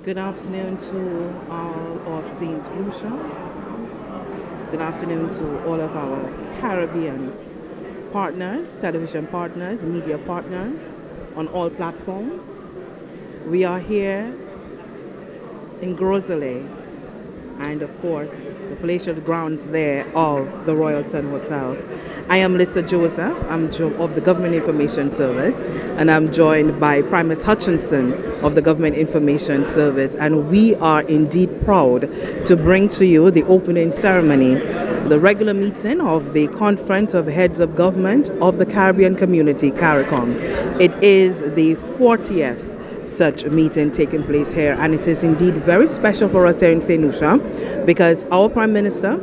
Good afternoon to all of St. Lucia. Good afternoon to all of our Caribbean partners, television partners, media partners on all platforms. We are here in Groseley and, of course, the palatial grounds there of the Royalton Hotel. I am Lisa Joseph. I'm of the Government Information Service, and I'm joined by Primus Hutchinson of the Government Information Service, and we are indeed proud to bring to you the opening ceremony, the regular meeting of the Conference of Heads of Government of the Caribbean Community, CARICOM. It is the 40th such meeting taking place here, and it is indeed very special for us here in St. Lucia because our Prime Minister,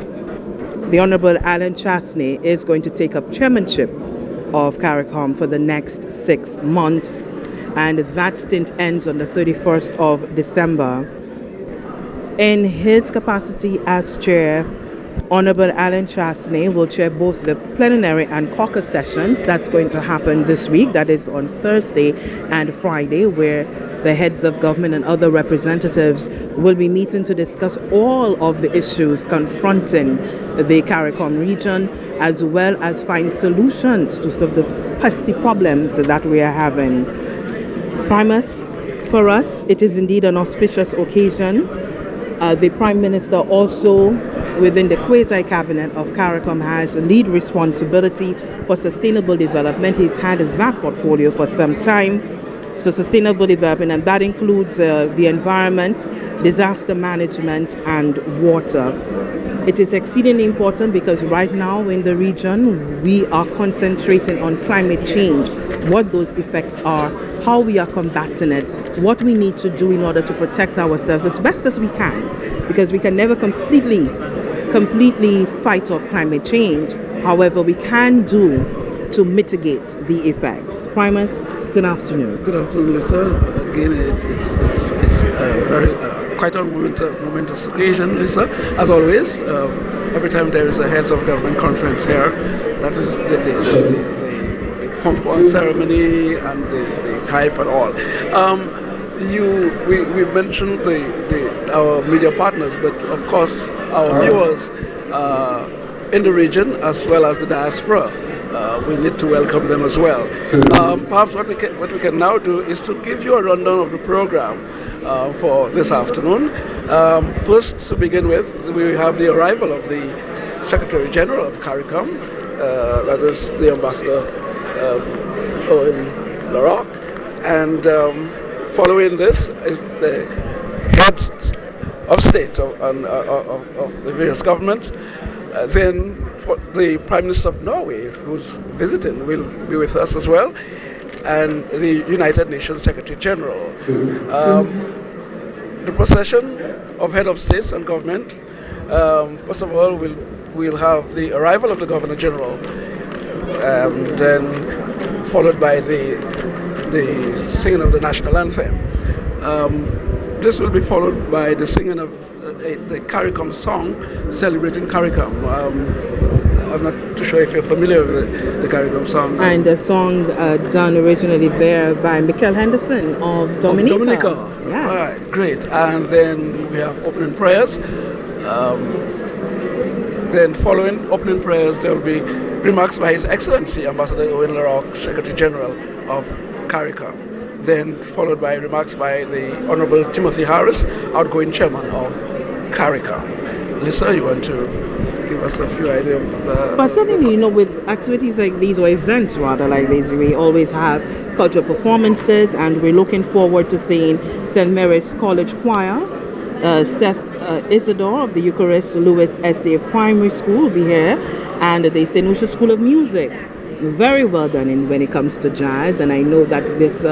the Honorable Alan Chastney, is going to take up chairmanship of CARICOM for the next 6 months, and that stint ends on the 31st of December. In his capacity as chair, Honorable Alan Chastney will chair both the plenary and caucus sessions that's going to happen this week, that is on Thursday and Friday, where the heads of government and other representatives will be meeting to discuss all of the issues confronting the CARICOM region, as well as find solutions to some of the pesky problems that we are having. Primus, for us, it is indeed an auspicious occasion. The Prime Minister also, within the quasi-cabinet of CARICOM, has lead responsibility for sustainable development. He's had that portfolio for some time. So sustainable development, and that includes the environment, disaster management, and water. It is exceedingly important because right now in the region, we are concentrating on climate change, what those effects are, how we are combating it, what we need to do in order to protect ourselves as best as we can, because we can never completely fight off climate change. However, we can do to mitigate the effects. Primus, good afternoon. Good afternoon, Lisa. Again, it's very quite a momentous occasion, Lisa. As always, every time there is a heads of government conference here, that is the pomp and ceremony and the hype and all. We mentioned our media partners, but of course our viewers in the region as well as the diaspora. We need to welcome them as well. Perhaps what we can now do is to give you a rundown of the program for this afternoon. First, to begin with, we have the arrival of the Secretary General of CARICOM, that is the Ambassador Owen Larocque, and following this is the heads of state of the various governments. Then the Prime Minister of Norway, who's visiting, will be with us as well, and the United Nations Secretary General. The procession of head of states and government, first of all, we'll have the arrival of the Governor General, and then followed by the singing of the national anthem. This will be followed by the singing of the CARICOM song celebrating CARICOM. I'm not too sure if you're familiar with the CARICOM song. And the song done originally there by Michael Henderson of Dominica. Of Dominica. Yes. All right, great. And then we have opening prayers. Then following opening prayers, there will be remarks by His Excellency Ambassador Owen Larocque, Secretary General of CARICOM. Then followed by remarks by the Honorable Timothy Harris, outgoing chairman of CARICOM. Lisa, you want to give us a few ideas? But certainly, with activities like these, or events rather like these, we always have cultural performances, and we're looking forward to seeing St. Mary's College Choir, Seth Isidore of the Eucharist Lewis Estate Primary School will be here, and the St. Lucia School of Music. Very well done when it comes to jazz, and I know that this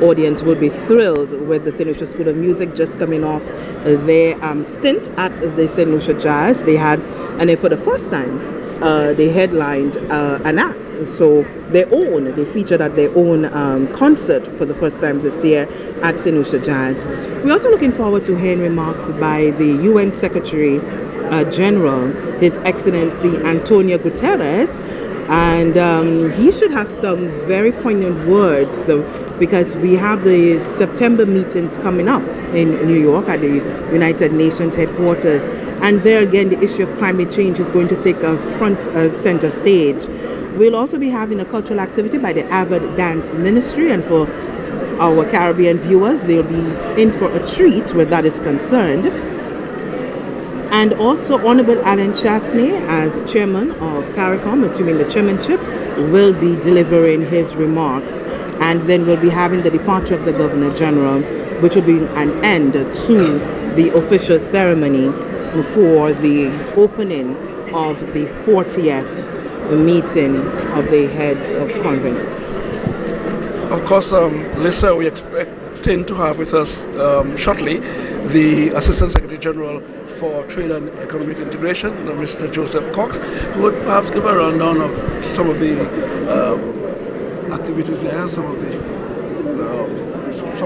audience will be thrilled with the St. Lucia School of Music just coming off their stint at the St. Lucia Jazz. They had, and then for the first time, they headlined an act. So they featured at their own concert for the first time this year at St. Lucia Jazz. We're also looking forward to hearing remarks by the UN Secretary General, His Excellency Antonio Guterres, and he should have some very poignant words because we have the September meetings coming up in New York at the United Nations headquarters. And there again, the issue of climate change is going to take a front center stage. We'll also be having a cultural activity by the Avid Dance Ministry, and for our Caribbean viewers, they'll be in for a treat where that is concerned. And also Honorable Alan Chasney, as chairman of CARICOM, assuming the chairmanship, will be delivering his remarks. And then we'll be having the departure of the Governor General, which will be an end to the official ceremony before the opening of the 40th meeting of the heads of convents. Of course, Lisa, we expecting to have with us shortly the Assistant Secretary General for Trade and Economic Integration, Mr. Joseph Cox, who would perhaps give a rundown of some of the activities there, some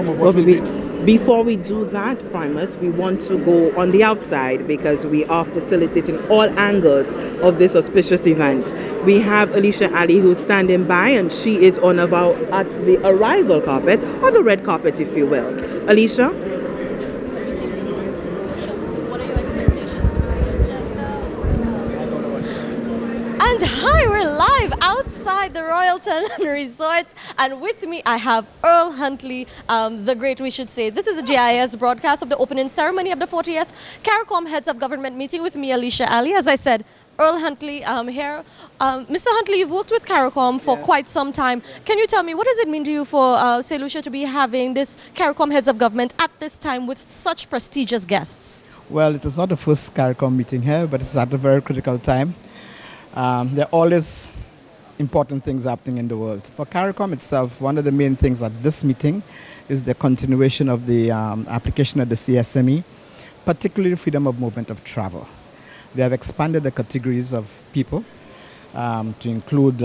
of what will be. Before we do that, Primus, we want to go on the outside because we are facilitating all angles of this auspicious event. We have Alicia Ali, who's standing by, and she is on about at the arrival carpet, or the red carpet, if you will. Alicia? What are your expectations for the agenda? And hi, we're live outside the Royalton Resort, and with me I have Earl Huntley, the great, we should say. This is a GIS broadcast of the opening ceremony of the 40th CARICOM Heads of Government meeting with me, Alicia Ali. As I said, Earl Huntley here. Mr. Huntley, you've worked with CARICOM for quite some time. Can you tell me, what does it mean to you for, say, Lucia, to be having this CARICOM Heads of Government at this time with such prestigious guests? Well, it is not the first CARICOM meeting here, but it's at a very critical time. There are always important things happening in the world. For CARICOM itself, one of the main things at this meeting is the continuation of the application of the CSME, particularly freedom of movement of travel. They have expanded the categories of people to include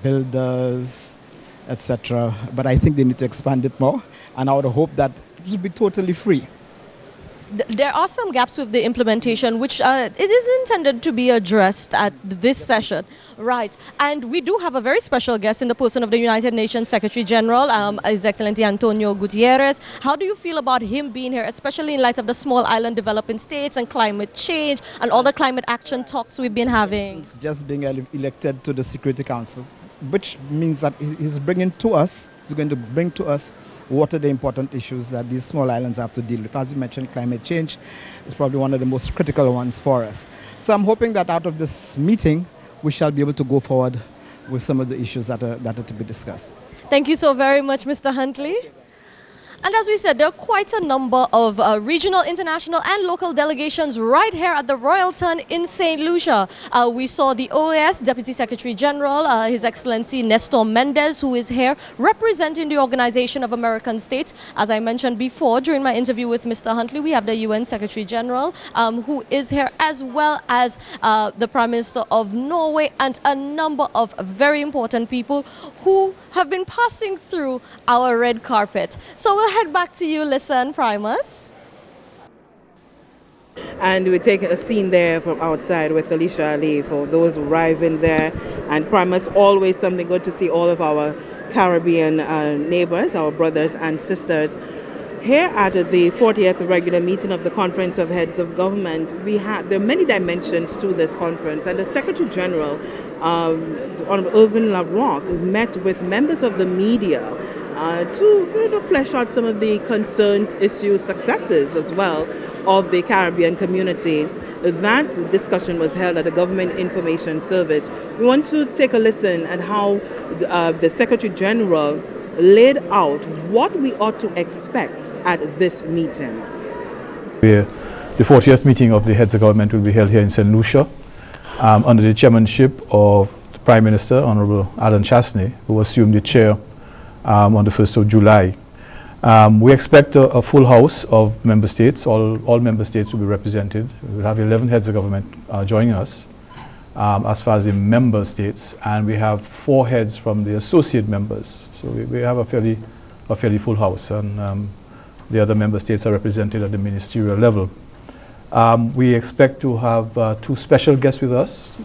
builders, etc. But I think they need to expand it more, and I would hope that it will be totally free. There are some gaps with the implementation, which it is intended to be addressed at this session. Right. And we do have a very special guest in the person of the United Nations Secretary General, His Excellency Antonio Gutierrez. How do you feel about him being here, especially in light of the small island developing states and climate change and all the climate action talks we've been having? It's just being elected to the Security Council, which means that he's going to bring to us what are the important issues that these small islands have to deal with. As you mentioned, climate change is probably one of the most critical ones for us. So I'm hoping that out of this meeting, we shall be able to go forward with some of the issues that are to be discussed. Thank you so very much, Mr. Huntley. And as we said, there are quite a number of regional, international and local delegations right here at the Royalton in St. Lucia. We saw the OAS Deputy Secretary General, His Excellency Nestor Mendez, who is here representing the Organization of American States. As I mentioned before during my interview with Mr. Huntley, we have the UN Secretary General who is here, as well as the Prime Minister of Norway and a number of very important people who have been passing through our red carpet. So we'll head back to you, Listen, Primus. And we're taking a scene there from outside with Alicia Ali for those arriving there. And Primus, always something good to see all of our Caribbean neighbors, our brothers and sisters. Here at the 40th regular meeting of the Conference of Heads of Government, there are many dimensions to this conference, and the Secretary General, Honorable Irvin LaRocque, met with members of the media to flesh out some of the concerns, issues, successes as well of the Caribbean community. That discussion was held at the Government Information Service. We want to take a listen at how the Secretary General laid out what we ought to expect at this meeting. The 40th meeting of the Heads of Government will be held here in St. Lucia under the chairmanship of the Prime Minister, Honorable Alan Chasney, who assumed the chair on the 1st of July. We expect a full house of member states. All member states will be represented. We'll have 11 heads of government joining us as far as the member states, and we have 4 heads from the associate members. So we have a fairly full house, and the other member states are represented at the ministerial level. We expect to have 2 special guests with us.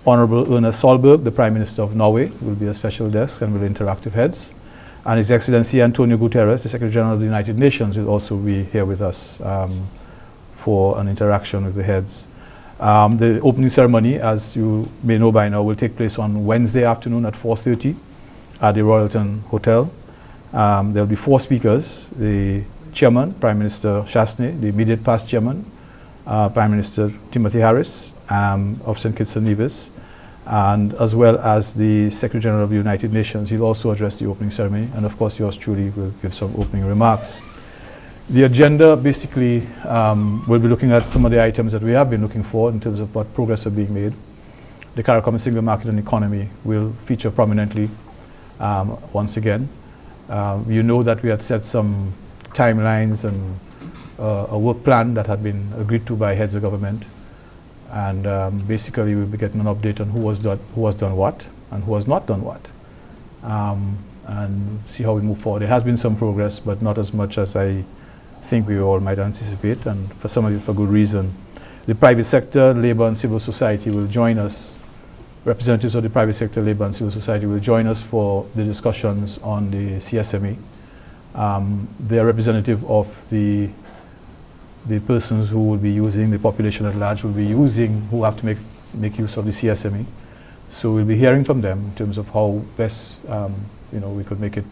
Honorable Erna Solberg, the Prime Minister of Norway, will be a special guest and will interact with heads. And His Excellency Antonio Guterres, the Secretary General of the United Nations, will also be here with us for an interaction with the heads. The opening ceremony, as you may know by now, will take place on Wednesday afternoon at 4:30 at the Royalton Hotel. There will be 4 speakers: the Chairman, Prime Minister Chasney; the immediate past Chairman, Prime Minister Timothy Harris of St. Kitts and Nevis, and as well as the Secretary General of the United Nations. He'll also address the opening ceremony, and of course yours truly will give some opening remarks. The agenda basically will be looking at some of the items that we have been looking for in terms of what progress are being made. The CARICOM single market and economy will feature prominently once again. You know that we had set some timelines and a work plan that had been agreed to by heads of government, and basically we'll be getting an update on who has done what and who has not done what, and see how we move forward. There has been some progress, but not as much as I think we all might anticipate, and for some of it for good reason. The private sector, labor and civil society will join us. Representatives of the private sector, labor and civil society will join us for the discussions on the CSME. They are representative of the persons who will be using, the population at large will be using, who have to make use of the CSME. So we'll be hearing from them in terms of how best we could make it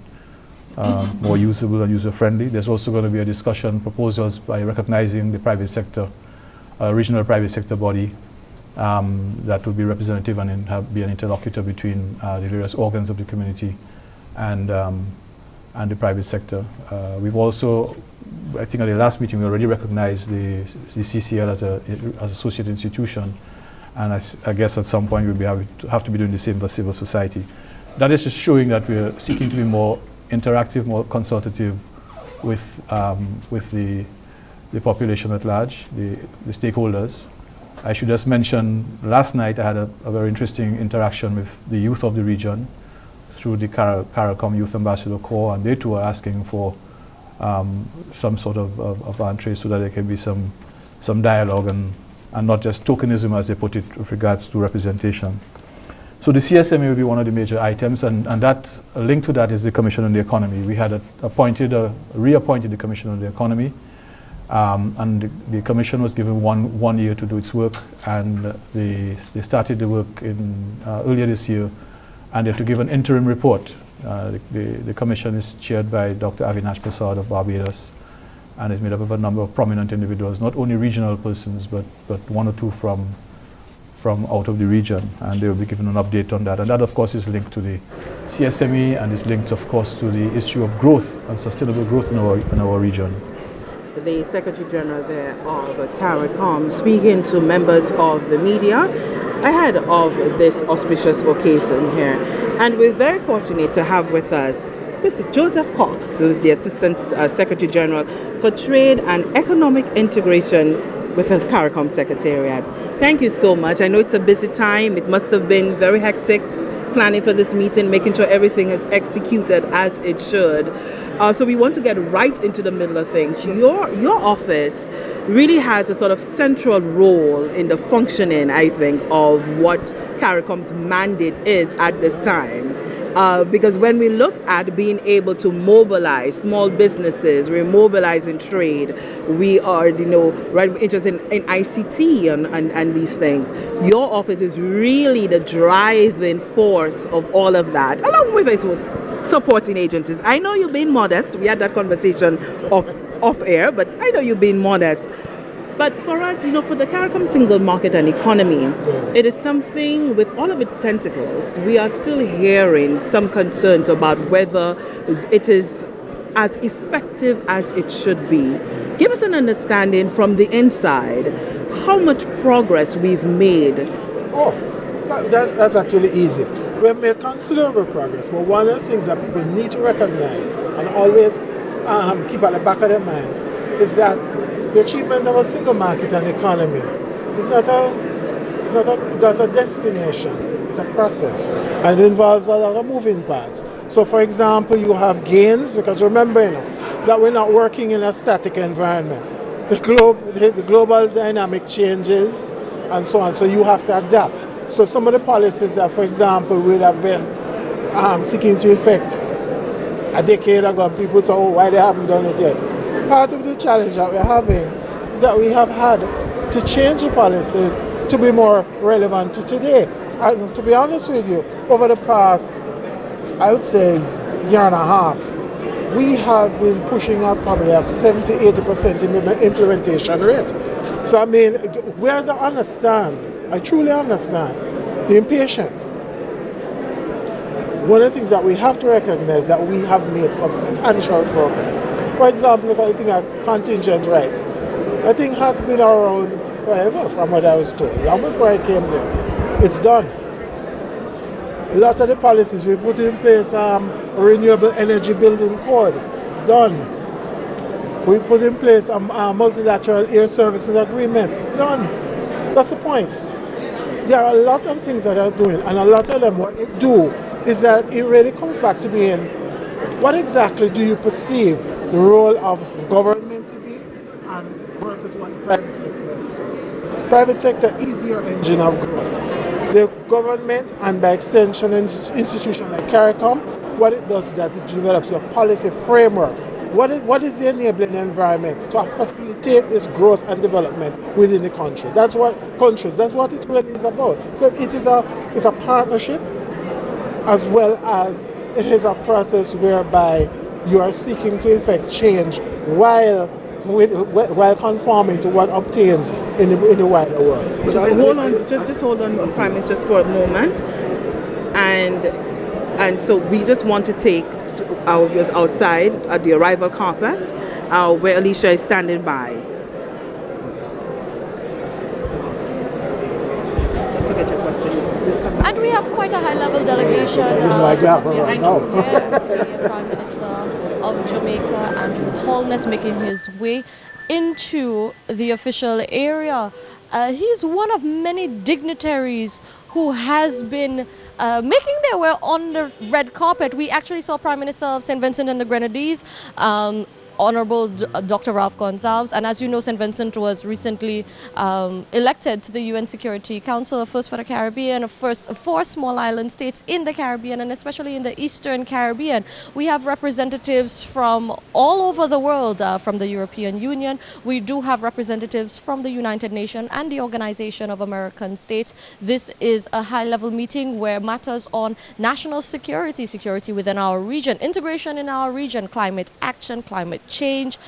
more usable and user-friendly. There's also going to be a discussion, proposals by recognizing the private sector, regional private sector body that will be representative and be an interlocutor between the various organs of the community and the private sector. We've also, I think at the last meeting, we already recognized the CCL as an associate institution, and I guess at some point we'll have to be doing the same for civil society. That is just showing that we're seeking to be more interactive, more consultative with the population at large, the stakeholders. I should just mention, last night I had a very interesting interaction with the youth of the region through the CARICOM Youth Ambassador Corps, and they too are asking for some sort of entree so that there can be some dialogue and not just tokenism, as they put it, with regards to representation. So the CSME will be one of the major items, and that linked to that is the Commission on the Economy. We had reappointed the Commission on the Economy, and the Commission was given one year to do its work, and they started the work in earlier this year, and they have to give an interim report. The Commission is chaired by Dr. Avinash Prasad of Barbados, and is made up of a number of prominent individuals, not only regional persons, but 1 or 2 from out of the region, and they will be given an update on that. And that, of course, is linked to the CSME, and is linked, of course, to the issue of growth and sustainable growth in our region. The Secretary General there of CARICOM speaking to members of the media ahead of this auspicious occasion here. And we're very fortunate to have with us Mr. Joseph Cox, who's the Assistant Secretary General for Trade and Economic Integration with the CARICOM Secretariat. Thank you so much. I know it's a busy time. It must have been very hectic planning for this meeting, making sure everything is executed as it should. So we want to get right into the middle of things. Your office really has a sort of central role in the functioning, I think, of what CARICOM's mandate is at this time. Because when we look at being able to mobilize small businesses, we're mobilizing trade, we are, right, interested in ICT and these things. Your office is really the driving force of all of that, along with supporting agencies. I know you're being modest. We had that conversation off air, but I know you're being modest. But for us, for the CARICOM single market and economy, it is something with all of its tentacles. We are still hearing some concerns about whether it is as effective as it should be. Give us an understanding from the inside how much progress we've made. That's actually easy. We have made considerable progress, but one of the things that people need to recognize and always keep at the back of their minds is that the achievement of a single market and economy is not a destination, it's a process, and it involves a lot of moving parts. So for example, you have gains, because remember that we're not working in a static environment. The global dynamic changes and so on, so you have to adapt. So some of the policies that, for example, would have been seeking to effect a decade ago, and people say, oh, why they haven't done it yet? Part of the challenge that we're having is that we have had to change the policies to be more relevant to today. And to be honest with you, over the past, I would say, year and a half, we have been pushing up probably a 70-80% implementation rate. So I mean, whereas I understand, I truly understand the impatience. One of the things that we have to recognize that we have made substantial progress. For example, look at the thing like contingent rights. I think has been around forever from what I was told, long before I came there. It's done. A lot of the policies we put in place, renewable energy building code, done. We put in place a multilateral air services agreement, done. That's the point. There are a lot of things that are doing, and a lot of them, what they do is that it really comes back to being, what exactly do you perceive the role of government to be, and versus what the private sector is. Private sector is your engine of growth. The government, and by extension an institution like CARICOM, what it does is that it develops a policy framework. What is the enabling environment to facilitate this growth and development within the country? That's what it really is about. So it's a partnership, as well as it is a process whereby you are seeking to effect change while conforming to what obtains in the wider world. Just hold on, Prime Minister, just for a moment, and so we just want to take our viewers outside at the arrival carpet, where Alicia is standing by. And we have quite a high-level delegation. Prime Minister of Jamaica, Andrew Holness, making his way into the official area. He's one of many dignitaries who has been making their way on the red carpet. We actually saw Prime Minister of St. Vincent and the Grenadines, Honorable Dr. Ralph Gonsalves, and as you know, St. Vincent was recently elected to the UN Security Council, a first for the Caribbean, a first for small island states in the Caribbean, and especially in the Eastern Caribbean. We have representatives from all over the world, from the European Union. We do have representatives from the United Nations and the Organization of American States. This is a high-level meeting where matters on national security, security within our region, integration in our region, climate action, climate change,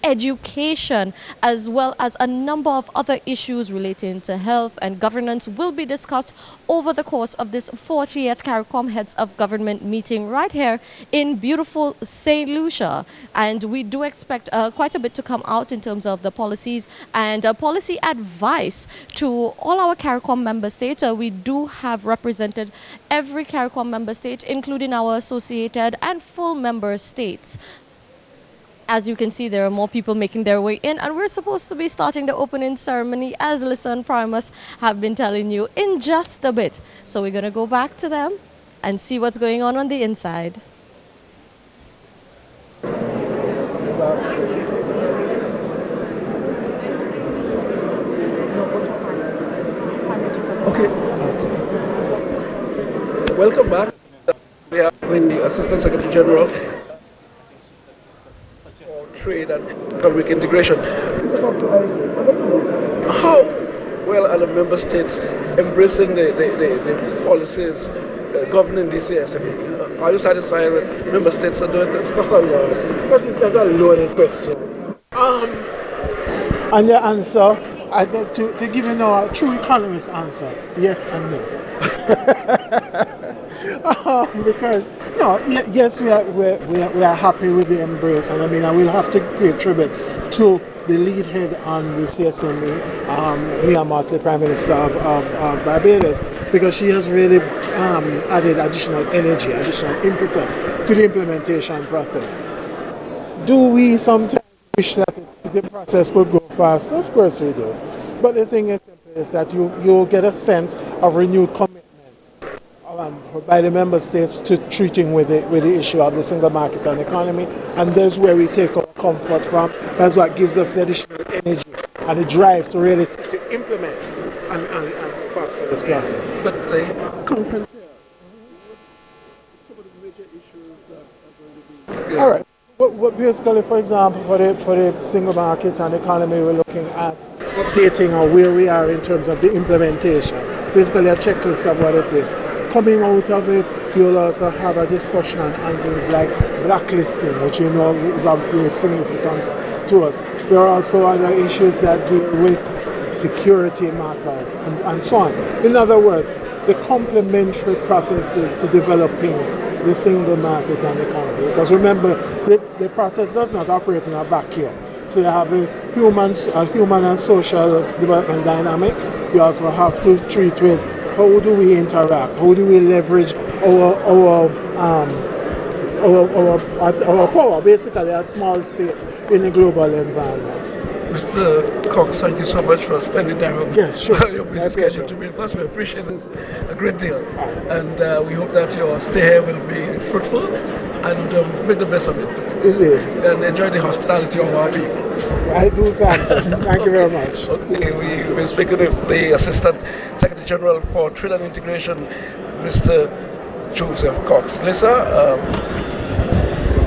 education, as well as a number of other issues relating to health and governance will be discussed over the course of this 40th CARICOM Heads of Government meeting right here in beautiful St. Lucia. And we do expect quite a bit to come out in terms of the policies and policy advice to all our CARICOM member states. We do have represented every CARICOM member state, including our associated and full member states. As you can see, there are more people making their way in, and we're supposed to be starting the opening ceremony, as Lisa and Primus have been telling you, in just a bit. So we're going to go back to them and see what's going on the inside. Okay. Welcome back. We have the Assistant Secretary General Trade and Economic Integration. How well are the member states embracing the policies governing the CSME? Are you satisfied with member states are doing this? Oh Lord, that's a loaded question. And the answer, to give you now a true economist answer, yes and no. Because yes, we are happy with the embrace, and I mean I will have to pay tribute to the lead head on the CSME, Mia Mottley, Prime Minister of Barbados, because she has really added additional energy, additional impetus to the implementation process. Do we sometimes wish that the process could go faster? Of course we do. But the thing is that you get a sense of renewed commitment by the member states to treating with the issue of the single market and economy, and that's where we take our comfort from. That's what gives us the additional energy and the drive to really to implement and foster this process. But the conference here, some of the major issues that are going to Yeah. All right. What basically, for example, for the single market and economy, we're looking at updating on where we are in terms of the implementation. Basically, a checklist of what it is. Coming out of it, you'll also have a discussion on things like blacklisting, which you know is of great significance to us. There are also other issues that deal with security matters and so on. In other words, the complementary processes to developing the single market and economy. Because remember, the process does not operate in a vacuum. So you have a human and social development dynamic. You also have to treat with how do we interact, how do we leverage our power, basically as small states in a global environment. Mr. Cox, thank you so much for spending time with your busy schedule to be with us. We appreciate this a great deal. And we hope that your stay here will be fruitful and make the best of it. Indeed. And enjoy the hospitality of our people. I do, Captain. Thank you very much. Okay, we've been speaking with the Assistant Secretary General for Trade and Integration, Mr. Joseph Cox. Lisa,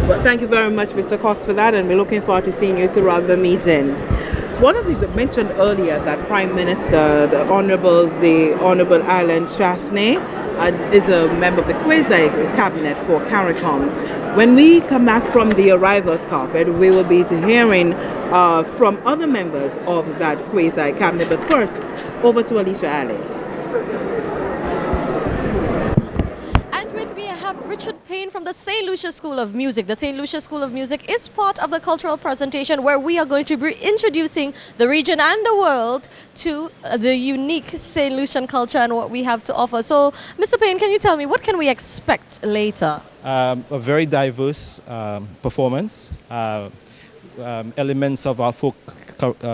Well, thank you very much, Mr. Cox, for that, and we're looking forward to seeing you throughout the meeting. One of the things I mentioned earlier that Prime Minister, the Honourable Alan Chasney, is a member of the quasi cabinet for CARICOM. When we come back from the arrivals carpet, we will be hearing from other members of that quasi cabinet. But first, over to Alicia Ali. Richard Payne from the St. Lucia School of Music. The St. Lucia School of Music is part of the cultural presentation where we are going to be introducing the region and the world to the unique St. Lucian culture and what we have to offer. So, Mr. Payne, can you tell me, what can we expect later? A very diverse performance, elements of our folk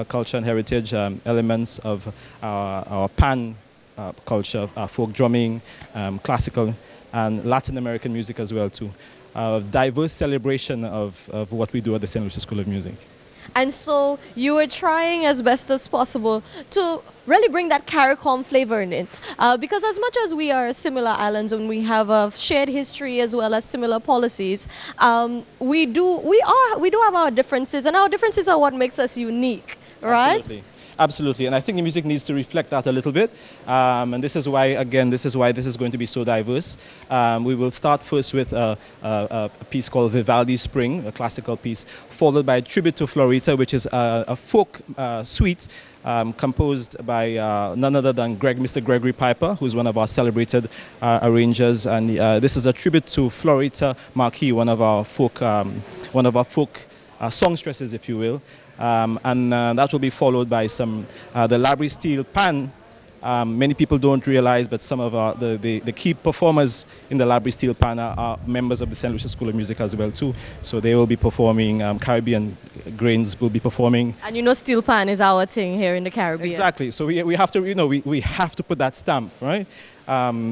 culture and heritage, elements of our pan culture, our folk drumming, classical and Latin American music as well too. Diverse celebration of what we do at the St. Lucia School of Music. And so you were trying as best as possible to really bring that CARICOM flavor in it. Because as much as we are similar islands and we have a shared history as well as similar policies, we do have our differences, and our differences are what makes us unique, right? Absolutely. Absolutely, and I think the music needs to reflect that a little bit, and this is why, again, this is going to be so diverse. We will start first with a piece called Vivaldi Spring, a classical piece, followed by a tribute to Florita, which is a folk suite composed by none other than Mr. Gregory Piper, who's one of our celebrated arrangers, and this is a tribute to Florita Marquis, one of our folk songstresses, if you will. And that will be followed by some the Labrie Steel Pan. Many people don't realize, but some of the key performers in the Labrie Steel Pan are members of the St. Lucia School of Music as well too. So they will be performing. Caribbean Grains will be performing. And you know, steel pan is our thing here in the Caribbean. Exactly. So we have to, we have to put that stamp, right?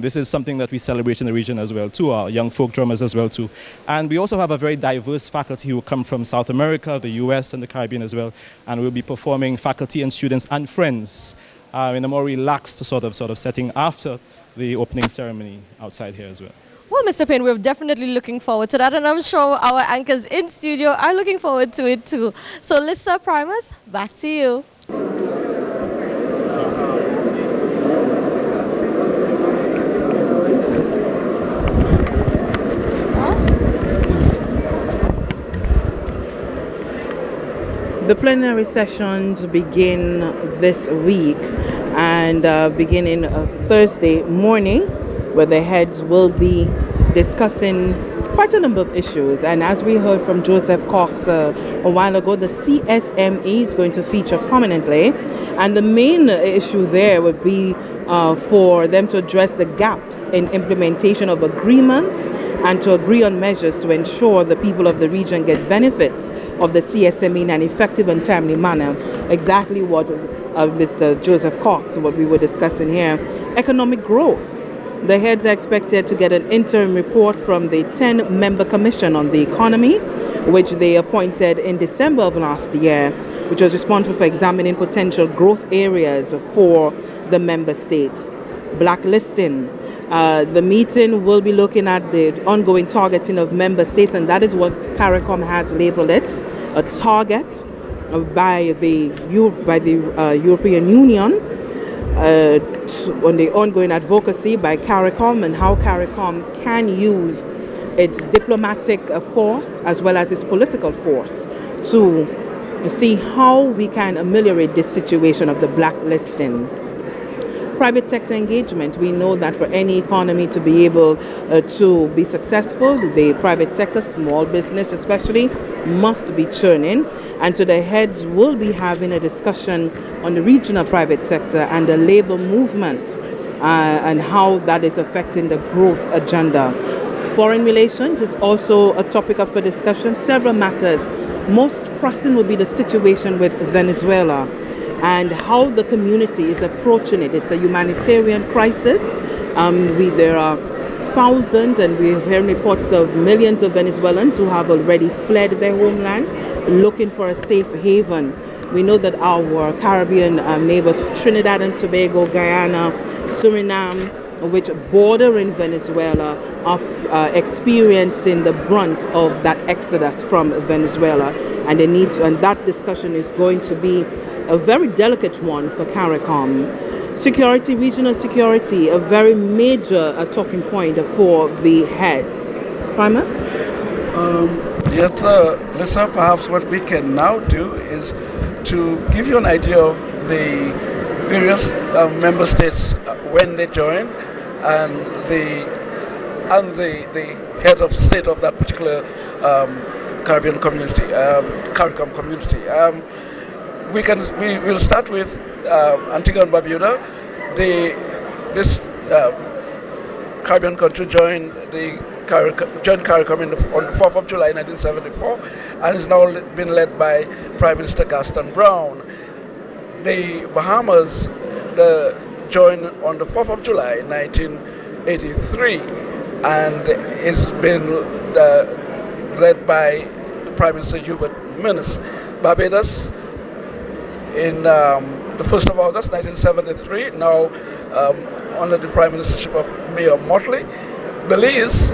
This is something that we celebrate in the region as well too, our young folk drummers as well too. And we also have a very diverse faculty who come from South America, the US and the Caribbean as well. And we'll be performing faculty and students and friends in a more relaxed sort of setting after the opening ceremony outside here as well. Well, Mr. Payne, we're definitely looking forward to that, and I'm sure our anchors in studio are looking forward to it too. So, Lisa Primus, back to you. The plenary sessions begin this week and beginning Thursday morning, where the heads will be discussing quite a number of issues. And as we heard from Joseph Cox a while ago, the CSME is going to feature prominently. And the main issue there would be for them to address the gaps in implementation of agreements and to agree on measures to ensure the people of the region get benefits of the CSME in an effective and timely manner. Exactly what Mr. Joseph Cox, what we were discussing here. Economic growth. The heads are expected to get an interim report from the 10-member commission on the economy, which they appointed in December of last year, which was responsible for examining potential growth areas for the member states. Blacklisting. The meeting will be looking at the ongoing targeting of member states, and that is what CARICOM has labeled it, a target by the European Union on the ongoing advocacy by CARICOM and how CARICOM can use its diplomatic force as well as its political force to see how we can ameliorate this situation of the blacklisting. Private sector engagement. We know that for any economy to be able to be successful, the private sector, small business especially, must be churning. And so the heads will be having a discussion on the regional private sector and the labor movement and how that is affecting the growth agenda. Foreign relations is also a topic up for discussion. Several matters. Most pressing will be the situation with Venezuela and how the community is approaching it. It's a humanitarian crisis. There are thousands, and we're hearing reports of millions of Venezuelans who have already fled their homeland, looking for a safe haven. We know that our Caribbean neighbors, Trinidad and Tobago, Guyana, Suriname, which border in Venezuela, are experiencing the brunt of that exodus from Venezuela, and that discussion is going to be a very delicate one for CARICOM. Security, regional security, a very major talking point for the heads. Primus? Yes, Lisa, perhaps what we can now do is to give you an idea of the various member states when they join and the head of state of that particular Caribbean community, CARICOM community. We will start with Antigua and Barbuda. This Caribbean country joined CARICOM on the 4th of July 1974 and is now being led by Prime Minister Gaston Brown. The Bahamas joined on the 4th of July 1983 and is been led by Prime Minister Hubert Minnis. Barbados in the 1st of August 1973, now under the Prime Ministership of Mayor Motley. Belize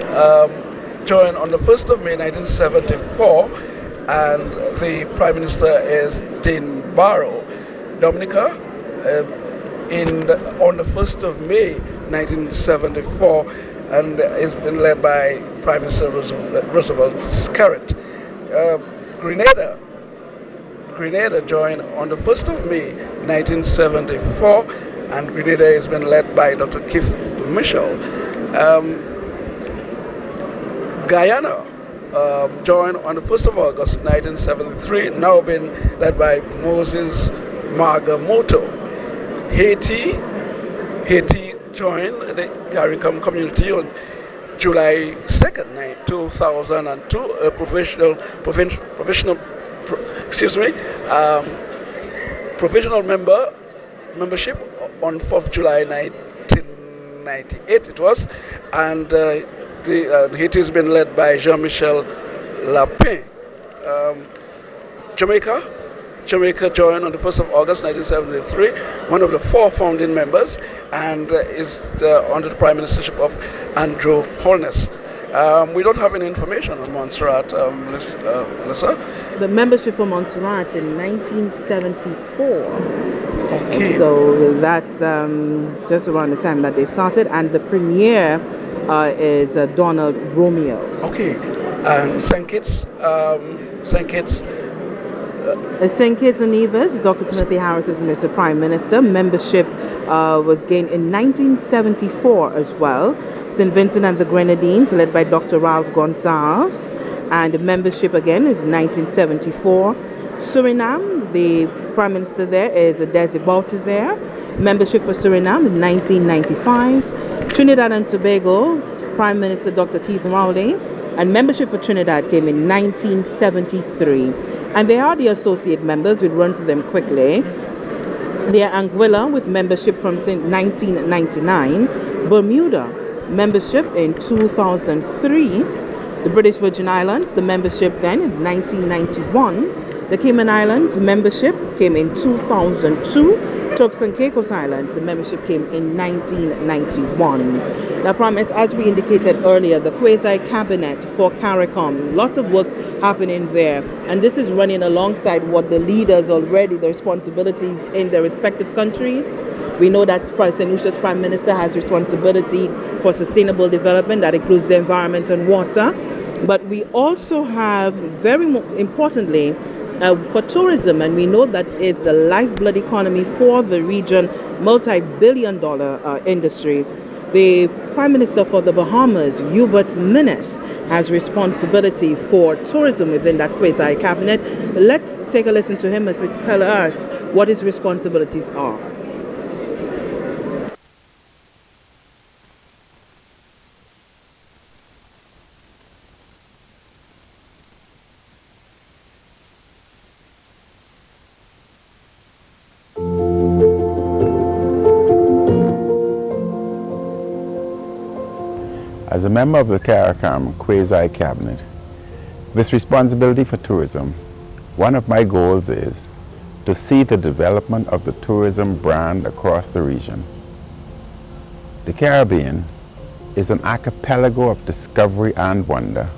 joined on the 1st of May 1974, and the Prime Minister is Dean Barrow. Dominica on the 1st of May 1974, and is been led by Prime Minister Roosevelt Scarrett. Grenada joined on the 1st of May 1974, and Grenada has been led by Dr. Keith Mitchell. Guyana joined on the 1st of August 1973, now been led by Moses Magamoto. Haiti joined the CARICOM community on July 2nd, 2002, a provisional membership on 4th July 1998 it was, and Haiti has been led by Jean-Michel Lapin. Jamaica joined on the 1st of August 1973, one of the 4 founding members, and is under the Prime Ministership of Andrew Holness. We don't have any information on Montserrat, Melissa. The membership of Montserrat in 1974. Okay. So that's just around the time that they started, and the premier is Donald Romeo. Okay. And St. Kitts. St. Kitts and Nevis, Dr. Timothy Harris is Mr. Prime Minister. Membership was gained in 1974 as well. St. Vincent and the Grenadines, led by Dr. Ralph Gonsalves, and membership again is 1974. Suriname, the Prime Minister there is Desi Baltazar. Membership for Suriname in 1995. Trinidad and Tobago, Prime Minister Dr. Keith Rowley, and membership for Trinidad came in 1973. And they are the associate members. We'll run through them quickly. They are Anguilla with membership from 1999. Bermuda, membership in 2003. The British Virgin Islands, the membership then in 1991. The Cayman Islands membership came in 2002. Turks and Caicos Islands, the membership came in 1991. Now, Promise, as we indicated earlier, the quasi-cabinet for CARICOM, lots of work happening there. And this is running alongside what the leaders already, the responsibilities in their respective countries. We know that St. Lucia's Prime Minister has responsibility for sustainable development, that includes the environment and water. But we also have, very importantly, for tourism, and we know that it's the lifeblood economy for the region, multi-billion-dollar industry. The Prime Minister for the Bahamas, Hubert Minnis, has responsibility for tourism within that quasi-cabinet. Let's take a listen to him as to tell us what his responsibilities are. As a member of the CARICOM quasi-cabinet with responsibility for tourism, one of my goals is to see the development of the tourism brand across the region. The Caribbean is an archipelago of discovery and wonder,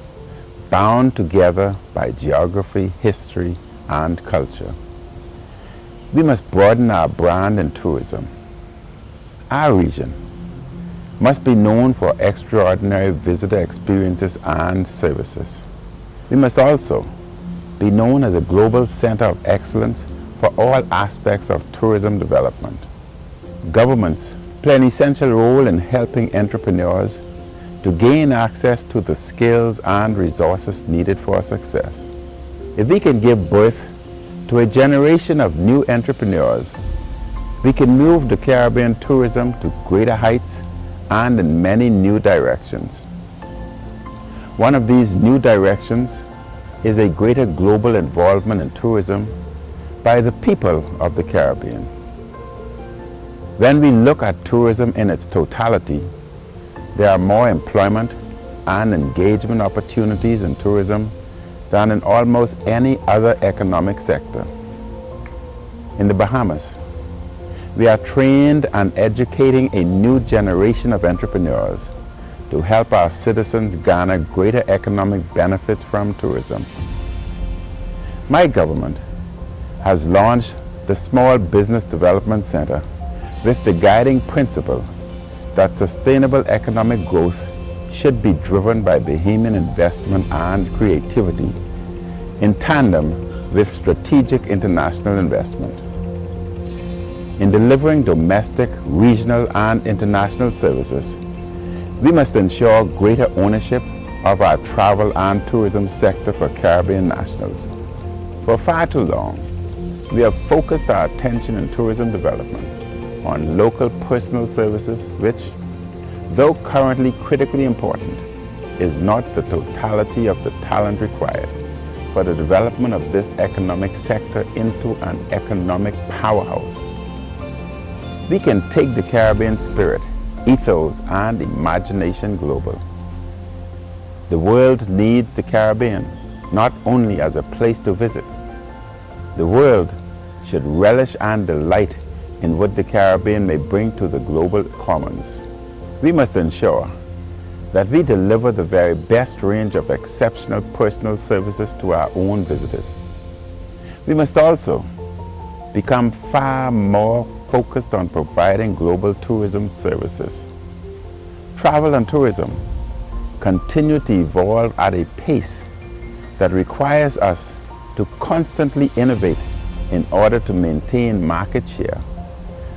bound together by geography, history, and culture. We must broaden our brand in tourism. Our region must be known for extraordinary visitor experiences and services. We must also be known as a global center of excellence for all aspects of tourism development. Governments play an essential role in helping entrepreneurs to gain access to the skills and resources needed for success. If we can give birth to a generation of new entrepreneurs, we can move the Caribbean tourism to greater heights and in many new directions. One of these new directions is a greater global involvement in tourism by the people of the Caribbean. When we look at tourism in its totality, there are more employment and engagement opportunities in tourism than in almost any other economic sector. In the Bahamas, we are trained and educating a new generation of entrepreneurs to help our citizens garner greater economic benefits from tourism. My government has launched the Small Business Development Center with the guiding principle that sustainable economic growth should be driven by Bahamian investment and creativity in tandem with strategic international investment. In delivering domestic, regional, and international services, we must ensure greater ownership of our travel and tourism sector for Caribbean nationals. For far too long, we have focused our attention in tourism development on local personal services, which, though currently critically important, is not the totality of the talent required for the development of this economic sector into an economic powerhouse. We can take the Caribbean spirit, ethos, and imagination global. The world needs the Caribbean, not only as a place to visit. The world should relish and delight in what the Caribbean may bring to the global commons. We must ensure that we deliver the very best range of exceptional personal services to our own visitors. We must also become far more focused on providing global tourism services. Travel and tourism continue to evolve at a pace that requires us to constantly innovate in order to maintain market share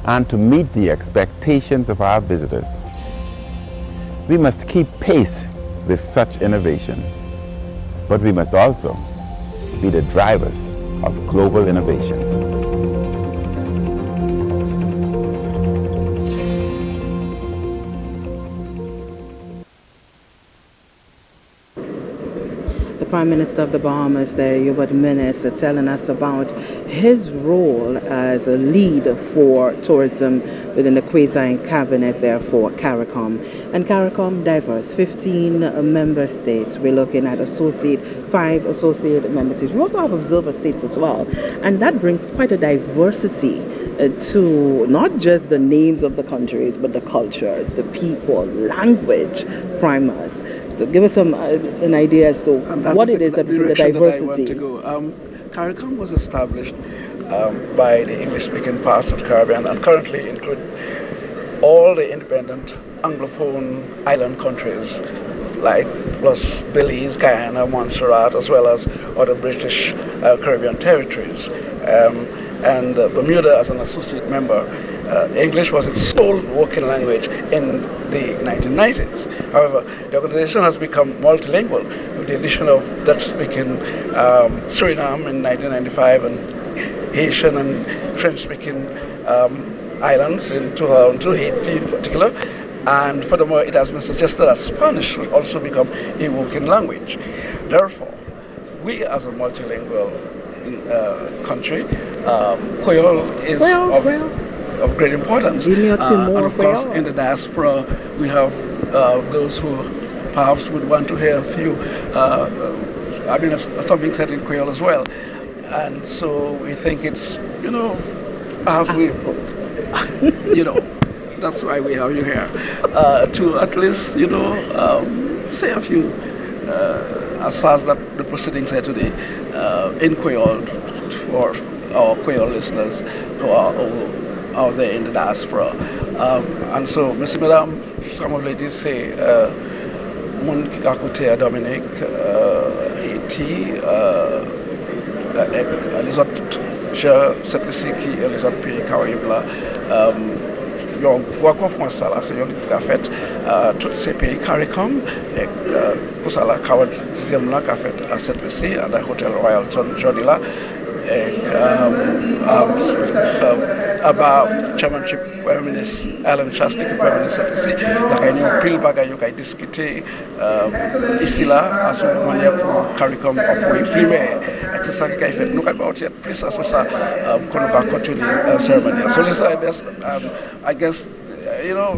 and to meet the expectations of our visitors. We must keep pace with such innovation, but we must also be the drivers of global innovation. Prime Minister of the Bahamas there, Hubert Minnis, telling us about his role as a lead for tourism within the quasi-cabinet there for CARICOM. And CARICOM diverse, 15 member states. We're looking at 5 associate member states. We also have observer states as well. And that brings quite a diversity to not just the names of the countries, but the cultures, the people, language, primers. So give us an idea as to what it is that the diversity. CARICOM was established by the English-speaking parts of the Caribbean and currently include all the independent Anglophone island countries, like plus Belize, Guyana, Montserrat, as well as other British Caribbean territories. And Bermuda as an associate member. English was its sole working language in the 1990s. However, the organization has become multilingual with the addition of Dutch-speaking Suriname in 1995 and Haitian and French-speaking islands in 2002, Haiti in particular. And furthermore, it has been suggested that Spanish should also become a working language. Therefore, we as a multilingual country, Creole is of great importance. And of course, in the diaspora, we have those who perhaps would want to hear a few, something said in Creole as well. And so we think it's, perhaps we, that's why we have you here, to at least, say a few, as far as the proceedings here today, in Creole, for our Creole listeners who are out there in the diaspora. And so, Mr. Madam, some of the ladies say, Mon Kikakutea Dominic, Haiti, Elizabeth Setlisiki, Elizabeth P. Kawibla, yon wako Fonsala, c'est yon qui a fait tout ces pays CARICOM, et pour ça la 40e là qu'a fait à cette ici, à la Hotel Royal Jodila, et about chairmanship Prime Minister Alan Chasney, Prime Minister ici, la réunion pile bagaille qui a discuté ici là, à ce moment-là pour CARICOM pour primaire, et c'est ça qui a fait. Nous avons plus à ça qu'on va continuer la cérémonie. So I guess,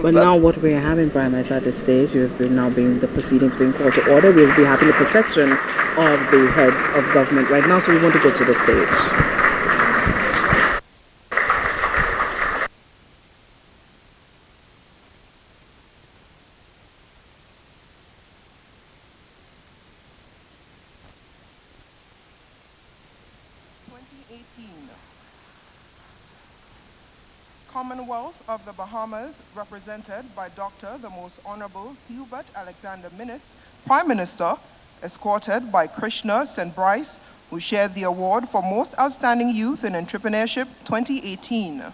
But now what we're having, Prime Minister, at this stage, the proceedings being called to order. We'll be having the procession of the heads of government right now, so we want to go to the stage. Commonwealth of the Bahamas, represented by Dr. the Most Honorable Hubert Alexander Minnis, Prime Minister, escorted by Krishna St. Bryce, who shared the award for Most Outstanding Youth in Entrepreneurship 2018.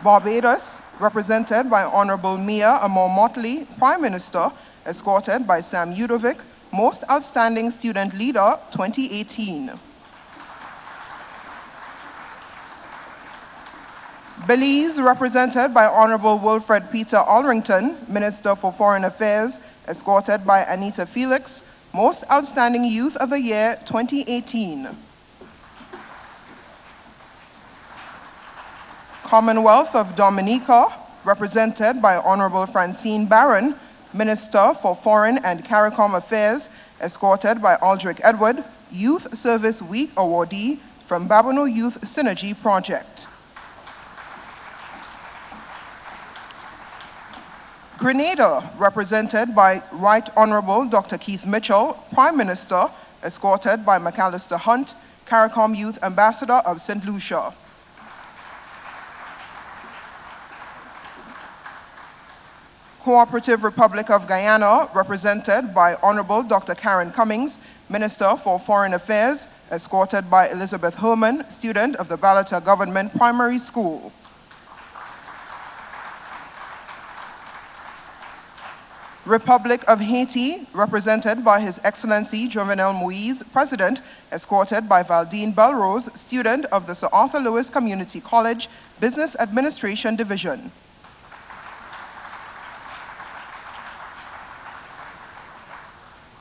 Barbados, represented by Honorable Mia Amor Motley, Prime Minister, escorted by Sam Udovic, Most Outstanding Student Leader 2018. Belize, represented by Honorable Wilfred Peter Alrington, Minister for Foreign Affairs, escorted by Anita Felix, Most Outstanding Youth of the Year 2018. Commonwealth of Dominica, represented by Honorable Francine Barron, Minister for Foreign and CARICOM Affairs, escorted by Aldrich Edward, Youth Service Week awardee from Babonneau Youth Synergy Project. Grenada, represented by Right Honorable Dr. Keith Mitchell, Prime Minister, escorted by McAllister Hunt, CARICOM Youth Ambassador of St. Lucia. Cooperative Republic of Guyana, represented by Honorable Dr. Karen Cummings, Minister for Foreign Affairs, escorted by Elizabeth Herman, student of the Balata Government Primary School. Republic of Haiti, represented by His Excellency Jovenel Moïse, President, escorted by Valdine Belrose, student of the Sir Arthur Lewis Community College, Business Administration Division.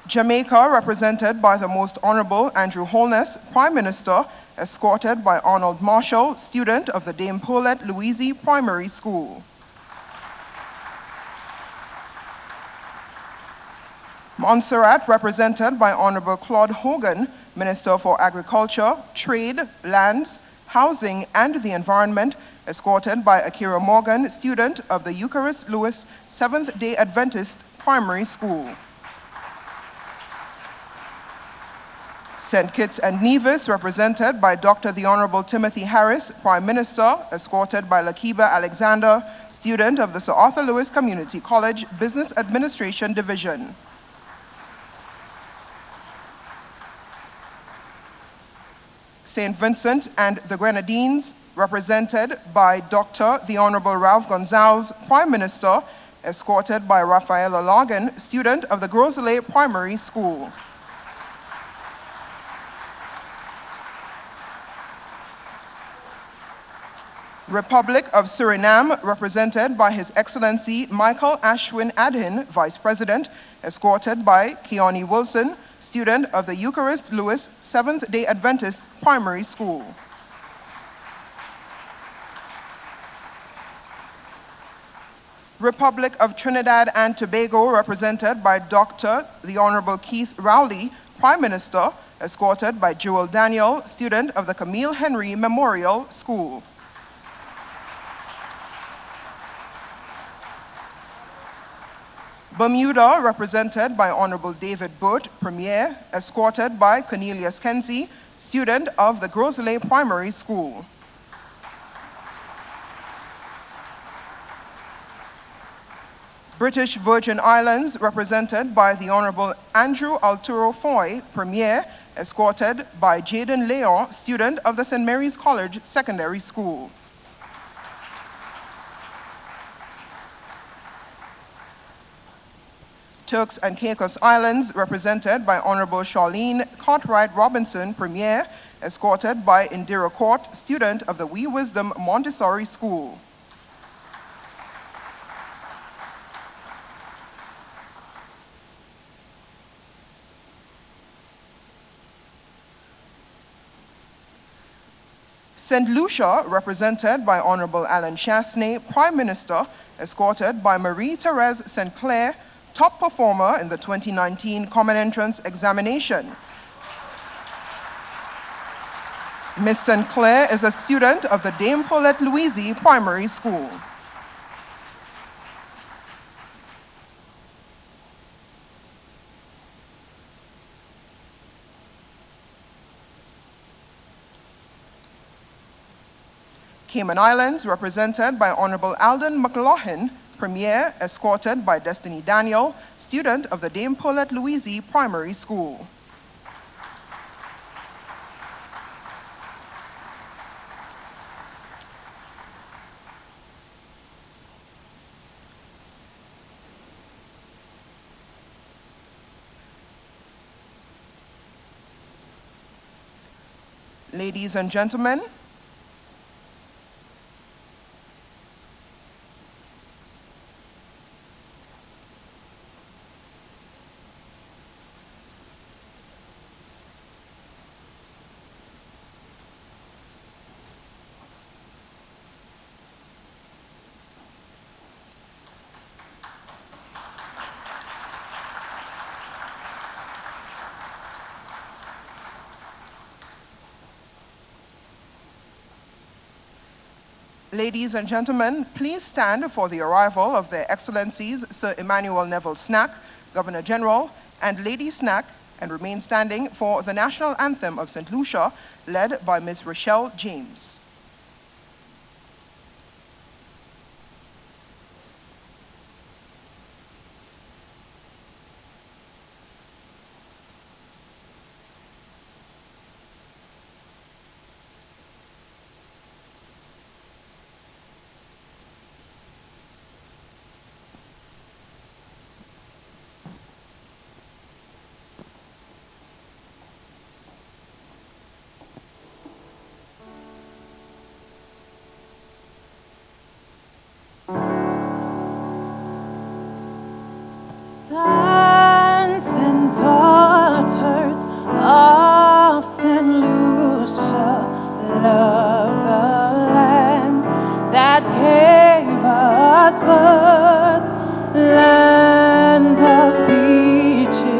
Jamaica, represented by the Most Honorable Andrew Holness, Prime Minister, escorted by Arnold Marshall, student of the Dame Paulette Louise Primary School. Montserrat, represented by Honorable Claude Hogan, Minister for Agriculture, Trade, Lands, Housing, and the Environment, escorted by Akira Morgan, student of the Eucharist Lewis Seventh-day Adventist Primary School. St. Kitts and Nevis, represented by Dr. the Honorable Timothy Harris, Prime Minister, escorted by Lakiba Alexander, student of the Sir Arthur Lewis Community College Business Administration Division. St. Vincent and the Grenadines, represented by Dr. the Honorable Ralph Gonzalez, Prime Minister, escorted by Rafaela Logan, student of the Groselet Primary School. Republic of Suriname, represented by His Excellency Michael Ashwin Adhin, Vice President, escorted by Keone Wilson, student of the Eucharist Lewis Seventh-day Adventist Primary School. Republic of Trinidad and Tobago, represented by Dr. the Honorable Keith Rowley, Prime Minister, escorted by Jewel Daniel, student of the Camille Henry Memorial School. Bermuda, represented by Honorable David Burt, Premier, escorted by Cornelius Kenzie, student of the Groselet Primary School. British Virgin Islands, represented by the Honorable Andrew Alturo Foy, Premier, escorted by Jaden Leon, student of the St. Mary's College Secondary School. Turks and Caicos Islands, represented by Honorable Charlene Cartwright Robinson, Premier, escorted by Indira Court, student of the We Wisdom Montessori School. St. Lucia, represented by Honorable Alan Chasney, Prime Minister, escorted by Marie-Therese St. Clair, top performer in the 2019 Common Entrance Examination. Miss St. Clair is a student of the Dame Paulette Louise Primary School. Cayman Islands, represented by Honorable Alden McLaughlin, Premier, escorted by Destiny Daniel, student of the Dame Paulette Louise Primary School. Ladies and gentlemen, Ladies and gentlemen, please stand for the arrival of Their Excellencies Sir Emmanuel Neville Snack, Governor General, and Lady Snack, and remain standing for the National Anthem of St. Lucia, led by Ms. Rochelle James. Sons and daughters of St. Lucia, love the land that gave us birth, land of beaches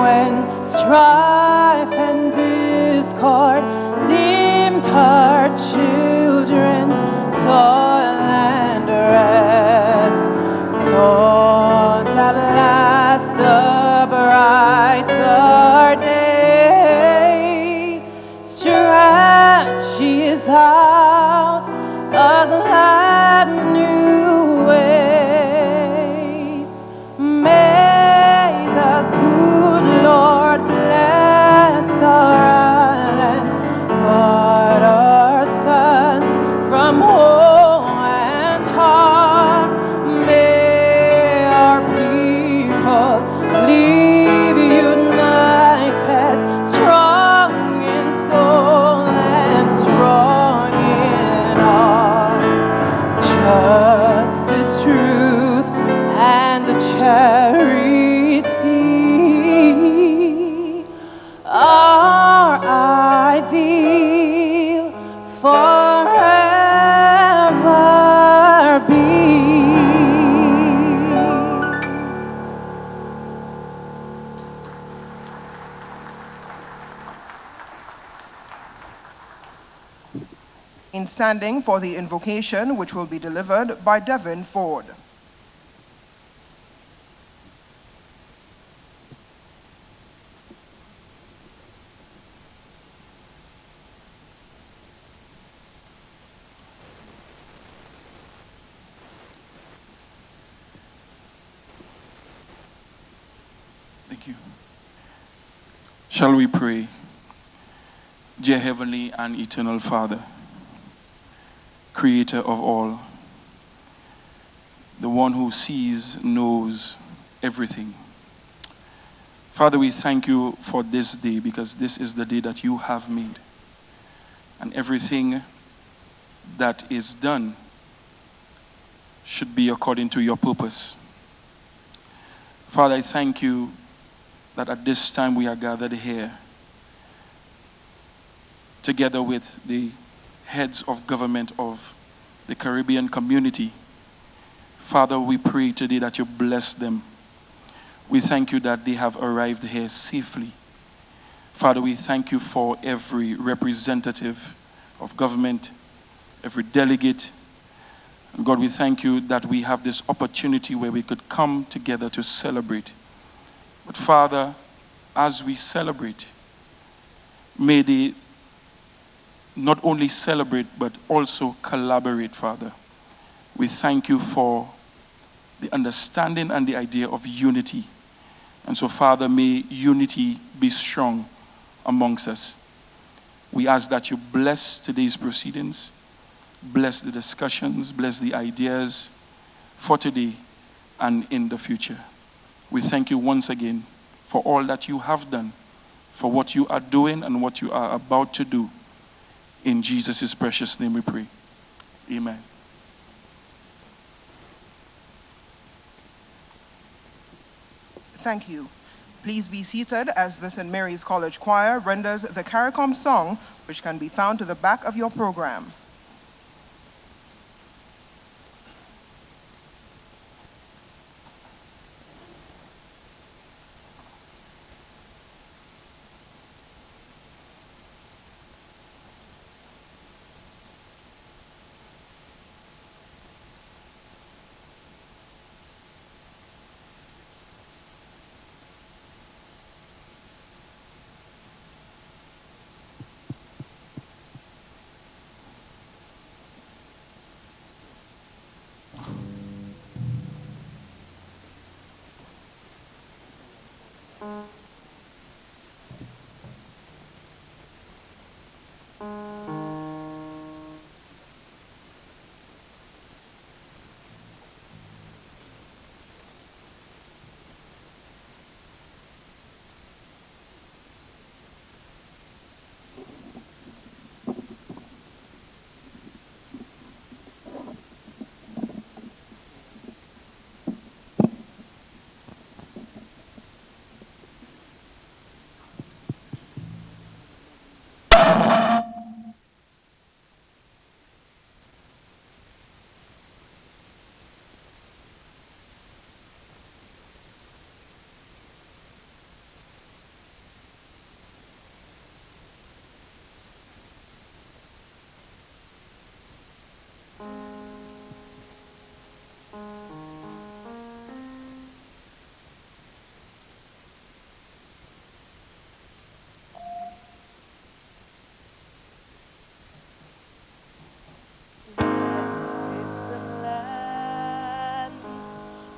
when strife and discord dimmed her children's toil and rest. Dawns at last a brighter day, stretches out a glad new way. May the good Lord bless our land, guard our sons from home and harm. May our people live united, strong in soul and strong in heart. Justice, truth, and charity are ideal forever be. In standing for the invocation, which will be delivered by Devin Ford. Thank you. Shall we pray? Dear Heavenly and Eternal Father, Creator of all, the one who sees, knows everything. Father, we thank you for this day because this is the day that you have made. And everything that is done should be according to your purpose. Father, I thank you that at this time we are gathered here together with the heads of government of the Caribbean community. Father, we pray today that you bless them. We thank you that they have arrived here safely. Father, we thank you for every representative of government, every delegate. And God, we thank you that we have this opportunity where we could come together to celebrate. But Father, as we celebrate, may they not only celebrate, but also collaborate, Father. We thank you for the understanding and the idea of unity. And so, Father, may unity be strong amongst us. We ask that you bless today's proceedings, bless the discussions, bless the ideas for today and in the future. We thank you once again for all that you have done, for what you are doing and what you are about to do. In Jesus' precious name we pray. Amen. Thank you. Please be seated as the St. Mary's College Choir renders the CARICOM song, which can be found to the back of your program.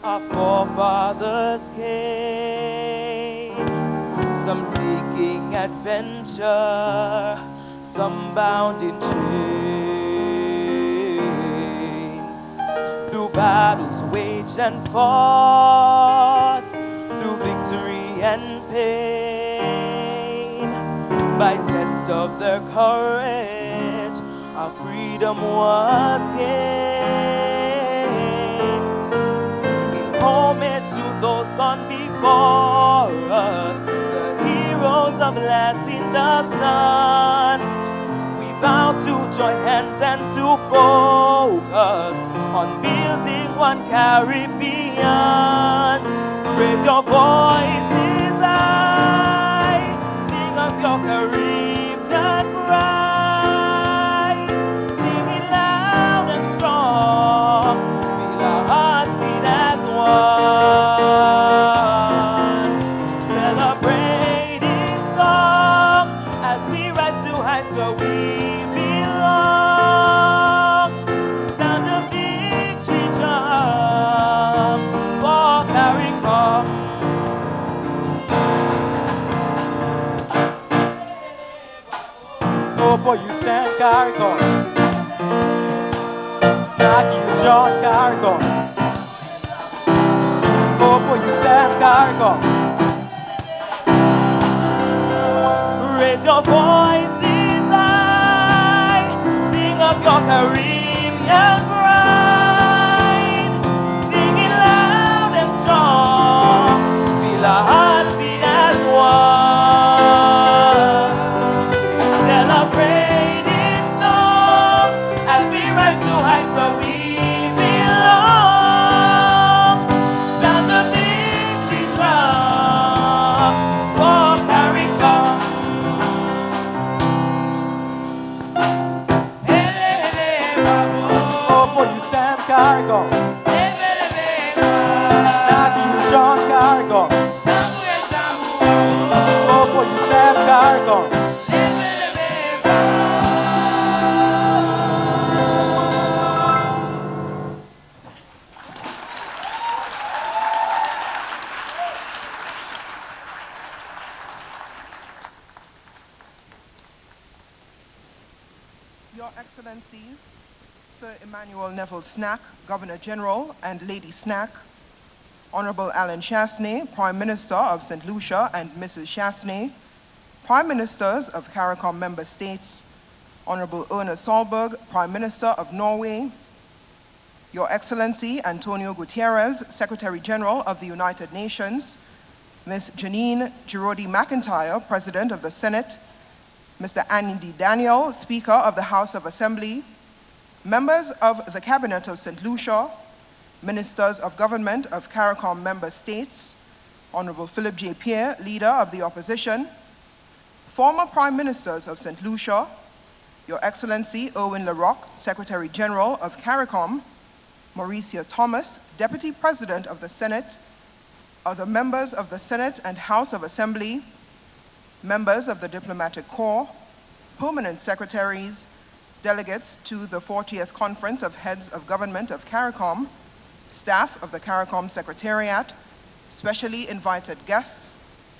our forefathers came, some seeking adventure, some bound in chains, through battles waged and fought, through victory and pain, by test of their courage, our freedom was gained. In homage to those gone before us, the heroes of lands in the sun, we vow to join hands and to focus on building one Caribbean. Raise your voices high, sing of your Caribbean pride, sing it loud and strong, feel our hearts beat as one, celebrating song as we rise to heights where we belong, sound of victory drum for CARICOM. Oh boy, you stand CARICOM. Knock you John CARICOM. Oh boy, you stand CARICOM. Raise your voices high, sing up your Caribbean pride, sing it loud and strong, feel our hearts beat as one, celebrating song as we rise to heights where we belong, sound the victory drum for CARICOM. Oh boy, you stand CARICOM. Knock you John CARICOM. Oh boy, you stand CARICOM. Your Excellencies, Sir Emmanuel Neville Snack, Governor General, and Lady Snack, Honorable Alan Chasney, Prime Minister of St. Lucia, and Mrs. Chasney, Prime Ministers of CARICOM member states, Honorable Erna Solberg, Prime Minister of Norway, Your Excellency Antonio Gutierrez, Secretary General of the United Nations, Ms. Janine Girodi McIntyre, President of the Senate, Mr. Andy Daniel, Speaker of the House of Assembly, members of the Cabinet of St. Lucia, Ministers of Government of CARICOM member states, Honorable Philip J. Pierre, Leader of the Opposition, former Prime Ministers of St. Lucia, Your Excellency Owen LaRocque, Secretary General of CARICOM, Mauricia Thomas, Deputy President of the Senate, other members of the Senate and House of Assembly, members of the Diplomatic Corps, permanent secretaries, delegates to the 40th Conference of Heads of Government of CARICOM, staff of the CARICOM Secretariat, specially invited guests,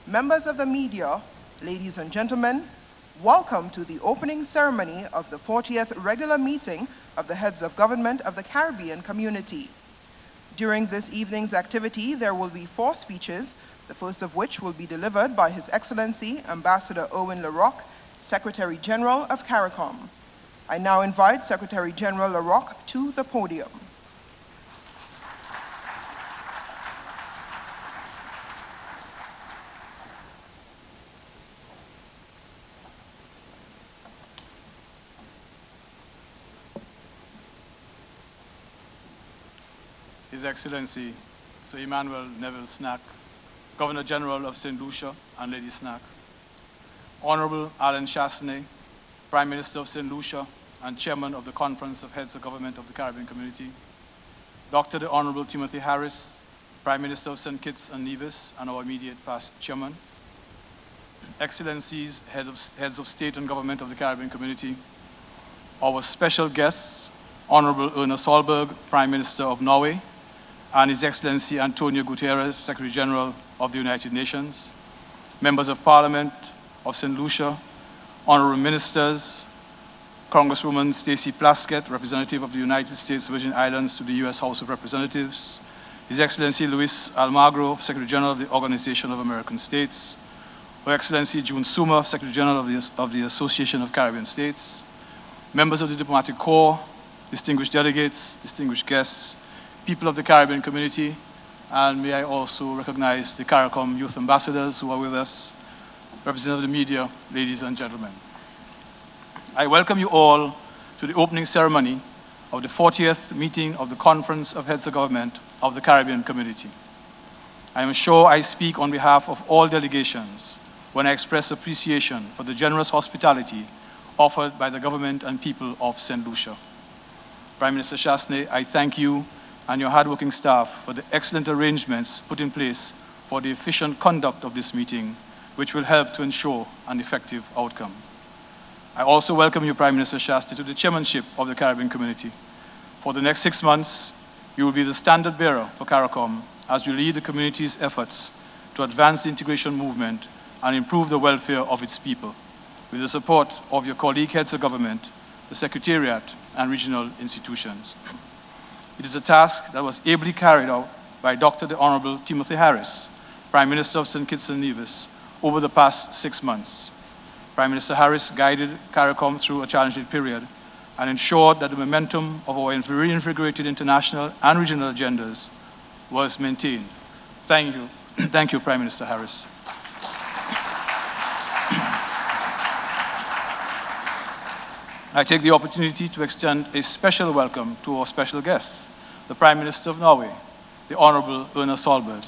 members of the media, ladies and gentlemen, welcome to the opening ceremony of the 40th regular meeting of the Heads of Government of the Caribbean Community. During this evening's activity, there will be 4 speeches, the first of which will be delivered by His Excellency Ambassador Owen LaRocque, Secretary General of CARICOM. I now invite Secretary General LaRocque to the podium. His Excellency Sir Emmanuel Neville Snack, Governor General of St. Lucia and Lady Snack, Honorable Alan Chasney, Prime Minister of St. Lucia and Chairman of the Conference of Heads of Government of the Caribbean Community, Dr. the Honorable Timothy Harris, Prime Minister of St. Kitts and Nevis and our immediate past Chairman, Excellencies, Heads of State and Government of the Caribbean Community, our special guests, Honorable Erna Solberg, Prime Minister of Norway, and His Excellency Antonio Guterres, Secretary General of the United Nations, members of Parliament of St. Lucia, honorable ministers, Congresswoman Stacey Plaskett, representative of the United States Virgin Islands to the U.S. House of Representatives, His Excellency Luis Almagro, Secretary General of the Organization of American States, Her Excellency June Suma, Secretary General of the Association of Caribbean States, members of the Diplomatic Corps, distinguished delegates, distinguished guests, people of the Caribbean community, and may I also recognize the CARICOM youth ambassadors who are with us, representatives of the media, ladies and gentlemen. I welcome you all to the opening ceremony of the 40th meeting of the Conference of Heads of Government of the Caribbean Community. I am sure I speak on behalf of all delegations when I express appreciation for the generous hospitality offered by the government and people of St. Lucia. Prime Minister Chasney, I thank you and your hardworking staff for the excellent arrangements put in place for the efficient conduct of this meeting, which will help to ensure an effective outcome. I also welcome you, Prime Minister Shastri, to the chairmanship of the Caribbean Community. For the next 6 months, you will be the standard bearer for CARICOM as you lead the community's efforts to advance the integration movement and improve the welfare of its people, with the support of your colleague heads of government, the Secretariat, and regional institutions. It is a task that was ably carried out by Dr. the Honorable Timothy Harris, Prime Minister of St. Kitts and Nevis, over the past 6 months. Prime Minister Harris guided CARICOM through a challenging period and ensured that the momentum of our reinvigorated international and regional agendas was maintained. Thank you. Thank you, Prime Minister Harris. I take the opportunity to extend a special welcome to our special guests, the Prime Minister of Norway, the Honorable Erna Solberg,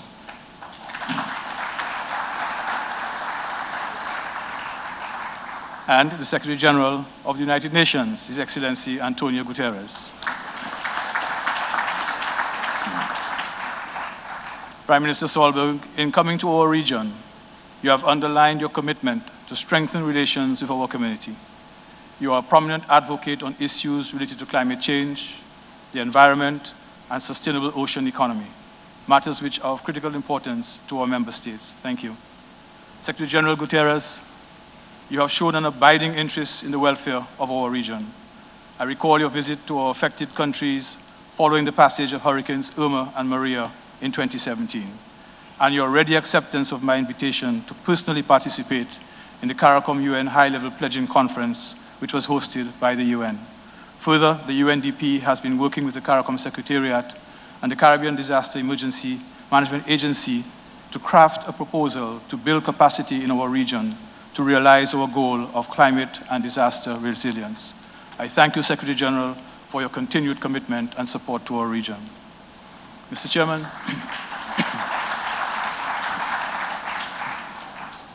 and the Secretary General of the United Nations, His Excellency Antonio Guterres. Prime Minister Solberg, in coming to our region, you have underlined your commitment to strengthen relations with our community. You are a prominent advocate on issues related to climate change, the environment, and sustainable ocean economy, matters which are of critical importance to our member states. Thank you. Secretary General Guterres, you have shown an abiding interest in the welfare of our region. I recall your visit to our affected countries following the passage of Hurricanes Irma and Maria in 2017, and your ready acceptance of my invitation to personally participate in the CARICOM UN High-Level Pledging Conference, which was hosted by the UN. Further, the UNDP has been working with the CARICOM Secretariat and the Caribbean Disaster Emergency Management Agency to craft a proposal to build capacity in our region to realize our goal of climate and disaster resilience. I thank you, Secretary General, for your continued commitment and support to our region. Mr. Chairman,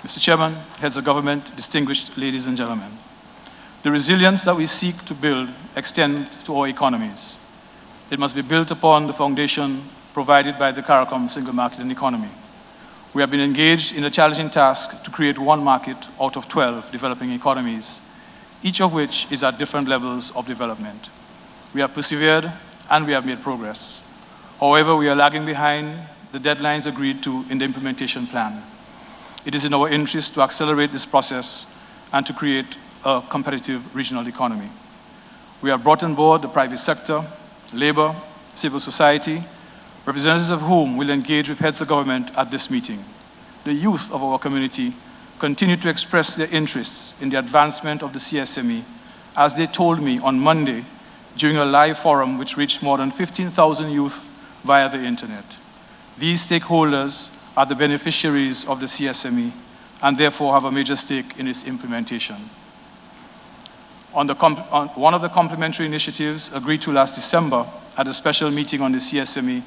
Mr. Chairman, heads of government, distinguished ladies and gentlemen, the resilience that we seek to build extends to our economies. It must be built upon the foundation provided by the CARICOM single market and economy. We have been engaged in a challenging task to create one market out of 12 developing economies, each of which is at different levels of development. We have persevered and we have made progress. However, we are lagging behind the deadlines agreed to in the implementation plan. It is in our interest to accelerate this process and to create a competitive regional economy. We have brought on board the private sector, labor, civil society, representatives of whom will engage with heads of government at this meeting. The youth of our community continue to express their interests in the advancement of the CSME, as they told me on Monday during a live forum which reached more than 15,000 youth via the internet. These stakeholders are the beneficiaries of the CSME and therefore have a major stake in its implementation. One of the complementary initiatives agreed to last December at a special meeting on the CSME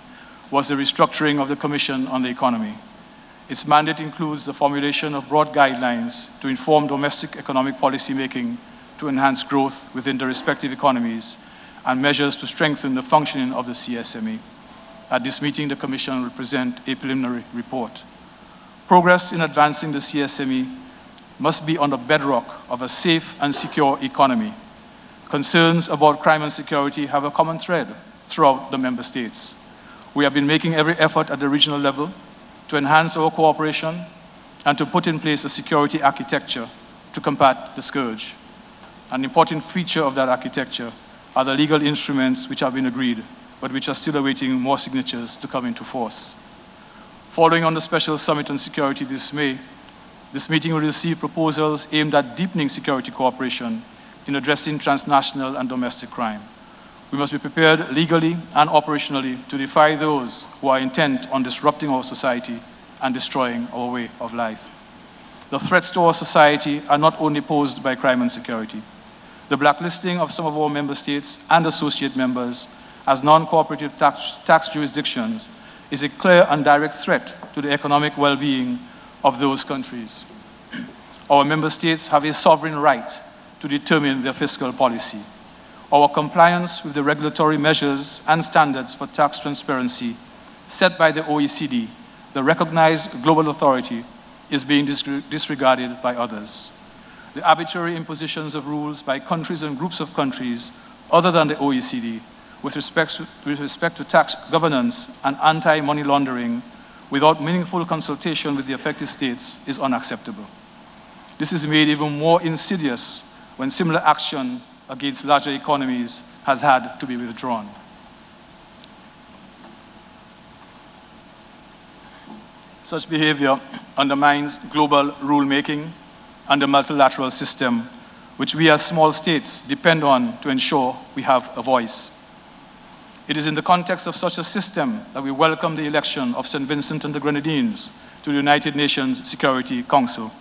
was the restructuring of the Commission on the Economy. Its mandate includes the formulation of broad guidelines to inform domestic economic policy making to enhance growth within the respective economies and measures to strengthen the functioning of the CSME. At this meeting, the Commission will present a preliminary report. Progress in advancing the CSME must be on the bedrock of a safe and secure economy. Concerns about crime and security have a common thread throughout the member states. We have been making every effort at the regional level to enhance our cooperation and to put in place a security architecture to combat the scourge. An important feature of that architecture are the legal instruments which have been agreed, but which are still awaiting more signatures to come into force. Following on the Special Summit on Security this May, this meeting will receive proposals aimed at deepening security cooperation in addressing transnational and domestic crime. We must be prepared legally and operationally to defy those who are intent on disrupting our society and destroying our way of life. The threats to our society are not only posed by crime and security. The blacklisting of some of our member states and associate members as non-cooperative tax jurisdictions is a clear and direct threat to the economic well-being of those countries. Our member states have a sovereign right to determine their fiscal policy. Our compliance with the regulatory measures and standards for tax transparency set by the OECD, the recognized global authority, is being disregarded by others. The arbitrary impositions of rules by countries and groups of countries other than the OECD with respect to tax governance and anti-money laundering without meaningful consultation with the affected states is unacceptable. This is made even more insidious when similar action against larger economies has had to be withdrawn. Such behavior undermines global rulemaking and the multilateral system, which we as small states depend on to ensure we have a voice. It is in the context of such a system that we welcome the election of St. Vincent and the Grenadines to the United Nations Security Council.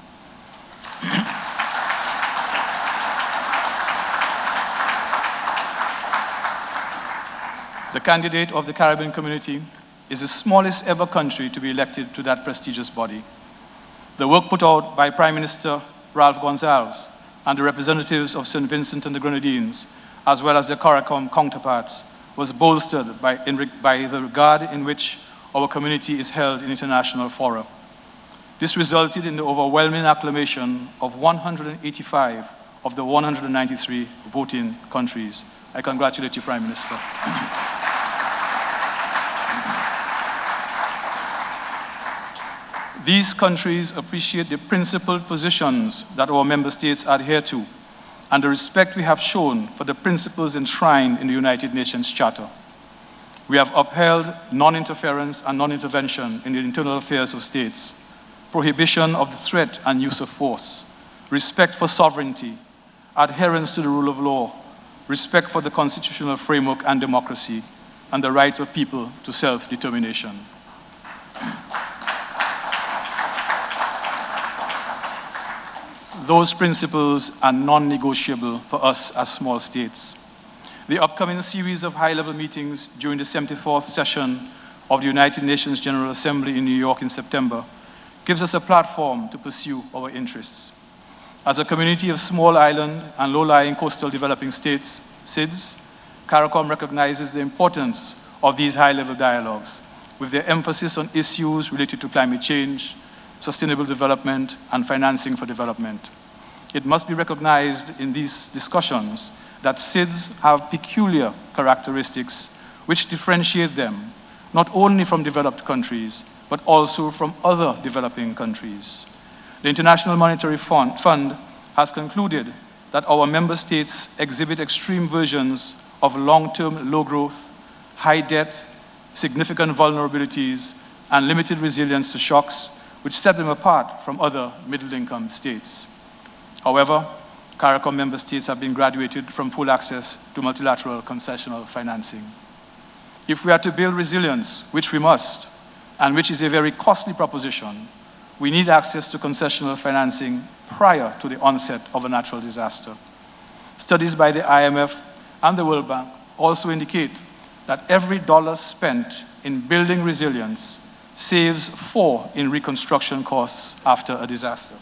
The candidate of the Caribbean community is the smallest ever country to be elected to that prestigious body. The work put out by Prime Minister Ralph Gonsalves and the representatives of St. Vincent and the Grenadines, as well as their CARICOM counterparts, was bolstered by the regard in which our community is held in international fora. This resulted in the overwhelming acclamation of 185 of the 193 voting countries. I congratulate you, Prime Minister. These countries appreciate the principled positions that our member states adhere to and the respect we have shown for the principles enshrined in the United Nations Charter. We have upheld non-interference and non-intervention in the internal affairs of states, prohibition of the threat and use of force, respect for sovereignty, adherence to the rule of law, respect for the constitutional framework and democracy, and the right of people to self-determination. Those principles are non-negotiable for us as small states. The upcoming series of high-level meetings during the 74th session of the United Nations General Assembly in New York in September gives us a platform to pursue our interests. As a community of small island and low-lying coastal developing states, SIDS, CARICOM recognizes the importance of these high-level dialogues, with their emphasis on issues related to climate change, sustainable development, and financing for development. It must be recognized in these discussions that SIDS have peculiar characteristics which differentiate them not only from developed countries, but also from other developing countries. The International Monetary Fund has concluded that our member states exhibit extreme versions of long-term low growth, high debt, significant vulnerabilities, and limited resilience to shocks, which set them apart from other middle-income states. However, CARICOM member states have been graduated from full access to multilateral concessional financing. If we are to build resilience, which we must, and which is a very costly proposition, we need access to concessional financing prior to the onset of a natural disaster. Studies by the IMF and the World Bank also indicate that every dollar spent in building resilience saves 4 in reconstruction costs after a disaster.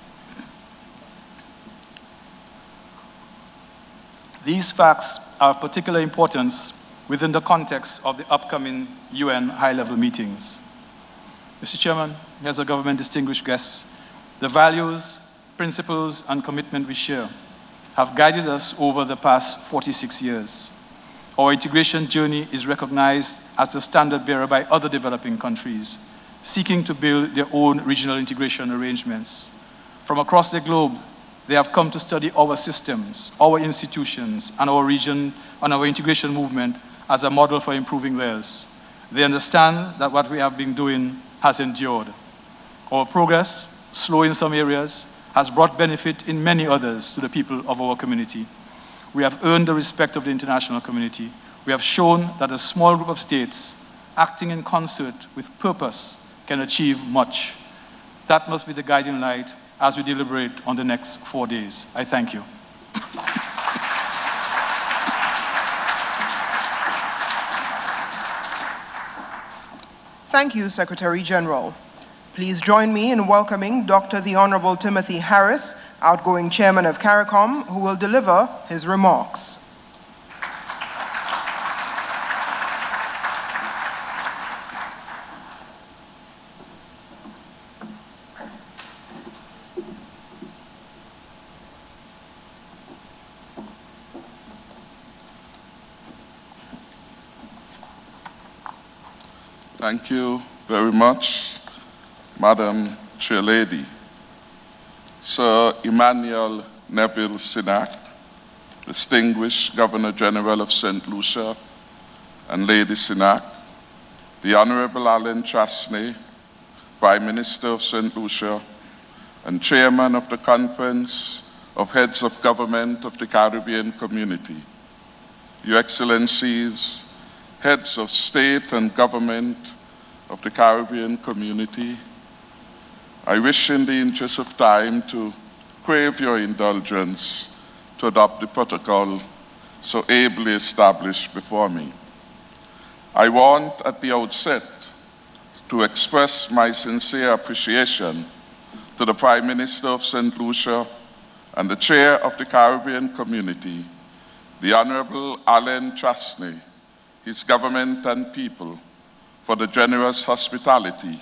These facts are of particular importance within the context of the upcoming UN high-level meetings. Mr. Chairman, as a government distinguished guests, the values, principles, and commitment we share have guided us over the past 46 years. our integration journey is recognized as the standard bearer by other developing countries, seeking to build their own regional integration arrangements. From across the globe, they have come to study our systems, our institutions, and our region and our integration movement as a model for improving theirs. They understand that what we have been doing has endured. Our progress, slow in some areas, has brought benefit in many others to the people of our community. We have earned the respect of the international community. We have shown that a small group of states, acting in concert with purpose, can achieve much. That must be the guiding light as we deliberate on the next 4 days. I thank you. Thank you, Secretary General. Please join me in welcoming Dr. the Honorable Timothy Harris, outgoing Chairman of CARICOM, who will deliver his remarks. Thank you very much, Madam Chairlady. Sir Emmanuel Neville Sinak, distinguished Governor General of St. Lucia, and Lady Sinak, the Honorable Alan Chasney, Prime Minister of St. Lucia, and Chairman of the Conference of Heads of Government of the Caribbean Community, Your Excellencies, Heads of State and Government of the Caribbean Community, I wish in the interest of time to crave your indulgence to adopt the protocol so ably established before me. I want at the outset to express my sincere appreciation to the Prime Minister of St. Lucia and the Chair of the Caribbean Community, the Honorable Alan Chasney, his government and people, for the generous hospitality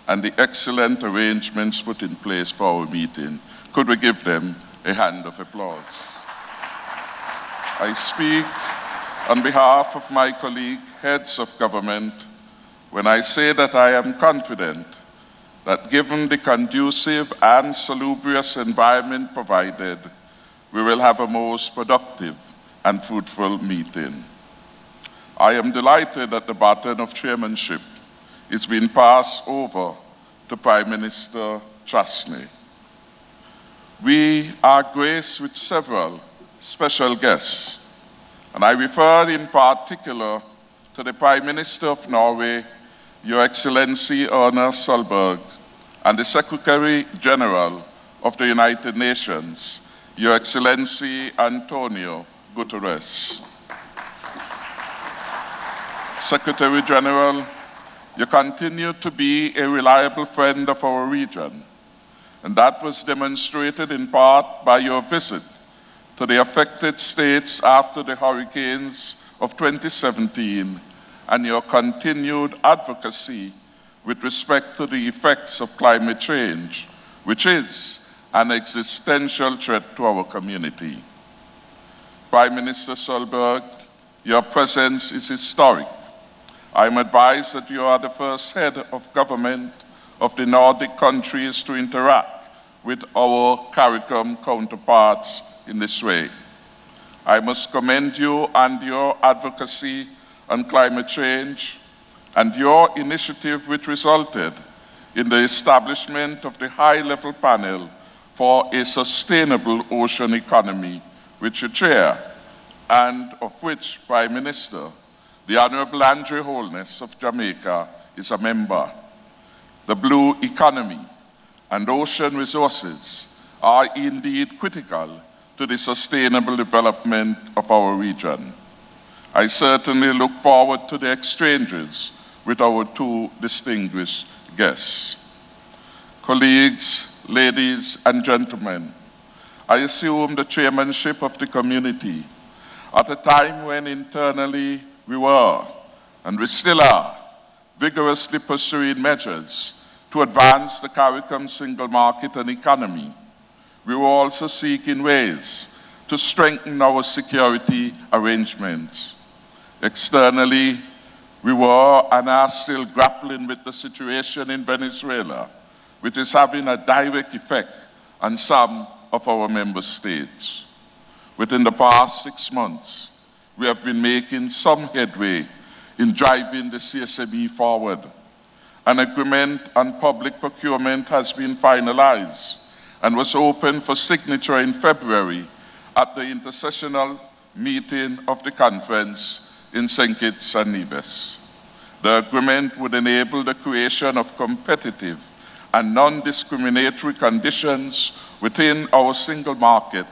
and the excellent arrangements put in place for our meeting. Could we give them a hand of applause? I speak on behalf of my colleague heads of government when I say that I am confident that given the conducive and salubrious environment provided, we will have a most productive and fruitful meeting. I am delighted that the baton of chairmanship is being passed over to Prime Minister Chasney. We are graced with several special guests, and I refer in particular to the Prime Minister of Norway, Your Excellency Erna Solberg, and the Secretary General of the United Nations, Your Excellency Antonio Guterres. Secretary General, you continue to be a reliable friend of our region, and that was demonstrated in part by your visit to the affected states after the hurricanes of 2017 and your continued advocacy with respect to the effects of climate change, which is an existential threat to our community. Prime Minister Solberg, your presence is historic. I am advised that you are the first head of government of the Nordic countries to interact with our CARICOM counterparts in this way. I must commend you and your advocacy on climate change and your initiative which resulted in the establishment of the high-level panel for a sustainable ocean economy, which you chair, and of which Prime Minister, the Honorable Andre Holness of Jamaica, is a member. The blue economy and ocean resources are indeed critical to the sustainable development of our region. I certainly look forward to the exchanges with our two distinguished guests. Colleagues, ladies and gentlemen, I assume the chairmanship of the community at a time when internally we were, and we still are, vigorously pursuing measures to advance the CARICOM single market and economy. We were also seeking ways to strengthen our security arrangements. Externally, we were and are still grappling with the situation in Venezuela, which is having a direct effect on some of our member states. Within the past 6 months, we have been making some headway in driving the CSME forward. An agreement on public procurement has been finalized and was open for signature in February at the intersessional meeting of the conference in St. Kitts and Nevis. The agreement would enable the creation of competitive and non-discriminatory conditions within our single market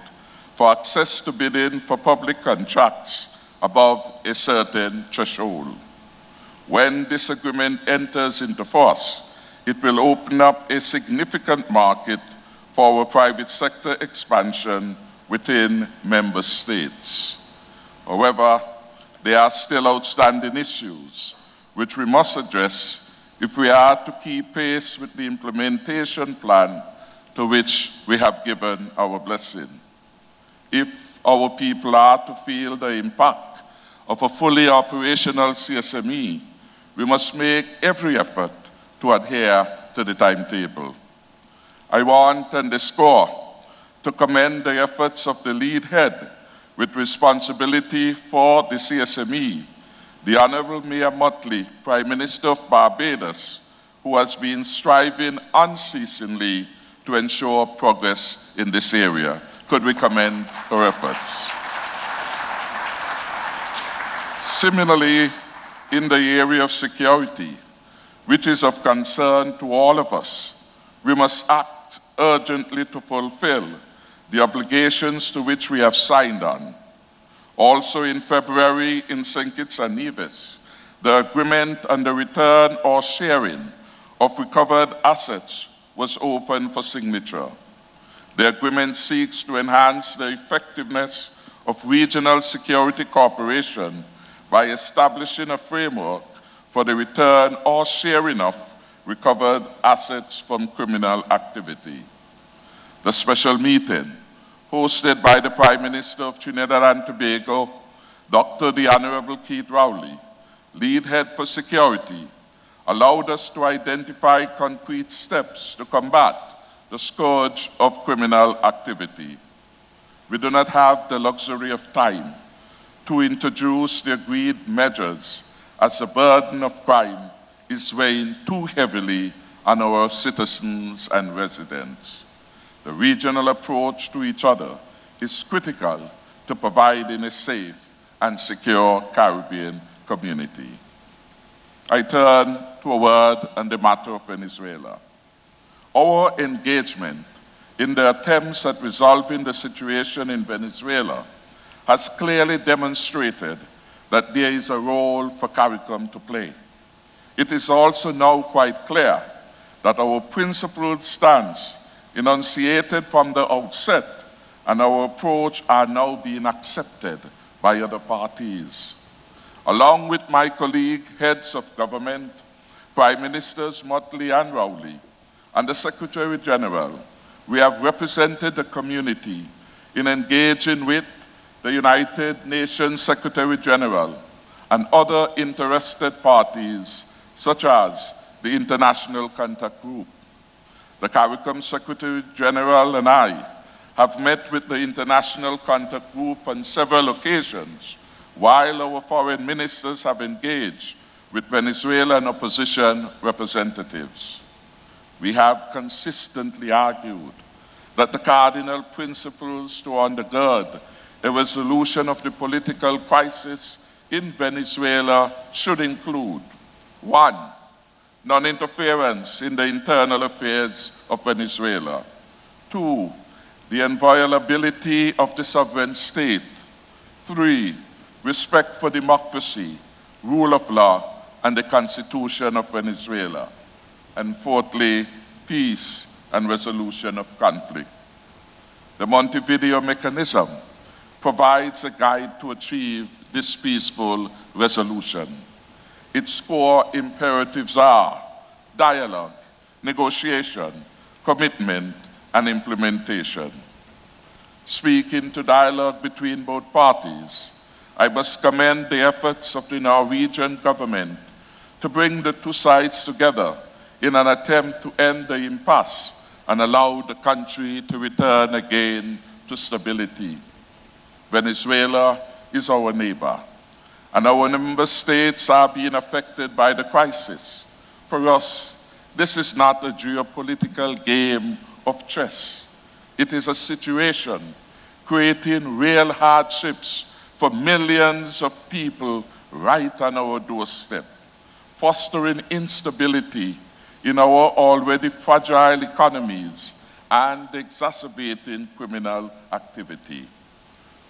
for access to bidding for public contracts above a certain threshold. When this agreement enters into force, it will open up a significant market for our private sector expansion within member states. However, there are still outstanding issues which we must address if we are to keep pace with the implementation plan to which we have given our blessing. If our people are to feel the impact of a fully operational CSME, we must make every effort to adhere to the timetable. I want to underscore to commend the efforts of the lead head with responsibility for the CSME, the Honorable Mayor Motley, Prime Minister of Barbados, who has been striving unceasingly to ensure progress in this area. Could we commend her efforts? Similarly, in the area of security, which is of concern to all of us, we must act urgently to fulfill the obligations to which we have signed on. Also in February in St. Kitts and Nevis, the agreement on the return or sharing of recovered assets was open for signature. The agreement seeks to enhance the effectiveness of regional security cooperation by establishing a framework for the return or sharing of recovered assets from criminal activity. The special meeting, hosted by the Prime Minister of Trinidad and Tobago, Dr. the Honorable Keith Rowley, lead head for security, allowed us to identify concrete steps to combat the scourge of criminal activity. We do not have the luxury of time to introduce the agreed measures as the burden of crime is weighing too heavily on our citizens and residents. The regional approach to each other is critical to providing a safe and secure Caribbean community. I turn to a word on the matter of Venezuela. Our engagement in the attempts at resolving the situation in Venezuela has clearly demonstrated that there is a role for CARICOM to play. It is also now quite clear that our principled stance, enunciated from the outset, and our approach are now being accepted by other parties. Along with my colleague, heads of government, Prime Ministers Motley and Rowley, and the Secretary General, we have represented the community in engaging with the United Nations Secretary General and other interested parties, such as the International Contact Group. The CARICOM Secretary General and I have met with the International Contact Group on several occasions, while our foreign ministers have engaged with Venezuelan opposition representatives. We have consistently argued that the cardinal principles to undergird a resolution of the political crisis in Venezuela should include: 1, non-interference in the internal affairs of Venezuela; 2, the inviolability of the sovereign state; 3, respect for democracy, rule of law, and the Constitution of Venezuela; and 4thly, peace and resolution of conflict. The Montevideo mechanism provides a guide to achieve this peaceful resolution. Its core imperatives are dialogue, negotiation, commitment, and implementation. Speaking to dialogue between both parties I must commend the efforts of the Norwegian government to bring the two sides together in an attempt to end the impasse and allow the country to return again to stability. Venezuela is our neighbor, and our member states are being affected by the crisis. For us, this is not a geopolitical game of chess. It is a situation creating real hardships for millions of people right on our doorstep, fostering instability in our already fragile economies and exacerbating criminal activity.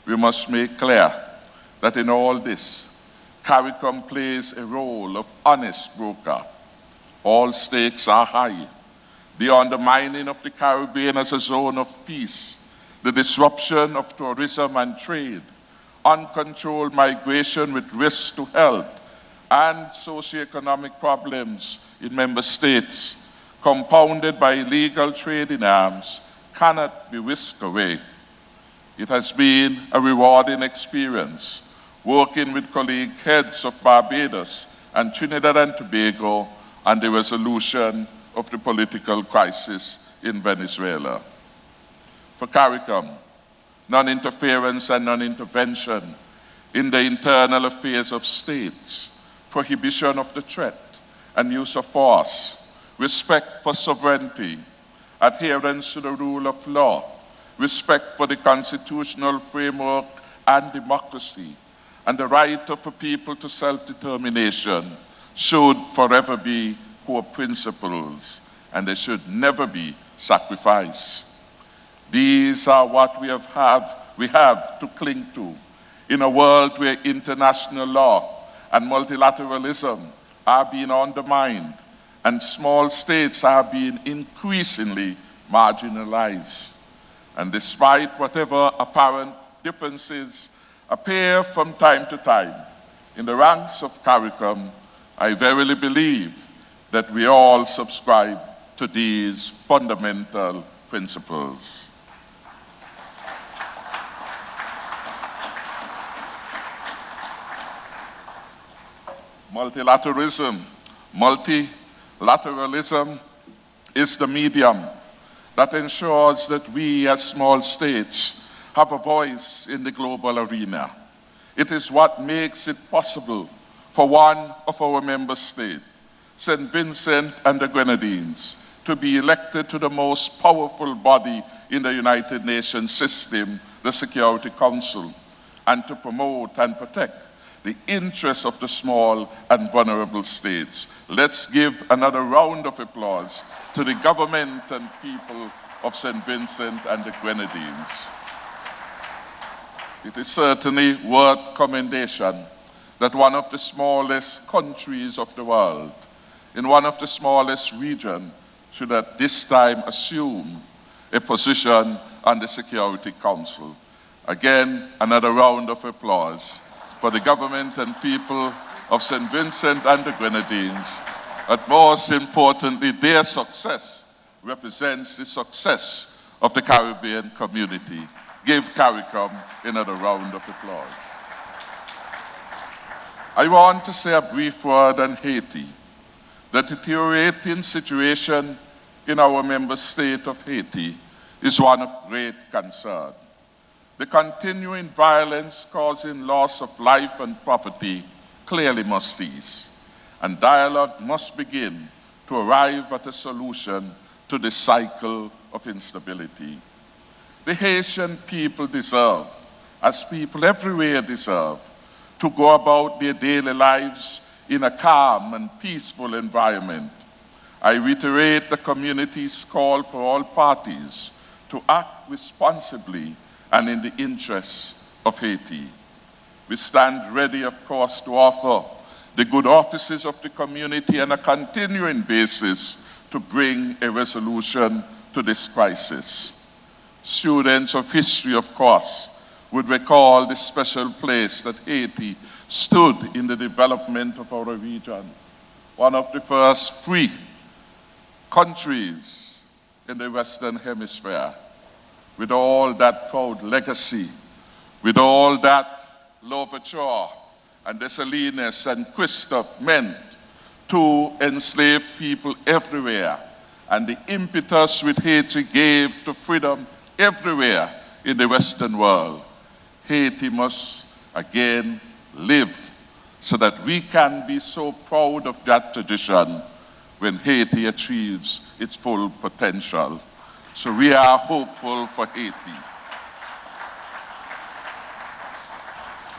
We must make clear that in all this, CARICOM plays a role of honest broker. All stakes are high. The undermining of the Caribbean as a zone of peace, the disruption of tourism and trade, uncontrolled migration with risks to health, and socioeconomic problems in member states, compounded by illegal trade in arms, cannot be whisked away. It has been a rewarding experience working with colleague heads of Barbados and Trinidad and Tobago on the resolution of the political crisis in Venezuela. For CARICOM, non-interference and non-intervention in the internal affairs of states, prohibition of the threat and use of force, respect for sovereignty, adherence to the rule of law, respect for the constitutional framework and democracy, and the right of a people to self-determination should forever be core principles, and they should never be sacrificed. These are what we have to cling to in a world where international law and multilateralism are being undermined and small states are being increasingly marginalized. And despite whatever apparent differences appear from time to time in the ranks of CARICOM, I verily believe that we all subscribe to these fundamental principles. Multilateralism is the medium that ensures that we as small states have a voice in the global arena. It is what makes it possible for one of our member states, St. Vincent and the Grenadines, to be elected to the most powerful body in the United Nations system, the Security Council, and to promote and protect the interests of the small and vulnerable states. Let's give another round of applause to the government and people of St. Vincent and the Grenadines. It is certainly worth commendation that one of the smallest countries of the world, in one of the smallest regions, should at this time assume a position on the Security Council. Again, another round of applause for the government and people of St. Vincent and the Grenadines. But most importantly, their success represents the success of the Caribbean community. Give CARICOM another round of applause. I want to say a brief word on Haiti. The deteriorating situation in our member state of Haiti is one of great concern. The continuing violence causing loss of life and property clearly must cease, and dialogue must begin to arrive at a solution to this cycle of instability. The Haitian people deserve, as people everywhere deserve, to go about their daily lives in a calm and peaceful environment. I reiterate the community's call for all parties to act responsibly and in the interests of Haiti. We stand ready, of course, to offer the good offices of the community on a continuing basis to bring a resolution to this crisis. Students of history, of course, would recall the special place that Haiti stood in the development of our region, one of the first free countries in the Western Hemisphere, with all that proud legacy, with all that Louverture and Dessalines and Christophe meant to enslave people everywhere, and the impetus which Haiti gave to freedom everywhere in the Western world. Haiti must again live so that we can be so proud of that tradition when Haiti achieves its full potential. So we are hopeful for Haiti.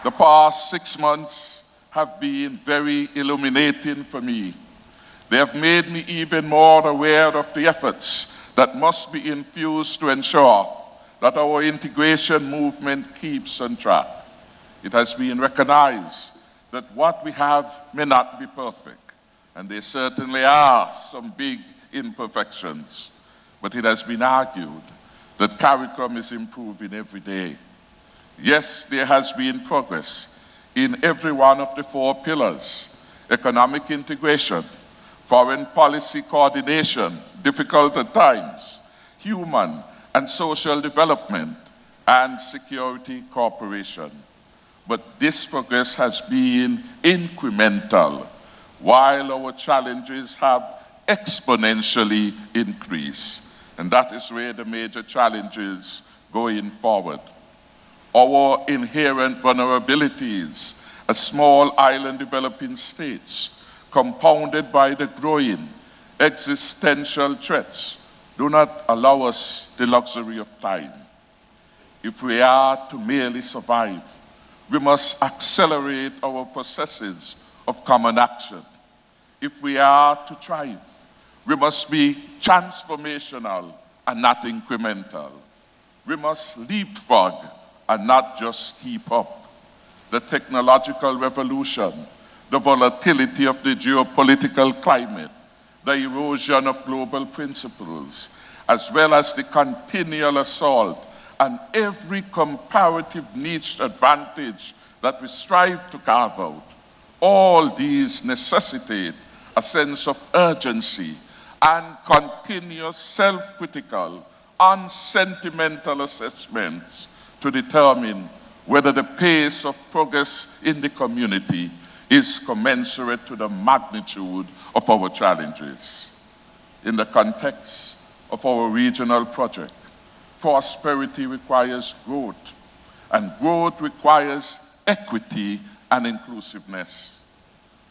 The past 6 months have been very illuminating for me. They have made me even more aware of the efforts that must be infused to ensure that our integration movement keeps on track. It has been recognized that what we have may not be perfect, and there certainly are some big imperfections, but it has been argued that CARICOM is improving every day. Yes, there has been progress in every one of the 4 pillars: economic integration, foreign policy coordination, difficult at times, human and social development, and security cooperation. But this progress has been incremental, while our challenges have exponentially increased. And that is where the major challenge is going forward. Our inherent vulnerabilities as small island developing states, compounded by the growing existential threats, do not allow us the luxury of time. If we are to merely survive, we must accelerate our processes of common action. If we are to thrive, we must be transformational and not incremental. We must leapfrog and not just keep up. The technological revolution, the volatility of the geopolitical climate, the erosion of global principles, as well as the continual assault on every comparative niche advantage that we strive to carve out. All these necessitate a sense of urgency and continuous self-critical, unsentimental assessments to determine whether the pace of progress in the community is commensurate to the magnitude of our challenges. In the context of our regional project, prosperity requires growth, and growth requires equity and inclusiveness.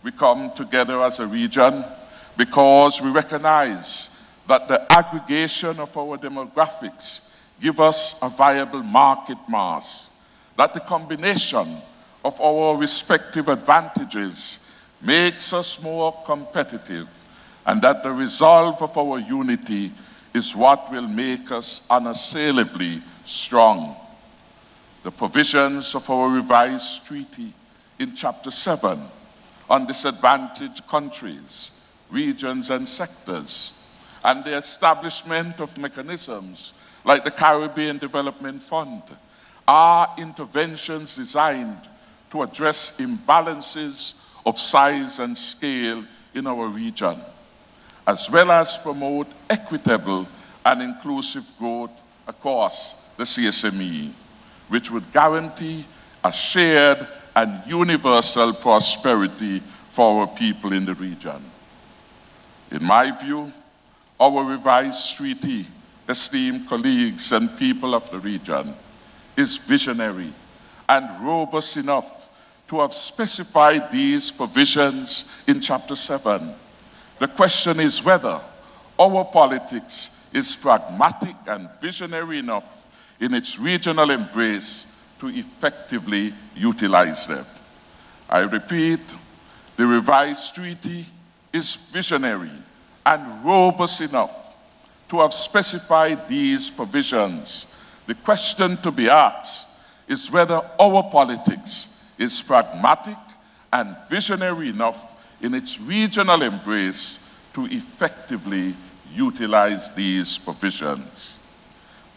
We come together as a region because we recognize that the aggregation of our demographics give us a viable market mass, that the combination of our respective advantages makes us more competitive, and that the resolve of our unity is what will make us unassailably strong. The provisions of our revised treaty in Chapter 7 on disadvantaged countries, regions, and sectors, and the establishment of mechanisms like the Caribbean Development Fund are interventions designed to address imbalances of size and scale in our region, as well as promote equitable and inclusive growth across the CSME, which would guarantee a shared and universal prosperity for our people in the region. In my view, our revised treaty, esteemed colleagues and people of the region, is visionary and robust enough to have specified these provisions in Chapter 7. The question is whether our politics is pragmatic and visionary enough in its regional embrace to effectively utilize them. I repeat, the revised treaty is visionary and robust enough to have specified these provisions. The question to be asked is whether our politics is pragmatic and visionary enough in its regional embrace to effectively utilize these provisions.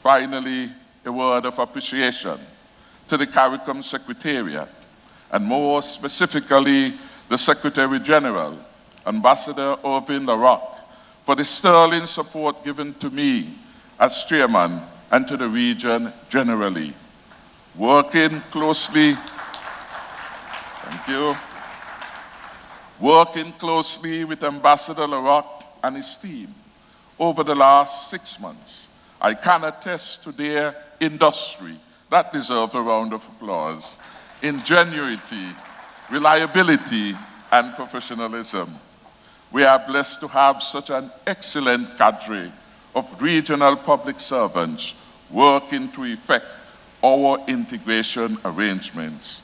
Finally, a word of appreciation to the CARICOM Secretariat, and more specifically, the Secretary General, Ambassador Irvin LaRock, for the sterling support given to me as chairman and to the region generally. Working closely Thank you. Working closely with Ambassador Larocque and his team over the last 6 months, I can attest to their industry, that deserves a round of applause, ingenuity, reliability, and professionalism. We are blessed to have such an excellent cadre of regional public servants working to effect our integration arrangements.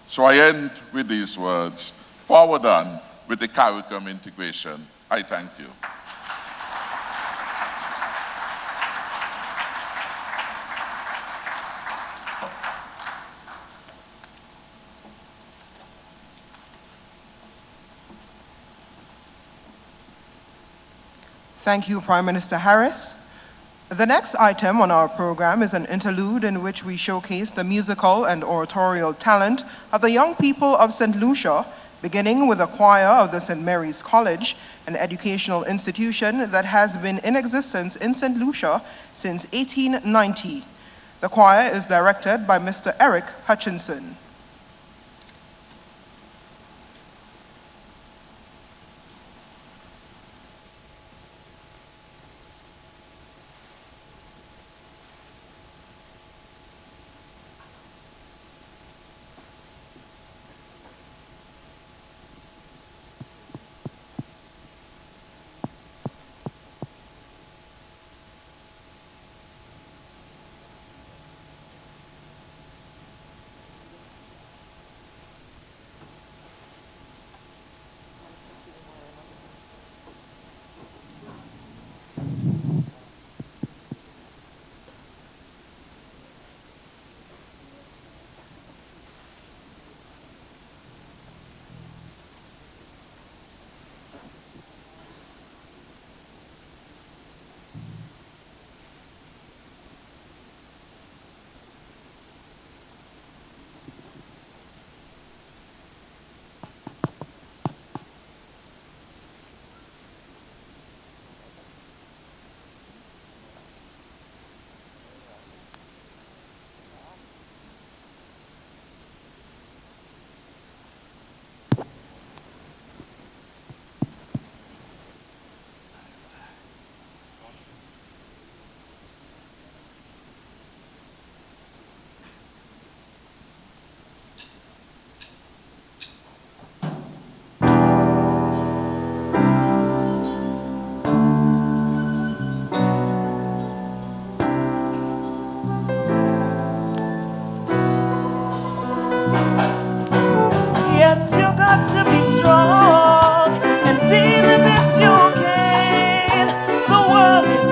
So I end with these words: forward on with the CARICOM integration. I thank you. Thank you, Prime Minister Harris. The next item on our program is an interlude in which we showcase the musical and oratorial talent of the young people of St. Lucia, beginning with a choir of the St. Mary's College, an educational institution that has been in existence in St. Lucia since 1890. The choir is directed by Mr. Eric Hutchinson.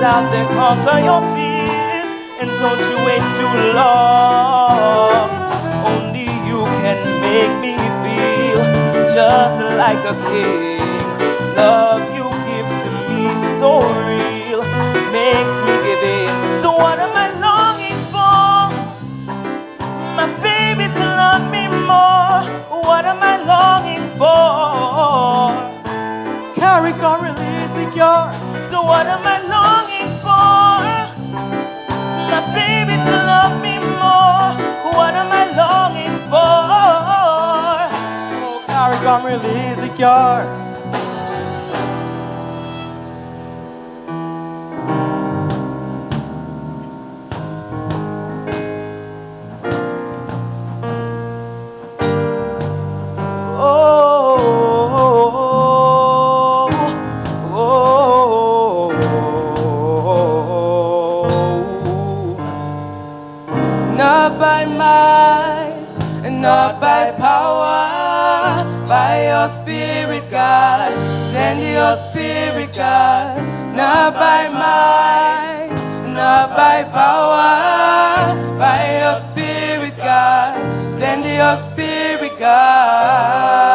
Out there, conquer your fears, and don't you wait too long. Only you can make me feel just like a king. Love you give to me so real, makes me give in. So what am I longing for? My baby to love me more. What am I longing for? CARICOM release the cure. So what am I longing for? My baby to love me more. What am I longing for? Oh, CARICOM release the cure. Not by power, by your spirit, God. Send your spirit, God. Not by might, not by power, by your spirit, God. Send your spirit, God.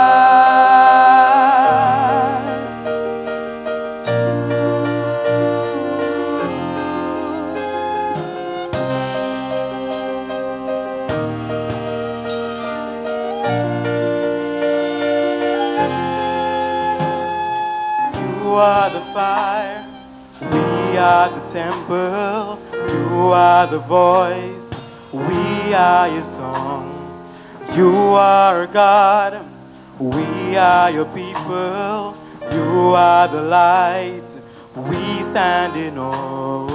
You are the fire, we are the temple. You are the voice, we are your song. You are God, We are your people, you are the light, we stand in awe.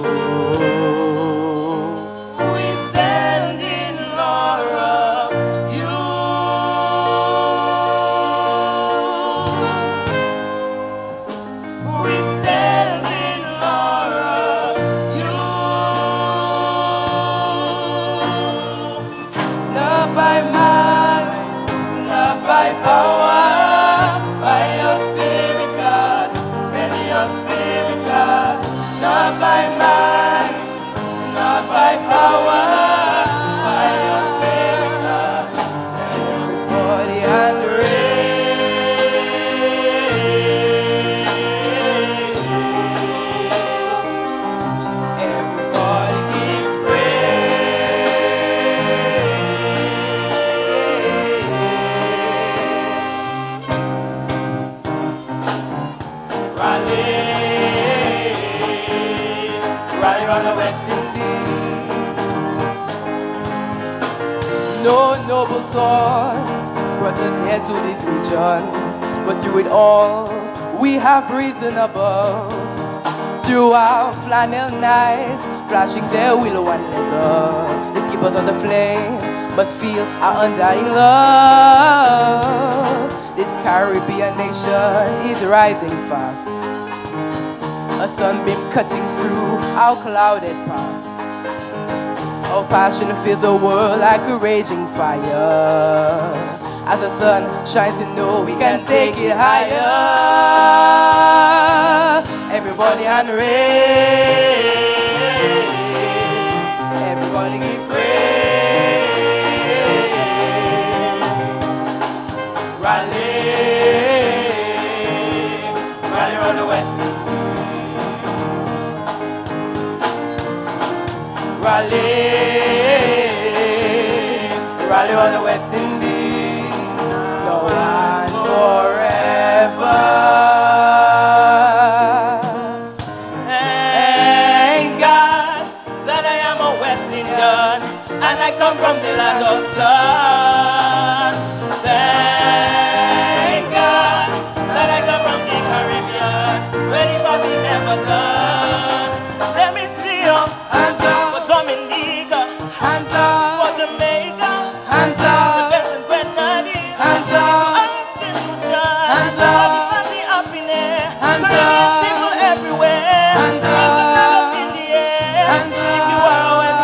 We stand in awe of you. We stand in awe of you. Not by might, not by power, by your spirit, God. Send your spirit, God. Not by might, not by power, by your spirit, God. Send your body and rain. Everybody give Rally, rally on the West Indies. No noble thoughts brought us here to this region, but through it all, we have risen above. Through our flannel nights, flashing their willow and leather, they keep us on the flame, but feel our undying love. This Caribbean nation is rising fast, a sunbeam cutting through our clouded past. Our passion fills the world like a raging fire. As the sun shines, we know we can take it higher. Everybody and raise, everybody give praise. Rally, rally on the West. Rally, rally on the West Indies, now and forever. Thank God that I am a West Indian and I come from the land of sun. Thank God that I come from the Caribbean, ready for the never done. Let me see you hands up. Dominica, hands up. For Jamaica, hands up. Hands up. Hands up. Party up in there. Hands up. People everywhere. Hands up. In the air. Hands up. If you are a West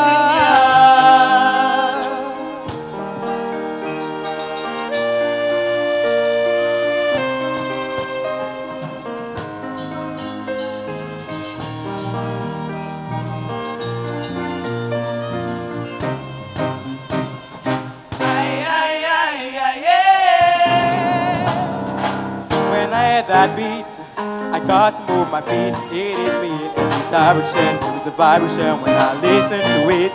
that beat, I got to move my feet. It hit me in every direction. There was a vibration when I listened to it.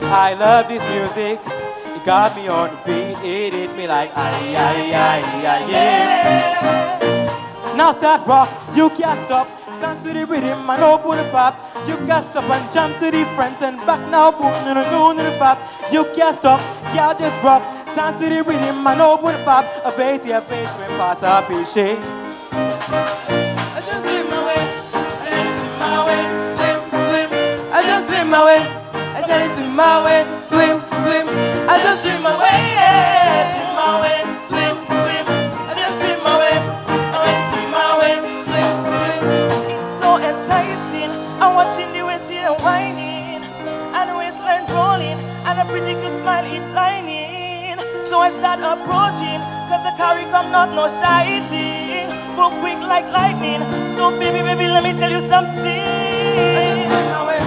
I love this music, it got me on the beat. It hit me like aye, aye, aye, aye, yeah. Now start rock, you can't stop. Dance to the rhythm and open the pop. You can't stop and jump to the front and back now. Boom, no, no, no, the pop. You can't stop, y'all just rock. Dance to the rhythm and open the pop. A face, yeah, face, when pass up, shake. I just swim my way, I just swim my way, swim, swim. I just swim my way, I just swim my way, swim, swim. I just swim my way, yeah, swim my way, swim, swim. I just swim my way, I just swim my way, swim, swim. It's so enticing, I'm watching the way she whining, and the waistline rolling, and a pretty good smile it lining. So I start approaching, cause the CARICOM not no shy thing. Move quick like lightning. So baby, baby, let me tell you something. I just swim my way, I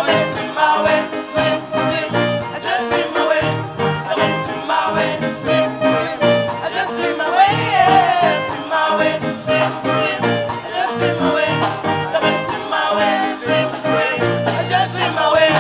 just swim my way, swim, swim. I just swim my way, I just swim my way, swim, swim. I just swim my way, yeah, swim my way, swim, swim. I just swim my way, I just swim my way, swim, swim. I just swim my way.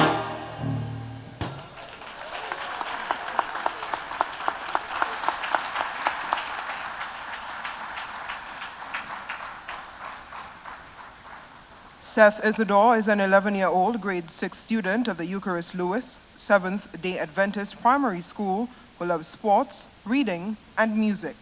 Seth Isidore is an 11-year-old grade 6 student of the Eucharist Lewis, Seventh-day Adventist Primary School who loves sports, reading, and music.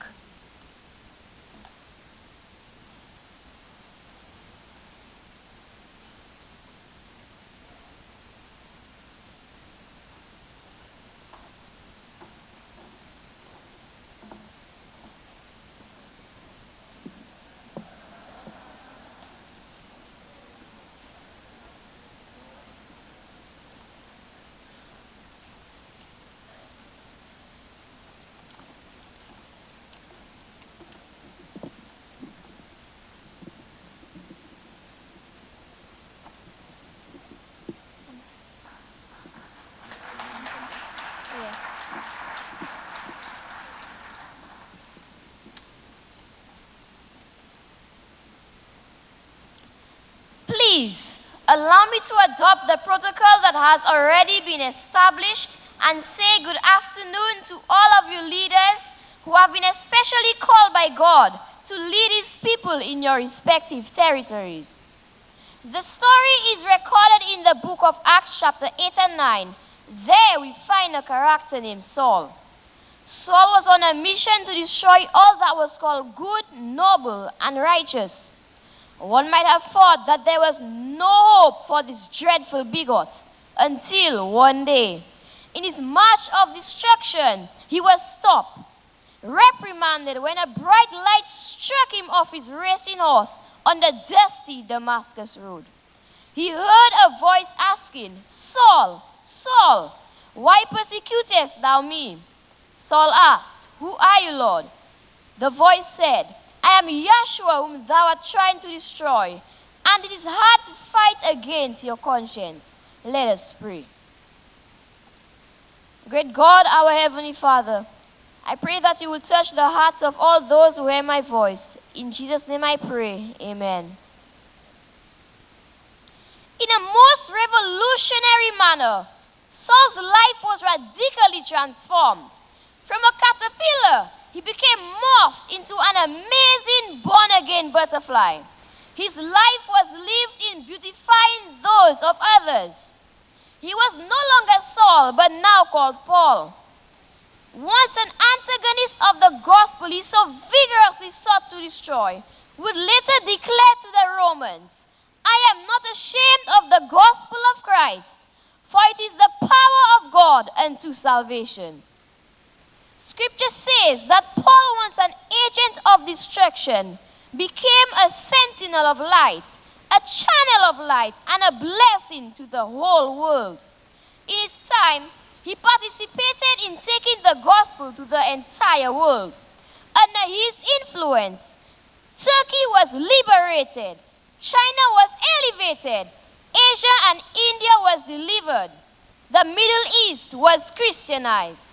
Please allow me to adopt the protocol that has already been established and say good afternoon to all of you leaders who have been especially called by God to lead His people in your respective territories. The story is recorded in the book of Acts chapter 8 and 9. There we find a character named Saul. Saul was on a mission to destroy all that was called good, noble, and righteous. One might have thought that there was no hope for this dreadful bigot until one day, in his march of destruction, he was stopped, reprimanded when a bright light struck him off his racing horse on the dusty Damascus road. He heard a voice asking, "Saul, Saul, why persecutest thou me?" Saul asked, "Who are you, Lord?" The voice said, "I am Yeshua whom thou art trying to destroy, and it is hard to fight against your conscience." Let us pray. Great God, our Heavenly Father, I pray that you will touch the hearts of all those who hear my voice. In Jesus' name I pray, amen. In a most revolutionary manner, Saul's life was radically transformed. From a caterpillar, he became morphed into an amazing born-again butterfly. His life was lived in beautifying those of others. He was no longer Saul, but now called Paul. Once an antagonist of the gospel he so vigorously sought to destroy, would later declare to the Romans, "I am not ashamed of the gospel of Christ, for it is the power of God unto salvation." Scripture says that Paul, once an agent of destruction, became a sentinel of light, a channel of light, and a blessing to the whole world. In its time, he participated in taking the gospel to the entire world. Under his influence, Turkey was liberated, China was elevated, Asia and India was delivered, the Middle East was Christianized.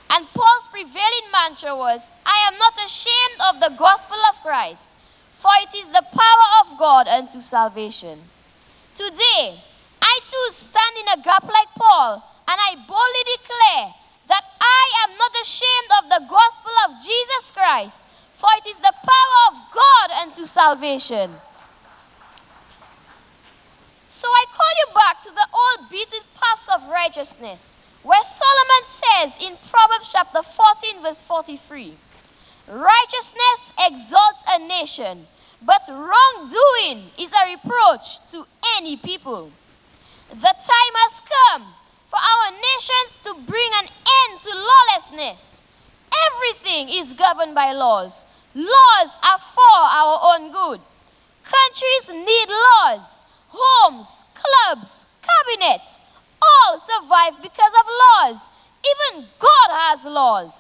And Paul's prevailing mantra was, "I am not ashamed of the gospel of Christ, for it is the power of God unto salvation." Today, I too stand in a gap like Paul, and I boldly declare that I am not ashamed of the gospel of Jesus Christ, for it is the power of God unto salvation. So I call you back to the old beaten paths of righteousness, where Solomon says in Proverbs chapter 14 verse 43, "Righteousness exalts a nation, but wrongdoing is a reproach to any people." The time has come for our nations to bring an end to lawlessness. Everything is governed by laws. Laws are for our own good. Countries need laws. Homes, clubs, cabinets, all survive because of laws. Even God has laws.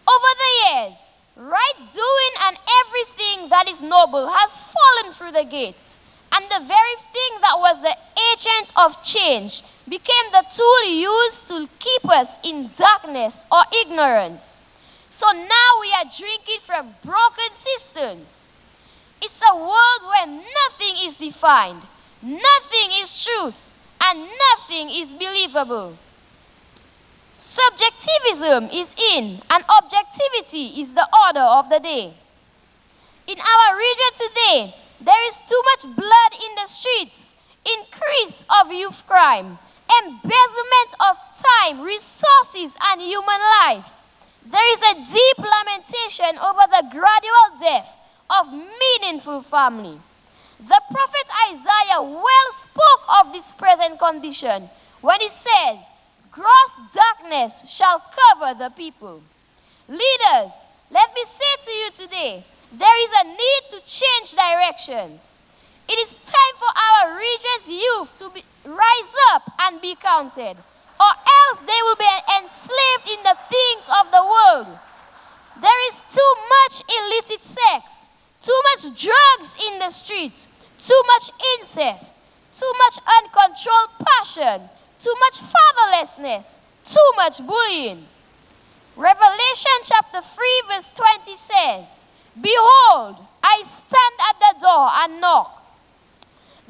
Over the years, right doing and everything that is noble has fallen through the gates, and the very thing that was the agent of change became the tool used to keep us in darkness or ignorance. So now we are drinking from broken cisterns. It's a world where nothing is defined, nothing is truth, and nothing is believable. Subjectivism is in, and objectivity is the order of the day. In our region today, there is too much blood in the streets, increase of youth crime, embezzlement of time, resources, and human life. There is a deep lamentation over the gradual death of meaningful family. The prophet Isaiah well spoke of this present condition when he said, "Gross darkness shall cover the people." Leaders, let me say to you today, there is a need to change directions. It is time for our region's youth to rise up and be counted, or else they will be enslaved in the things of the world. There is too much illicit sex, too much drugs in the streets, too much incest, too much uncontrolled passion, too much fatherlessness, too much bullying. Revelation chapter 3 verse 20 says, "Behold, I stand at the door and knock.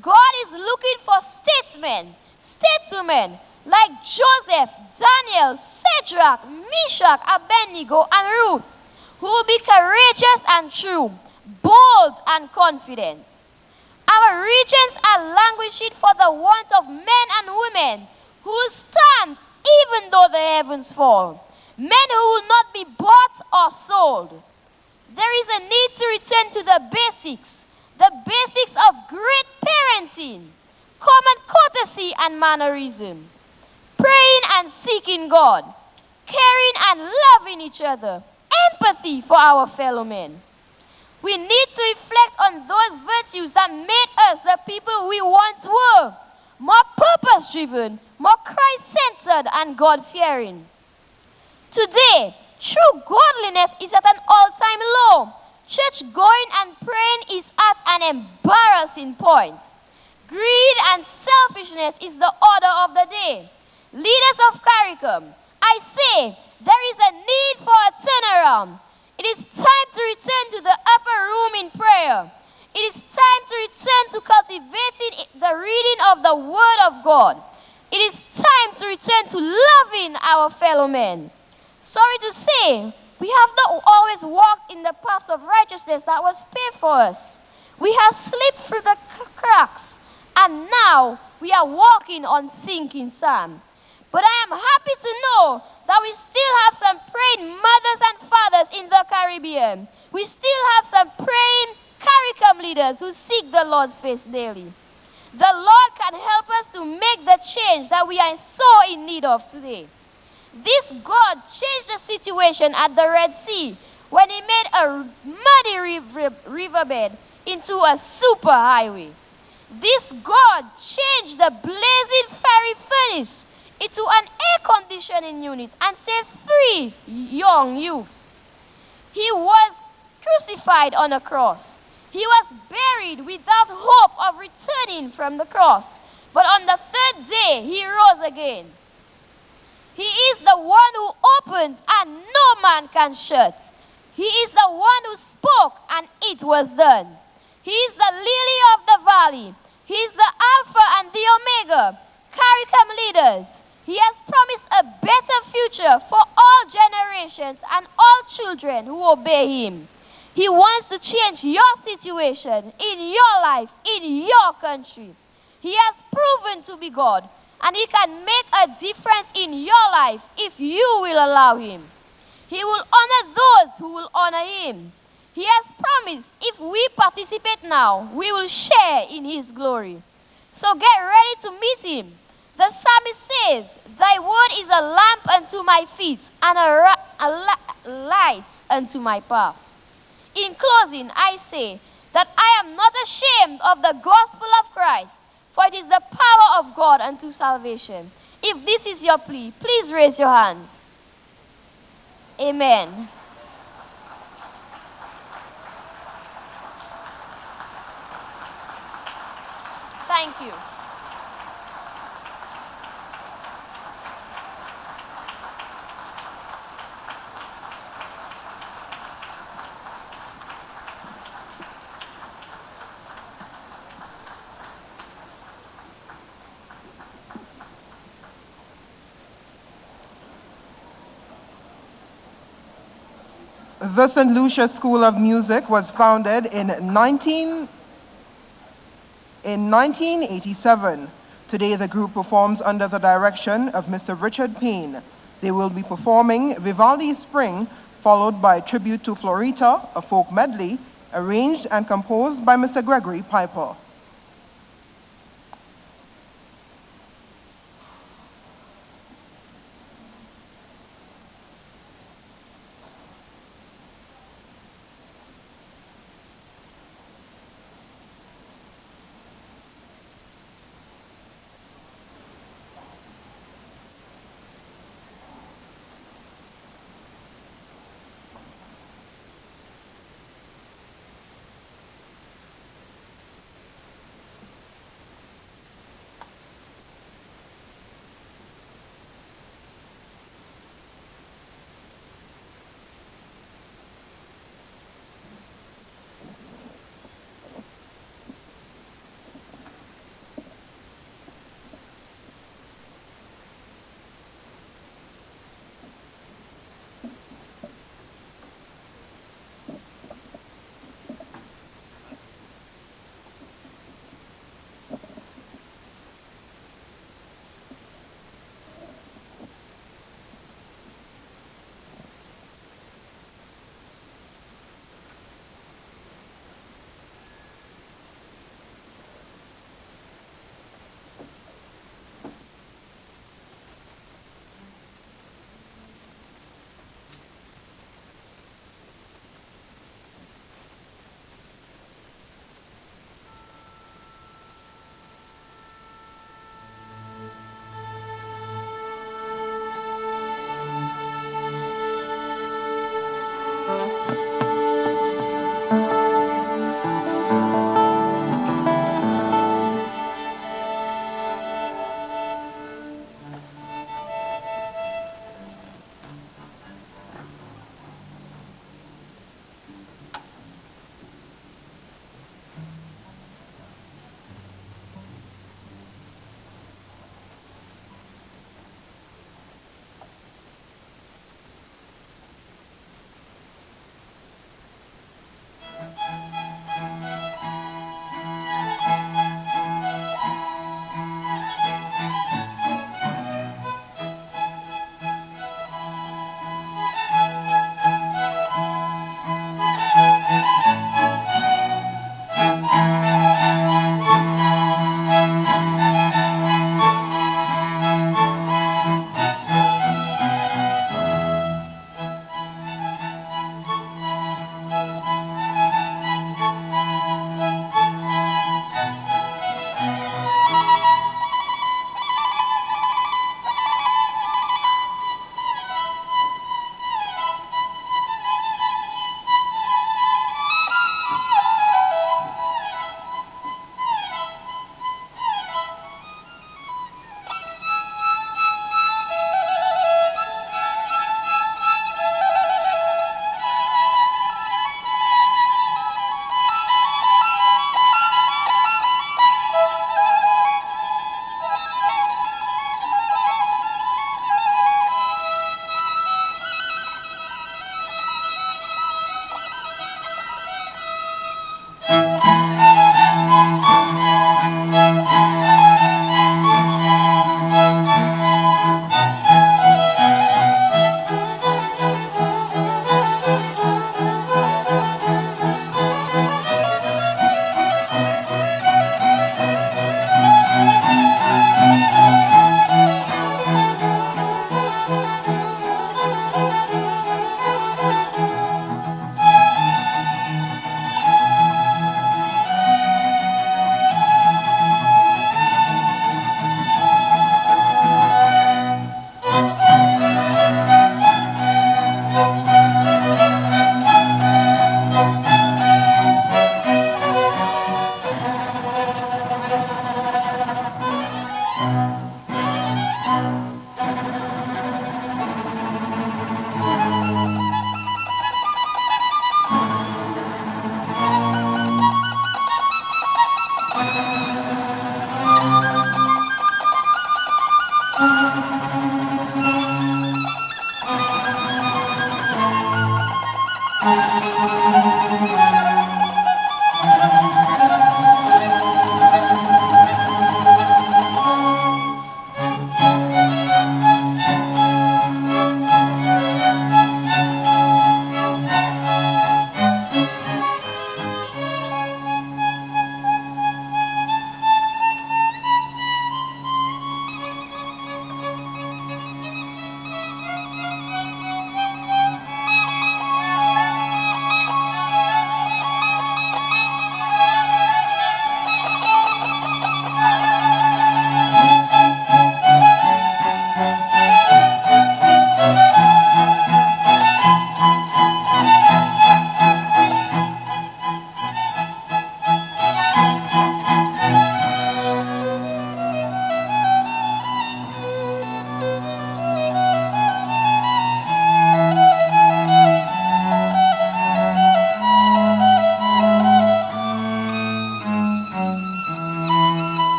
God is looking for statesmen, stateswomen like Joseph, Daniel, Shadrach, Meshach, Abednego, and Ruth, who will be courageous and true, bold and confident. Our regions are languishing for the want of men and women who will stand even though the heavens fall. Men who will not be bought or sold. There is a need to return to the basics of great parenting, common courtesy and mannerism, praying and seeking God, caring and loving each other, empathy for our fellow men. We need to reflect on those virtues that made us the people we once were, more purpose-driven, more Christ-centered, and God-fearing. Today, true godliness is at an all-time low. Church-going and praying is at an embarrassing point. Greed and selfishness is the order of the day. Leaders of CARICOM, I say, there is a need for a turnaround. It is time to return to the upper room in prayer. It is time to return to cultivating the reading of the Word of God. It is time to return to loving our fellow men. Sorry to say, we have not always walked in the paths of righteousness that was paved for us. We have slipped through the cracks, and now we are walking on sinking sand. But I am happy to know that we still have some praying mothers and fathers in the Caribbean. We still have some praying CARICOM leaders who seek the Lord's face daily. The Lord can help us to make the change that we are so in need of today. This God changed the situation at the Red Sea when he made a muddy riverbed into a super highway. This God changed the blazing fiery furnace into an air conditioning unit and saved 3 young youths. He was crucified on a cross. He was buried without hope of returning from the cross. But on the 3rd day, he rose again. He is the one who opens and no man can shut. He is the one who spoke and it was done. He is the lily of the valley. He is the Alpha and the Omega. CARICOM leaders, he has promised a better future for all generations and all children who obey him. He wants to change your situation in your life, in your country. He has proven to be God, and he can make a difference in your life if you will allow him. He will honor those who will honor him. He has promised if we participate now, we will share in his glory. So get ready to meet him. The psalmist says, thy word is a lamp unto my feet and a light unto my path. In closing, I say that I am not ashamed of the gospel of Christ, for it is the power of God unto salvation. If this is your plea, please raise your hands. Amen. Thank you. The St. Lucia School of Music was founded in 1987. Today, the group performs under the direction of Mr. Richard Payne. They will be performing Vivaldi's Spring, followed by Tribute to Florita, a folk medley, arranged and composed by Mr. Gregory Piper.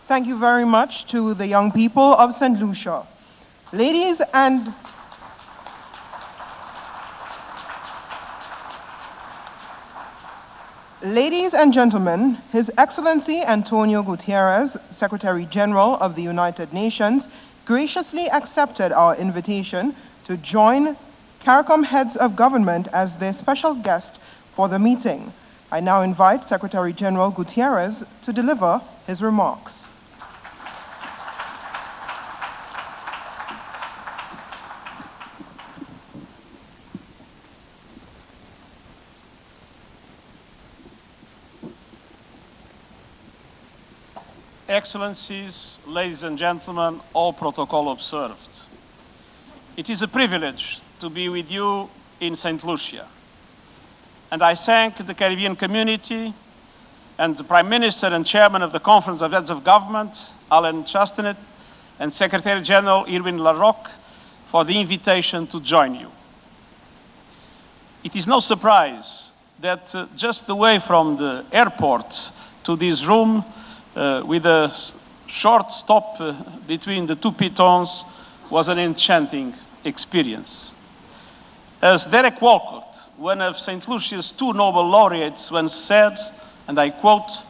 Thank you very much to the young people of St. Lucia. Ladies and gentlemen, His Excellency Antonio Gutierrez, Secretary General of the United Nations, graciously accepted our invitation to join CARICOM heads of government as their special guest for the meeting. I now invite Secretary General Gutierrez to deliver his remarks. Excellencies, ladies and gentlemen, all protocol observed. It is a privilege to be with you in St. Lucia. And I thank the Caribbean community and the Prime Minister and Chairman of the Conference of Heads of Government, Alan Chastanet, and Secretary General Irwin LaRocque for the invitation to join you. It is no surprise that just the way from the airport to this room, with a short stop between the two pitons, was an enchanting experience. As Derek Walcott, one of St. Lucia's two Nobel laureates, once said, and I quote,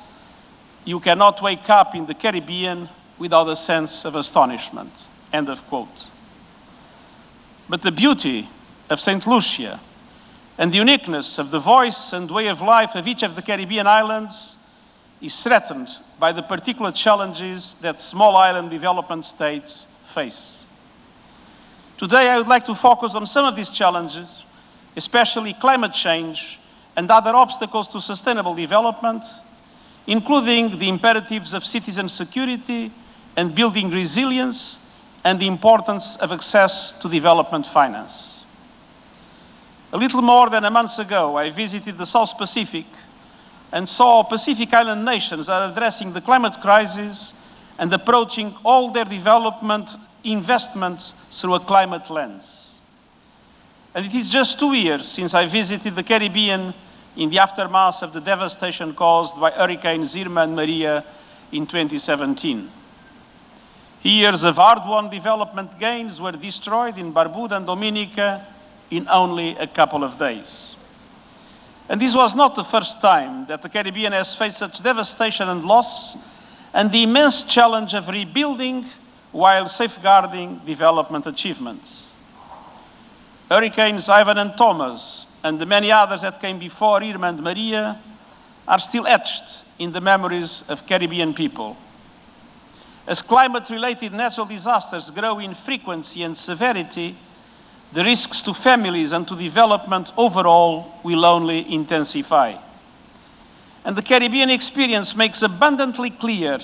"You cannot wake up in the Caribbean without a sense of astonishment," end of quote. But the beauty of St. Lucia and the uniqueness of the voice and way of life of each of the Caribbean islands is threatened by the particular challenges that small island development states face. Today, I would like to focus on some of these challenges, especially climate change and other obstacles to sustainable development, including the imperatives of citizen security and building resilience and the importance of access to development finance. A little more than a month ago, I visited the South Pacific and saw Pacific Island nations are addressing the climate crisis and approaching all their development investments through a climate lens. And it is just 2 years since I visited the Caribbean in the aftermath of the devastation caused by Hurricanes Irma and Maria in 2017. Years of hard-won development gains were destroyed in Barbuda and Dominica in only a couple of days. And this was not the first time that the Caribbean has faced such devastation and loss, and the immense challenge of rebuilding while safeguarding development achievements. Hurricanes Ivan and Thomas, and the many others that came before Irma and Maria, are still etched in the memories of Caribbean people. As climate-related natural disasters grow in frequency and severity, the risks to families and to development overall will only intensify. And the Caribbean experience makes abundantly clear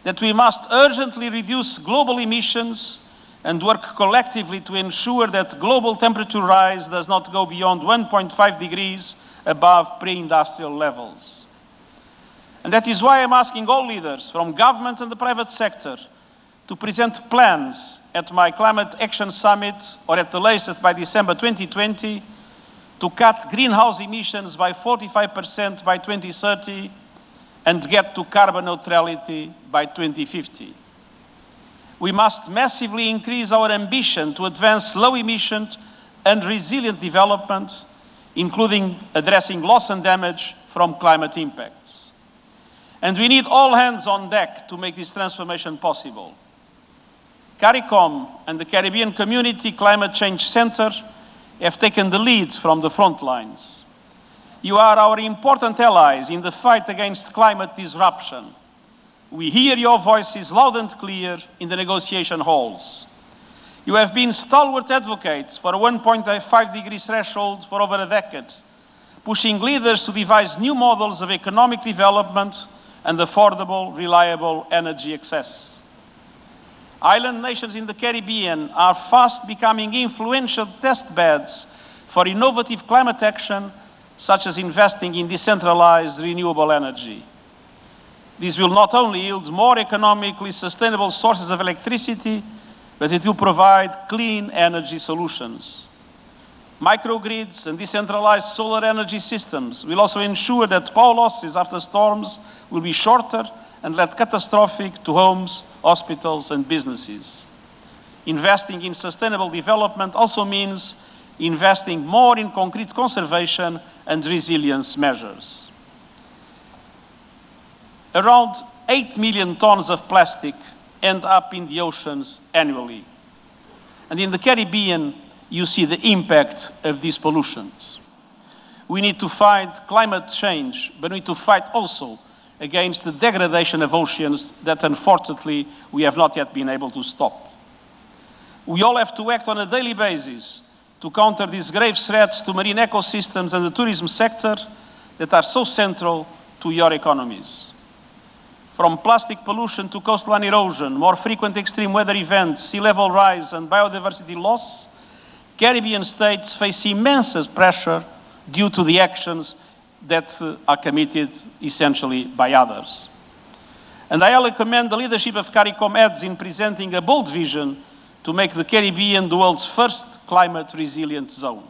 that we must urgently reduce global emissions and work collectively to ensure that global temperature rise does not go beyond 1.5 degrees above pre-industrial levels. And that is why I'm asking all leaders from government and the private sector to present plans at my Climate Action Summit, or at the latest by December 2020, to cut greenhouse emissions by 45% by 2030 and get to carbon neutrality by 2050. We must massively increase our ambition to advance low-emission and resilient development, including addressing loss and damage from climate impacts. And we need all hands on deck to make this transformation possible. CARICOM and the Caribbean Community Climate Change Center have taken the lead from the front lines. You are our important allies in the fight against climate disruption. We hear your voices loud and clear in the negotiation halls. You have been stalwart advocates for a 1.5 degree threshold for over a decade, pushing leaders to devise new models of economic development and affordable, reliable energy access. Island nations in the Caribbean are fast becoming influential test beds for innovative climate action, such as investing in decentralized renewable energy. This will not only yield more economically sustainable sources of electricity, but it will provide clean energy solutions. Microgrids and decentralized solar energy systems will also ensure that power losses after storms will be shorter and led catastrophic to homes, hospitals, and businesses. Investing in sustainable development also means investing more in concrete conservation and resilience measures. Around 8 million tons of plastic end up in the oceans annually. And in the Caribbean, you see the impact of these pollutions. We need to fight climate change, but we need to fight also against the degradation of oceans that unfortunately we have not yet been able to stop. We all have to act on a daily basis to counter these grave threats to marine ecosystems and the tourism sector that are so central to your economies. From plastic pollution to coastline erosion, more frequent extreme weather events, sea level rise, and biodiversity loss, Caribbean states face immense pressure due to the actions that are committed essentially by others. And I highly commend the leadership of CARICOM heads in presenting a bold vision to make the Caribbean the world's first climate resilient zone.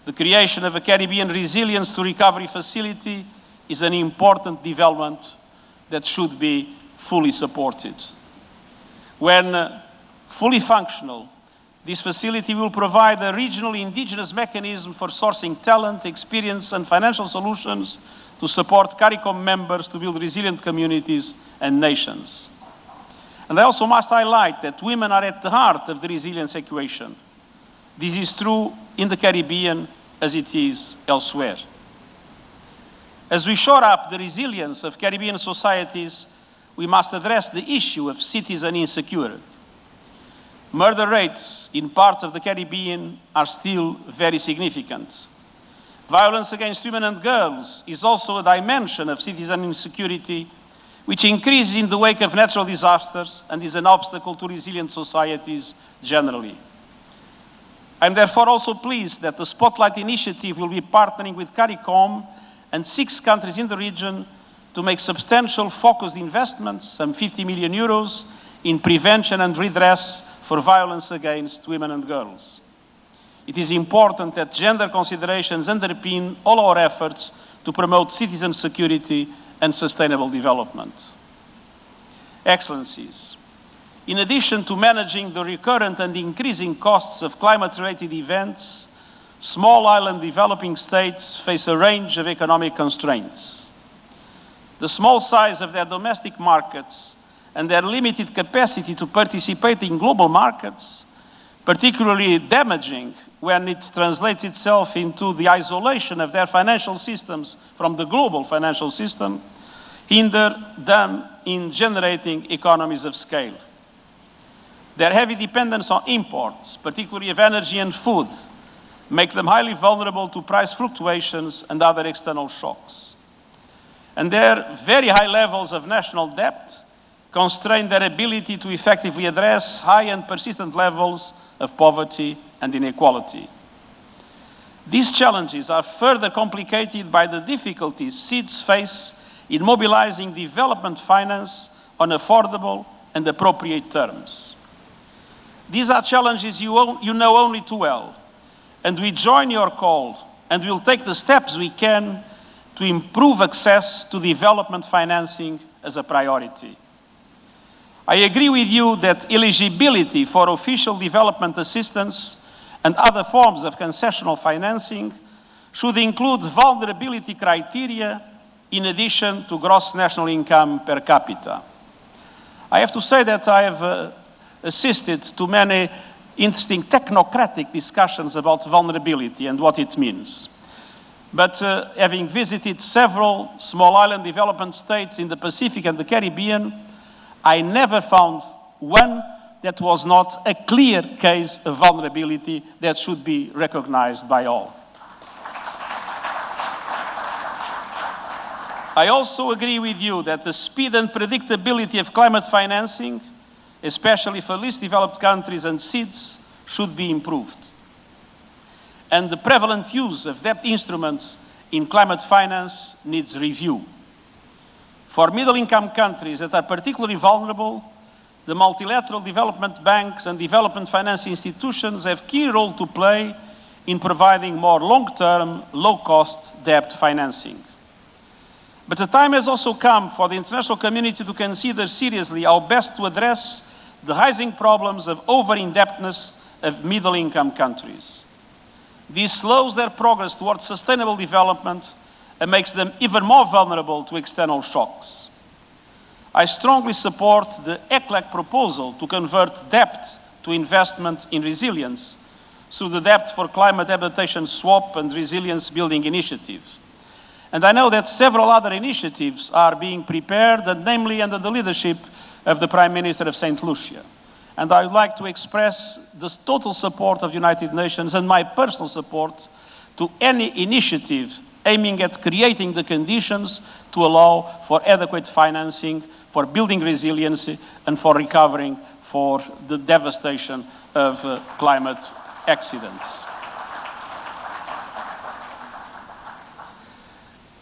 The creation of a Caribbean Resilience to Recovery Facility is an important development that should be fully supported. When fully functional, this facility will provide a regionally indigenous mechanism for sourcing talent, experience, and financial solutions to support CARICOM members to build resilient communities and nations. And I also must highlight that women are at the heart of the resilience equation. This is true in the Caribbean as it is elsewhere. As we shore up the resilience of Caribbean societies, we must address the issue of citizen insecurity. Murder rates in parts of the Caribbean are still very significant. Violence against women and girls is also a dimension of citizen insecurity, which increases in the wake of natural disasters and is an obstacle to resilient societies generally. I'm therefore also pleased that the Spotlight Initiative will be partnering with CARICOM and 6 countries in the region to make substantial focused investments, some 50 million euros, in prevention and redress for violence against women and girls. It is important that gender considerations underpin all our efforts to promote citizen security and sustainable development. Excellencies, in addition to managing the recurrent and increasing costs of climate-related events, small island developing states face a range of economic constraints. The small size of their domestic markets and their limited capacity to participate in global markets, particularly damaging when it translates itself into the isolation of their financial systems from the global financial system, hinder them in generating economies of scale. Their heavy dependence on imports, particularly of energy and food, make them highly vulnerable to price fluctuations and other external shocks. And their very high levels of national debt constrain their ability to effectively address high and persistent levels of poverty and inequality. These challenges are further complicated by the difficulties SIDS face in mobilizing development finance on affordable and appropriate terms. These are challenges you know only too well, and we join your call and will take the steps we can to improve access to development financing as a priority. I agree with you that eligibility for official development assistance and other forms of concessional financing should include vulnerability criteria in addition to gross national income per capita. I have to say that I have assisted to many interesting technocratic discussions about vulnerability and what it means. But having visited several small island development states in the Pacific and the Caribbean, I never found one that was not a clear case of vulnerability that should be recognized by all. I also agree with you that the speed and predictability of climate financing, especially for least developed countries and SIDS, should be improved. And the prevalent use of debt instruments in climate finance needs review. For middle-income countries that are particularly vulnerable, the multilateral development banks and development finance institutions have a key role to play in providing more long-term, low-cost debt financing. But the time has also come for the international community to consider seriously how best to address the rising problems of over-indebtedness of middle-income countries. This slows their progress towards sustainable development and makes them even more vulnerable to external shocks. I strongly support the ECLEC proposal to convert debt to investment in resilience through the Debt for Climate Adaptation Swap and Resilience Building Initiative. And I know that several other initiatives are being prepared, and namely under the leadership of the Prime Minister of St. Lucia. And I would like to express the total support of the United Nations and my personal support to any initiative aiming at creating the conditions to allow for adequate financing, for building resiliency, and for recovering for the devastation of climate accidents.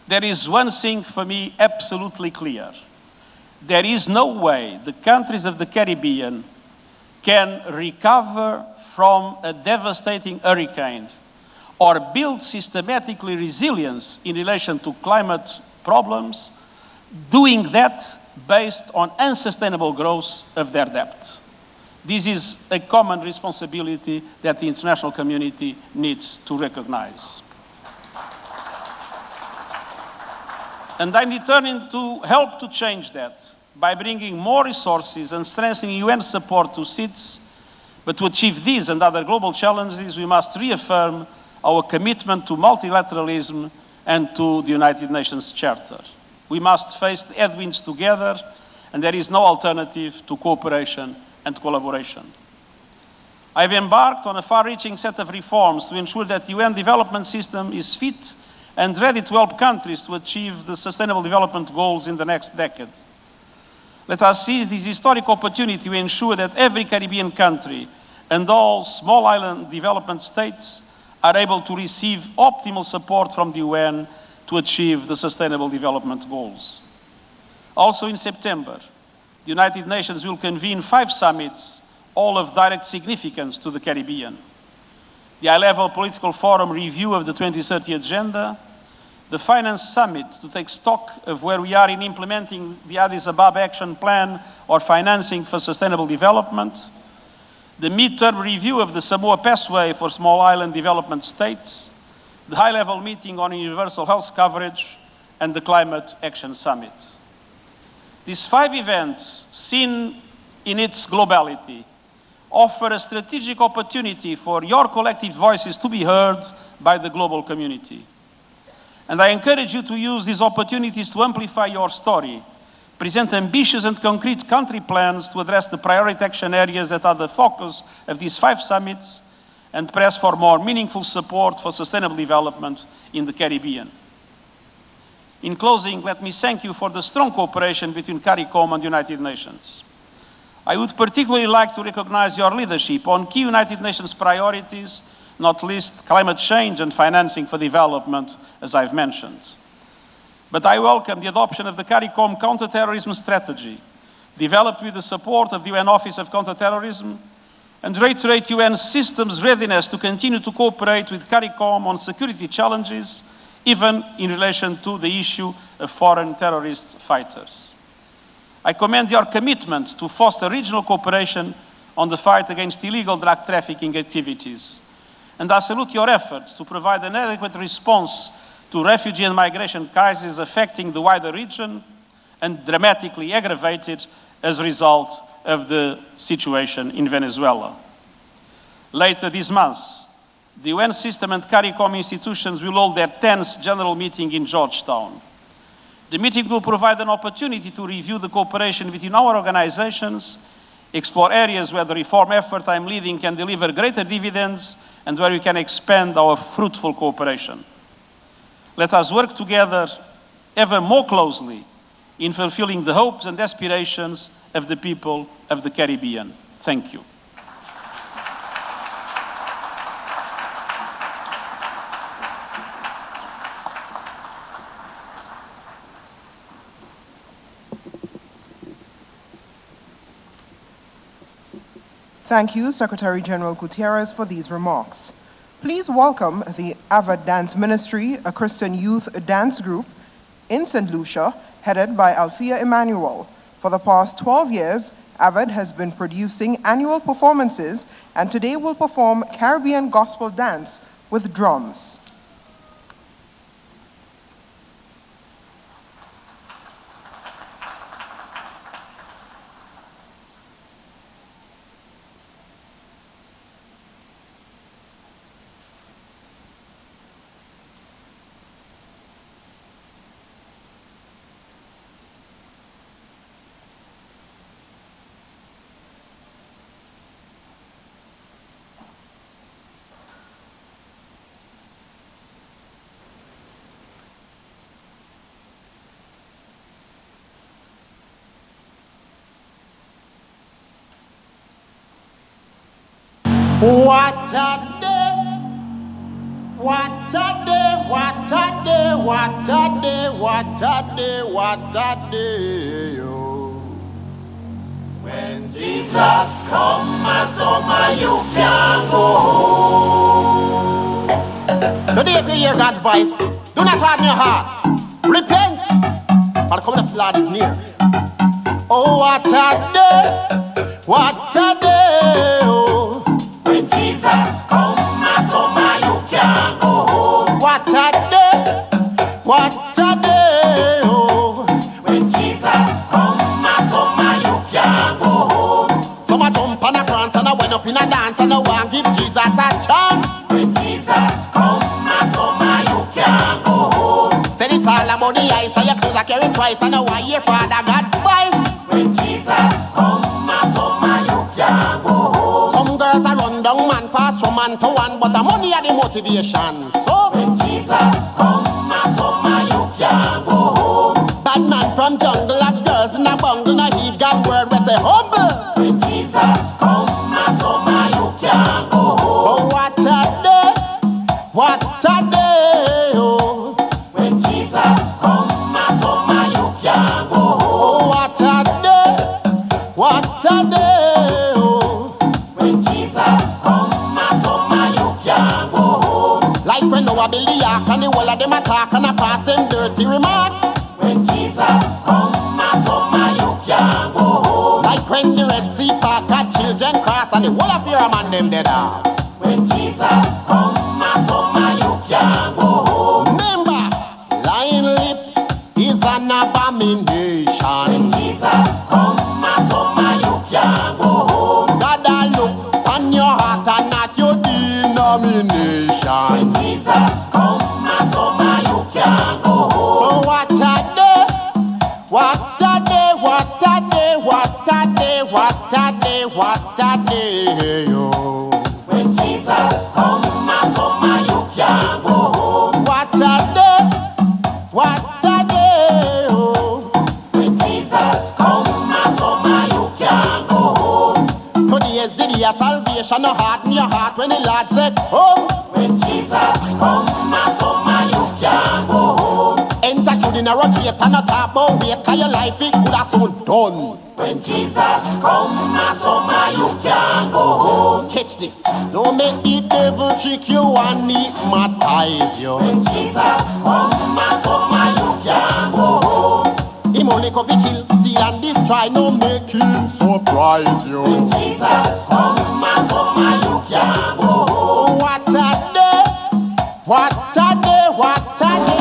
There is one thing for me absolutely clear. There is no way the countries of the Caribbean can recover from a devastating hurricane or build systematically resilience in relation to climate problems, doing that based on unsustainable growth of their debt. This is a common responsibility that the international community needs to recognize. And I'm determined to help to change that by bringing more resources and strengthening UN support to SIDS. But to achieve these and other global challenges, we must reaffirm our commitment to multilateralism and to the United Nations Charter. We must face the headwinds together, and there is no alternative to cooperation and collaboration. I've embarked on a far-reaching set of reforms to ensure that the UN development system is fit and ready to help countries to achieve the Sustainable Development Goals in the next decade. Let us seize this historic opportunity to ensure that every Caribbean country and all small island development states are able to receive optimal support from the UN to achieve the Sustainable Development Goals. Also in September, the United Nations will convene 5 summits, all of direct significance to the Caribbean. The high-level political forum review of the 2030 Agenda, the Finance Summit to take stock of where we are in implementing the Addis Ababa Action Plan or financing for sustainable development, the mid-term review of the Samoa Pathway for small island development states, the high-level meeting on universal health coverage, and the Climate Action Summit. These 5 events, seen in its globality, offer a strategic opportunity for your collective voices to be heard by the global community. And I encourage you to use these opportunities to amplify your story, present ambitious and concrete country plans to address the priority action areas that are the focus of these 5 summits, and press for more meaningful support for sustainable development in the Caribbean. In closing, let me thank you for the strong cooperation between CARICOM and the United Nations. I would particularly like to recognize your leadership on key United Nations priorities, not least climate change and financing for development, as I've mentioned. But I welcome the adoption of the CARICOM counterterrorism strategy, developed with the support of the UN Office of Counterterrorism, and reiterate UN systems' readiness to continue to cooperate with CARICOM on security challenges, even in relation to the issue of foreign terrorist fighters. I commend your commitment to foster regional cooperation on the fight against illegal drug trafficking activities. And I salute your efforts to provide an adequate response to refugee and migration crises affecting the wider region and dramatically aggravated as a result of the situation in Venezuela. Later this month, the UN system and CARICOM institutions will hold their 10th General Meeting in Georgetown. The meeting will provide an opportunity to review the cooperation between our organizations, explore areas where the reform effort I'm leading can deliver greater dividends, and where we can expand our fruitful cooperation. Let us work together ever more closely in fulfilling the hopes and aspirations of the people of the Caribbean. Thank you. Thank you, Secretary General Gutierrez, for these remarks. Please welcome the Ava Dance Ministry, a Christian youth dance group in St. Lucia, headed by Althea Emmanuel. For the past 12 years, AVID has been producing annual performances and today will perform Caribbean gospel dance with drums. What a day, what a day, what a day, what a day, what a day, what a day, oh. When Jesus come, my son, you can go home. Today if you hear God's voice, do not harden your heart. Repent, for the coming of the Lord is near. Oh, what a day, what a day, oh. When Jesus come, my son, you can go home. What a day, oh. When Jesus come, my son, you can go home. Some a jump on a prance and I went up in a dance and I want give Jesus a chance. When Jesus come, my son, you can go home. Said it's all about the ice and your clothes are carry twice and I want your father got advice. When Jesus come, my son, you can go home. Some girls are run down man pass from man to one, but the money are the motivation. So when Jesus come, my son, you can go home. Bad man from jungle of girls in a bungle, now he got word we say humble. When Jesus come, my son, you can go home. Oh, what a day, oh. When Jesus come, my son, you can go home. Oh, what a day, oh. When Jesus come, my son, you can go home. Like when Noah build the ark and the whole of them attack and I pass them dirty remark. When Jesus come, my son, you can go home. Like when the Red Sea part and children cross and the whole of your man them dead off. When Jesus come, my son, you can go home. Remember, lying lips is an abomination. When Jesus come, my son, you can go home. God a look on your heart and not your denomination. When Jesus come, my son, you can go home. Oh, what a day, what a day, what a day, what a day, what a day, what a day, oh. When Jesus come, my son, you can go home. What a day, oh. When Jesus come, my son, you can go home. Today is the day of salvation, no heart in your heart when the Lord said, oh. When Jesus come, my son, you can go home. Enter through the narrow gate and not talk about wait, cause your life it could have soon done. When Jesus come, my son, you can go home. Catch this, don't make the devil trick you and hypnotize you. When Jesus come, my son, you can go home. Him only come to kill, steal and destroy, no make him surprise you. When Jesus come, my son, you can go home. What a day, what a day, what a day.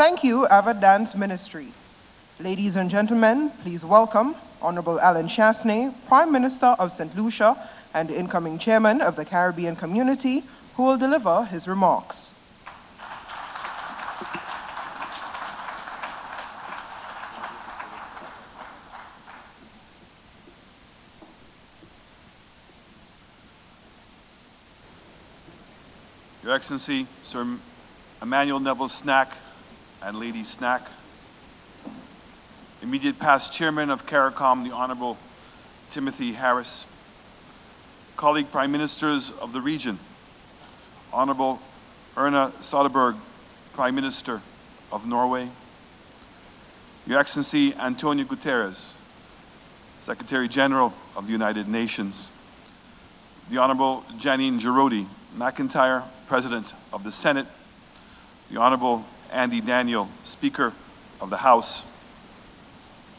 Thank you, Ava Dance Ministry. Ladies and gentlemen, please welcome Honorable Alan Chasney, Prime Minister of St. Lucia and the incoming Chairman of the Caribbean Community, who will deliver his remarks. Your Excellency, Sir Emmanuel Neville Snack and Lady Snack, immediate past Chairman of CARICOM, the Honorable Timothy Harris, colleague Prime Ministers of the region, Honorable Erna Soderberg, Prime Minister of Norway, Your Excellency Antonio Guterres, Secretary General of the United Nations, the Honorable Janine Girodi McIntyre, President of the Senate, the Honorable Andy Daniel, Speaker of the House,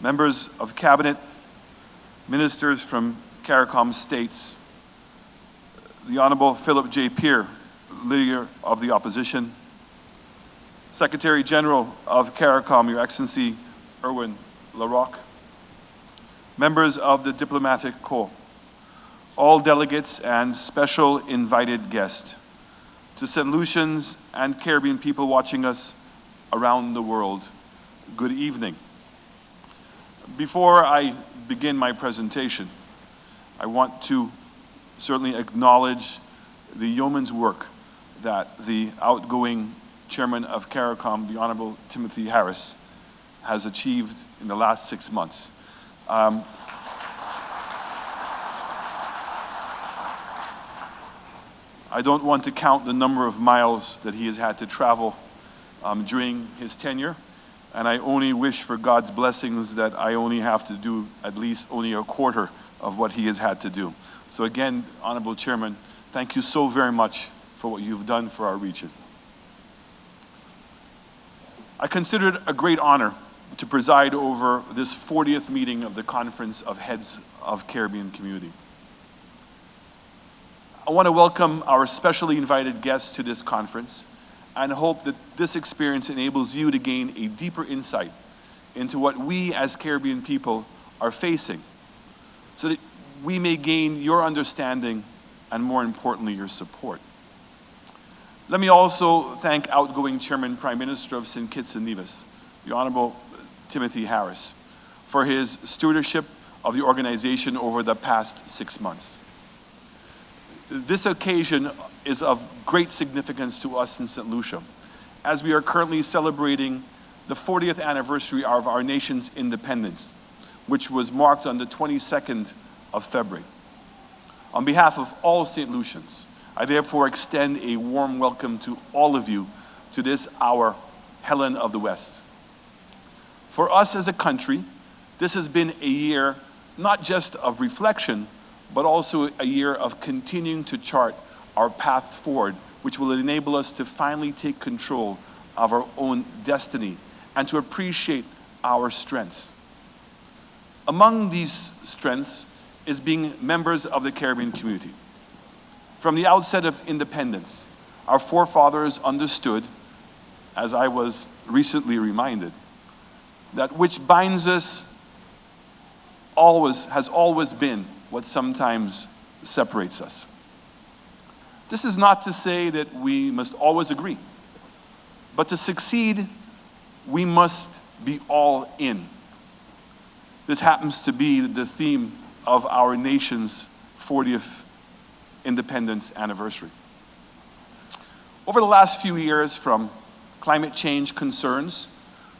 members of Cabinet, ministers from CARICOM states, the Honorable Philip J. Peer, Leader of the Opposition, Secretary General of CARICOM, Your Excellency Erwin LaRocque, members of the Diplomatic Corps, all delegates and special invited guests, to St. Lucians and Caribbean people watching us around the world, good evening. Before I begin my presentation, I want to certainly acknowledge the yeoman's work that the outgoing Chairman of CARICOM, the Honorable Timothy Harris, has achieved in the last 6 months. I don't want to count the number of miles that he has had to travel during his tenure, and I only wish for God's blessings that I only have to do at least only a quarter of what he has had to do. So again, Honorable Chairman, thank you so very much for what you've done for our region. I consider it a great honor to preside over this 40th meeting of the Conference of Heads of Caribbean Community. I want to welcome our specially invited guests to this conference and hope that this experience enables you to gain a deeper insight into what we as Caribbean people are facing, so that we may gain your understanding and, more importantly, your support. Let me also thank outgoing Chairman Prime Minister of St. Kitts and Nevis, the Honorable Timothy Harris, for his stewardship of the organization over the past 6 months. This occasion is of great significance to us in St. Lucia, as we are currently celebrating the 40th anniversary of our nation's independence, which was marked on the 22nd of February. On behalf of all St. Lucians, I therefore extend a warm welcome to all of you to this, our Helen of the West. For us as a country, this has been a year not just of reflection, but also a year of continuing to chart our path forward, which will enable us to finally take control of our own destiny and to appreciate our strengths. Among these strengths is being members of the Caribbean community. From the outset of independence, our forefathers understood, as I was recently reminded, that which binds us has always been what sometimes separates us. This is not to say that we must always agree, but to succeed, we must be all in. This happens to be the theme of our nation's 40th independence anniversary. Over the last few years, from climate change concerns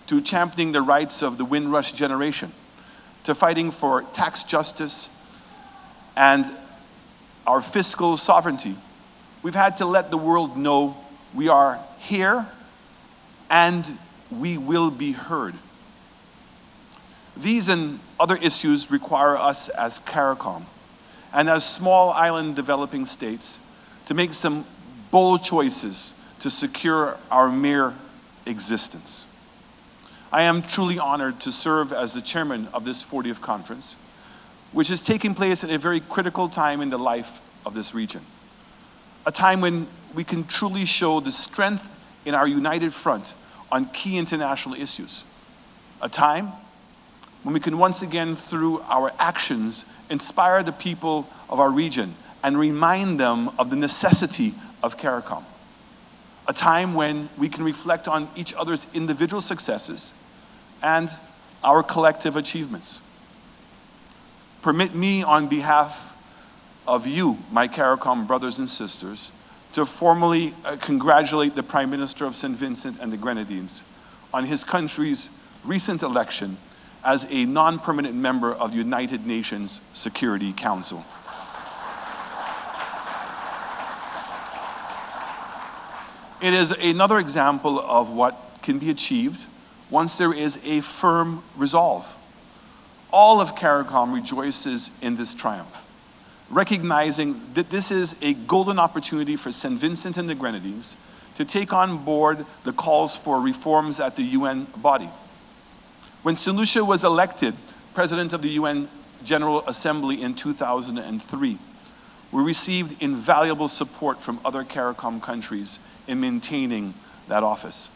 to championing the rights of the Windrush generation, to fighting for tax justice and our fiscal sovereignty, we've had to let the world know we are here and we will be heard. These and other issues require us as CARICOM and as small island developing states to make some bold choices to secure our mere existence. I am truly honored to serve as the chairman of this 40th conference, which is taking place at a very critical time in the life of this region. A time when we can truly show the strength in our united front on key international issues. A time when we can once again, through our actions, inspire the people of our region and remind them of the necessity of CARICOM. A time when we can reflect on each other's individual successes and our collective achievements. Permit me, on behalf of you, my CARICOM brothers and sisters, to formally congratulate the Prime Minister of St. Vincent and the Grenadines on his country's recent election as a non-permanent member of the United Nations Security Council. It is another example of what can be achieved once there is a firm resolve. All of CARICOM rejoices in this triumph, recognizing that this is a golden opportunity for St. Vincent and the Grenadines to take on board the calls for reforms at the UN body. When St. Lucia was elected President of the UN General Assembly in 2003, we received invaluable support from other CARICOM countries in maintaining that office.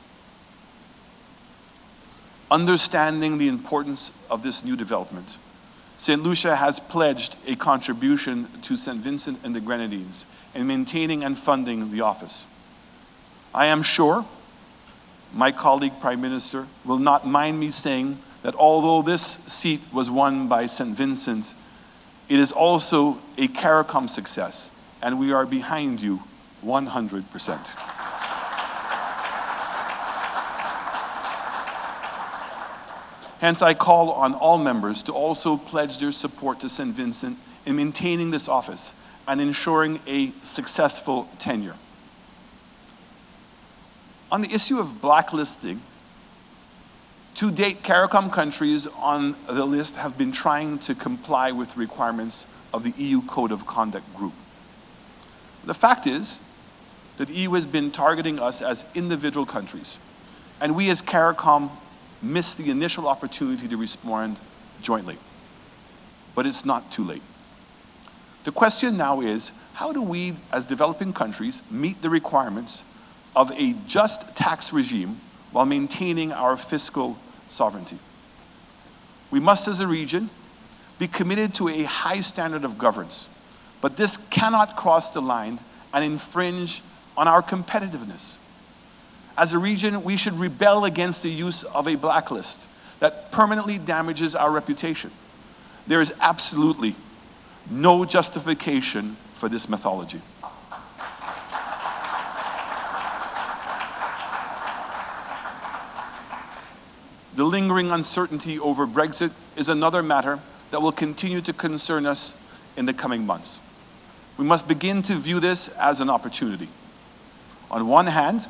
Understanding the importance of this new development, St. Lucia has pledged a contribution to St. Vincent and the Grenadines in maintaining and funding the office. I am sure my colleague Prime Minister will not mind me saying that although this seat was won by St. Vincent, it is also a CARICOM success, and we are behind you 100%. Hence, I call on all members to also pledge their support to St. Vincent in maintaining this office and ensuring a successful tenure. On the issue of blacklisting, to date, CARICOM countries on the list have been trying to comply with requirements of the EU Code of Conduct group. The fact is that the EU has been targeting us as individual countries, and we as CARICOM missed the initial opportunity to respond jointly. But it's not too late. The question now is, how do we as developing countries meet the requirements of a just tax regime while maintaining our fiscal sovereignty? We must, as a region, be committed to a high standard of governance, but this cannot cross the line and infringe on our competitiveness. As a region, we should rebel against the use of a blacklist that permanently damages our reputation. There is absolutely no justification for this methodology. The lingering uncertainty over Brexit is another matter that will continue to concern us in the coming months. We must begin to view this as an opportunity. On one hand,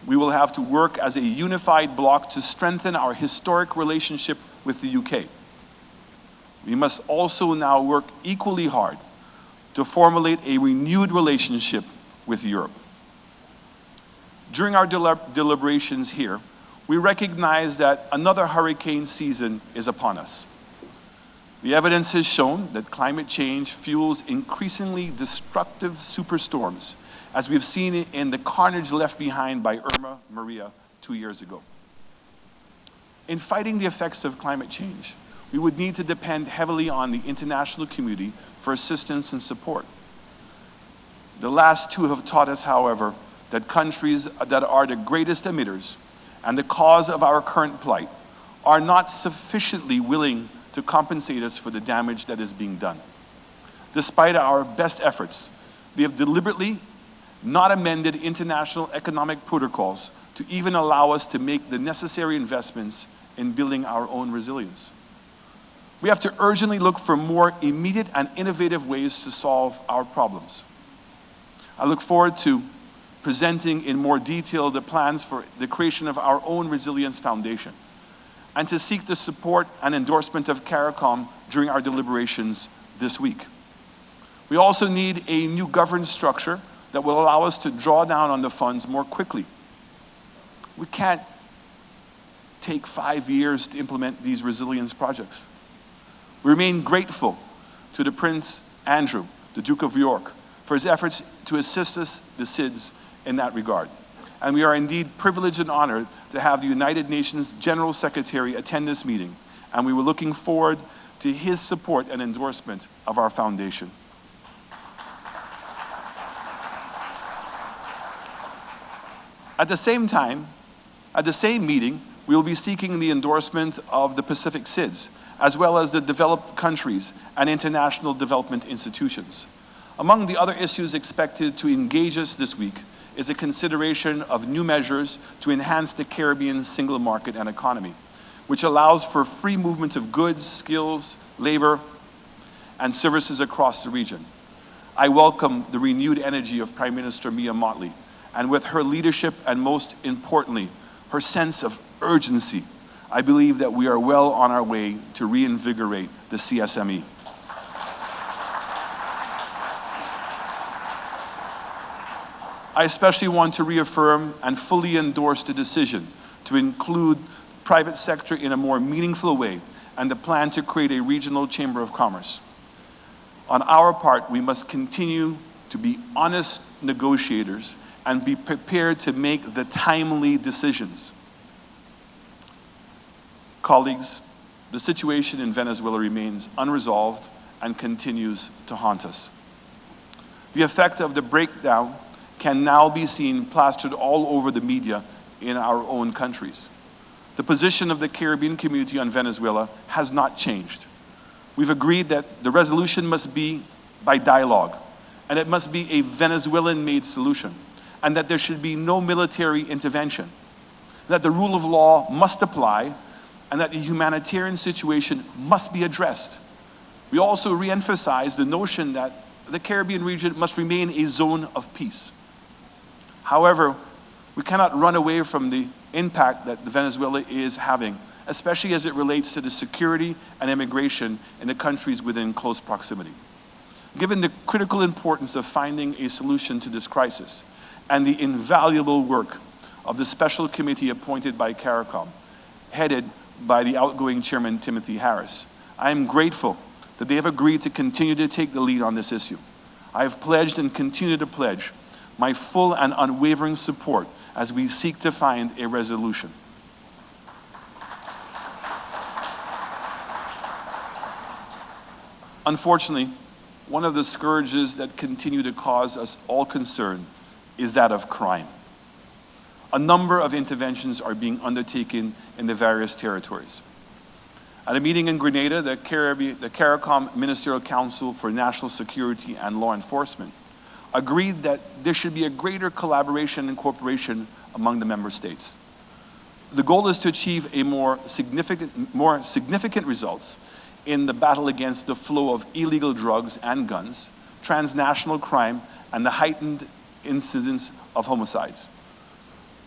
we will have to work as a unified bloc to strengthen our historic relationship with the UK. We must also now work equally hard to formulate a renewed relationship with Europe. During our deliberations here, we recognize that another hurricane season is upon us. The evidence has shown that climate change fuels increasingly destructive superstorms, as we've seen in the carnage left behind by Irma Maria 2 years ago. In fighting the effects of climate change, we would need to depend heavily on the international community for assistance and support. The last two have taught us, however, that countries that are the greatest emitters and the cause of our current plight are not sufficiently willing to compensate us for the damage that is being done. Despite our best efforts, we have deliberately not amended international economic protocols to even allow us to make the necessary investments in building our own resilience. We have to urgently look for more immediate and innovative ways to solve our problems. I look forward to presenting in more detail the plans for the creation of our own Resilience Foundation and to seek the support and endorsement of CARICOM during our deliberations this week. We also need a new governance structure that will allow us to draw down on the funds more quickly. We can't take 5 years to implement these resilience projects. We remain grateful to the Prince Andrew, the Duke of York, for his efforts to assist us, the SIDS, in that regard. and we are indeed privileged and honored to have the United Nations General Secretary attend this meeting, and we were looking forward to his support and endorsement of our foundation. At the same time, at the same meeting, we will be seeking the endorsement of the Pacific SIDS, as well as the developed countries and international development institutions. Among the other issues expected to engage us this week is a consideration of new measures to enhance the Caribbean single market and economy, which allows for free movement of goods, skills, labor, and services across the region. I welcome the renewed energy of Prime Minister Mia Mottley, and with her leadership and most importantly, her sense of urgency, I believe that we are well on our way to reinvigorate the CSME. I especially want to reaffirm and fully endorse the decision to include private sector in a more meaningful way and the plan to create a regional chamber of commerce. On our part, we must continue to be honest negotiators and be prepared to make the timely decisions. Colleagues, the situation in Venezuela remains unresolved and continues to haunt us. The effect of the breakdown can now be seen plastered all over the media in our own countries. The position of the Caribbean community on Venezuela has not changed. We've agreed that the resolution must be by dialogue, and it must be a Venezuelan-made solution, and that there should be no military intervention, that the rule of law must apply, and that the humanitarian situation must be addressed. We also re-emphasize the notion that the Caribbean region must remain a zone of peace. However, we cannot run away from the impact that Venezuela is having, especially as it relates to the security and immigration in the countries within close proximity. Given the critical importance of finding a solution to this crisis and the invaluable work of the special committee appointed by CARICOM, headed by the outgoing chairman, Timothy Harris, I am grateful that they have agreed to continue to take the lead on this issue. I have pledged and continue to pledge my full and unwavering support as we seek to find a resolution. Unfortunately, one of the scourges that continue to cause us all concern is that of crime. A number of interventions are being undertaken in the various territories. At a meeting in Grenada, the CARICOM Ministerial Council for National Security and Law Enforcement agreed that there should be a greater collaboration and cooperation among the member states. The goal is to achieve a more significant results in the battle against the flow of illegal drugs and guns, transnational crime, and the heightened incidence of homicides.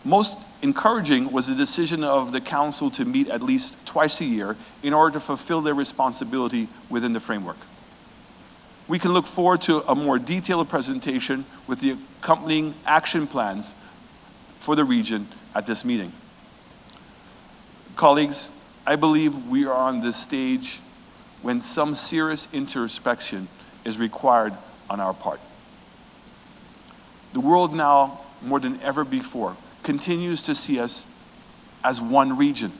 Most encouraging was the decision of the Council to meet at least twice a year in order to fulfill their responsibility within the framework. We can look forward to a more detailed presentation with the accompanying action plans for the region at this meeting. Colleagues, I believe we are on this stage when some serious introspection is required on our part. The world now, more than ever before, continues to see us as one region.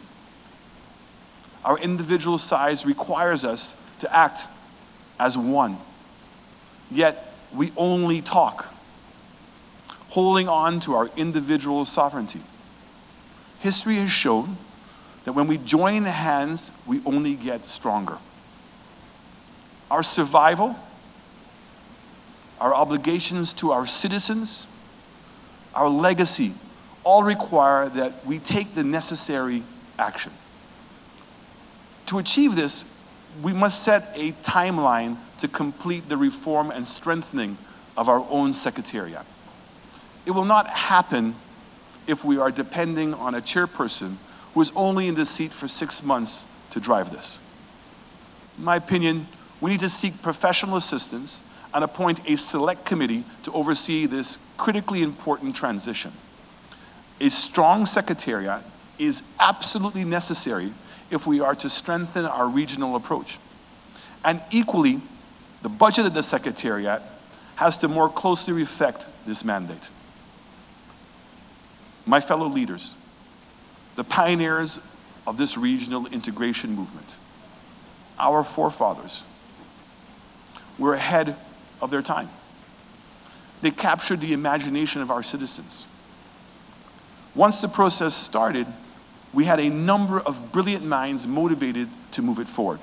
Our individual size requires us to act as one. Yet we only talk, holding on to our individual sovereignty. History has shown that when we join hands, we only get stronger. Our survival, our obligations to our citizens, our legacy, all require that we take the necessary action. To achieve this, we must set a timeline to complete the reform and strengthening of our own secretariat. It will not happen if we are depending on a chairperson who is only in the seat for 6 months to drive this. In my opinion, we need to seek professional assistance and appoint a select committee to oversee this critically important transition. A strong secretariat is absolutely necessary if we are to strengthen our regional approach. And equally, the budget of the Secretariat has to more closely reflect this mandate. my fellow leaders, the pioneers of this regional integration movement, our forefathers, were ahead of their time. They captured the imagination of our citizens. Once the process started, we had a number of brilliant minds motivated to move it forward.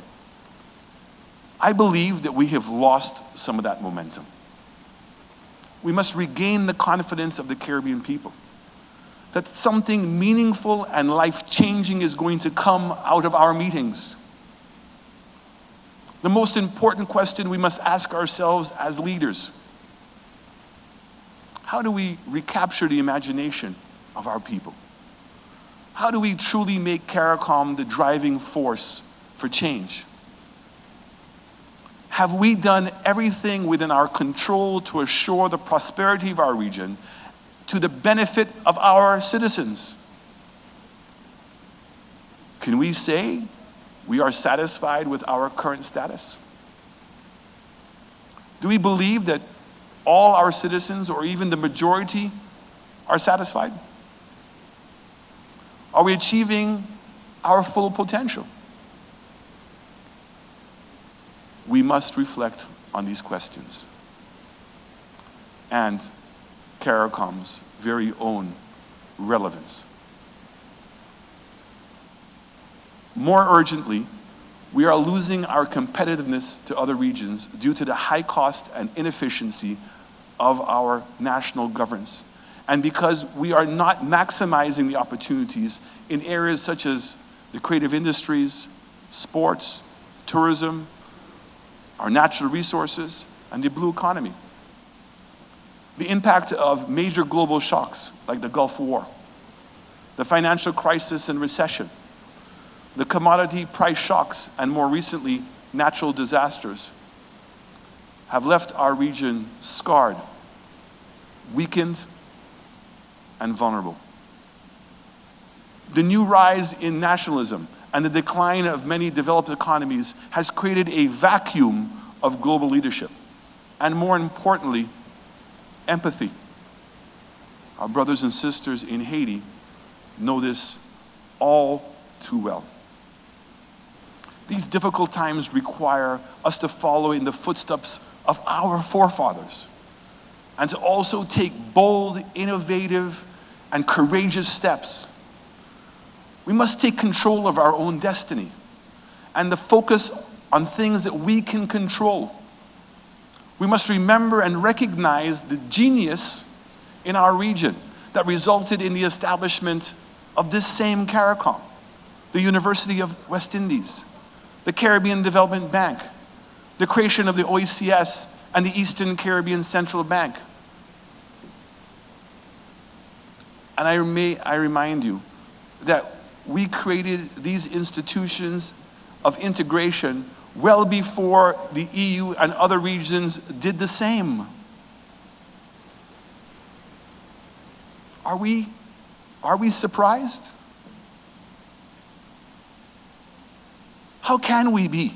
I believe that we have lost some of that momentum. We must regain the confidence of the Caribbean people that something meaningful and life-changing is going to come out of our meetings. The most important question we must ask ourselves as leaders: how do we recapture the imagination of our people? How do we truly make CARICOM the driving force for change? Have we done everything within our control to assure the prosperity of our region to the benefit of our citizens? Can we say we are satisfied with our current status? Do we believe that all our citizens, or even the majority, are satisfied? Are we achieving our full potential? We must reflect on these questions and CARICOM's very own relevance. More urgently, we are losing our competitiveness to other regions due to the high cost and inefficiency of our national governance, and because we are not maximizing the opportunities in areas such as the creative industries, sports, tourism, our natural resources, and the blue economy. The impact of major global shocks like the Gulf War, the financial crisis and recession, the commodity price shocks, and more recently, natural disasters, have left our region scarred, weakened, and vulnerable. The new rise in nationalism and the decline of many developed economies has created a vacuum of global leadership, and more importantly, empathy. Our brothers and sisters in Haiti know this all too well. These difficult times require us to follow in the footsteps of our forefathers and to also take bold, innovative, and courageous steps. We must take control of our own destiny and to focus on things that we can control. We must remember and recognize the genius in our region that resulted in the establishment of this same CARICOM, the University of West Indies, the Caribbean Development Bank, the creation of the OECS and the Eastern Caribbean Central Bank. And I remind you that we created these institutions of integration well before the EU and other regions did the same. Are we surprised? How can we be?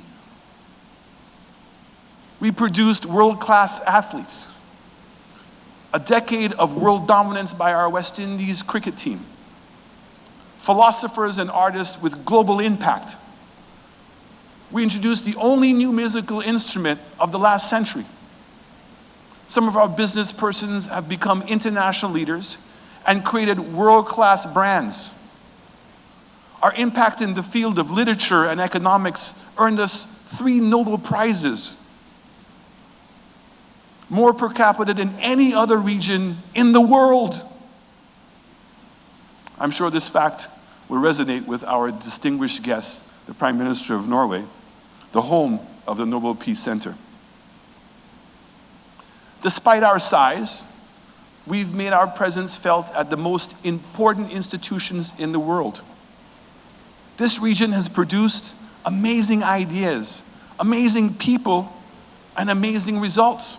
We produced world-class athletes, a decade of world dominance by our West Indies cricket team, philosophers and artists with global impact. We introduced the only new musical instrument of the last century. Some of our business persons have become international leaders and created world-class brands. Our impact in the field of literature and economics earned us 3 Nobel Prizes, more per capita than any other region in the world. I'm sure this fact will resonate with our distinguished guest, the Prime Minister of Norway, the home of the Nobel Peace Center. Despite our size, we've made our presence felt at the most important institutions in the world. This region has produced amazing ideas, amazing people, and amazing results.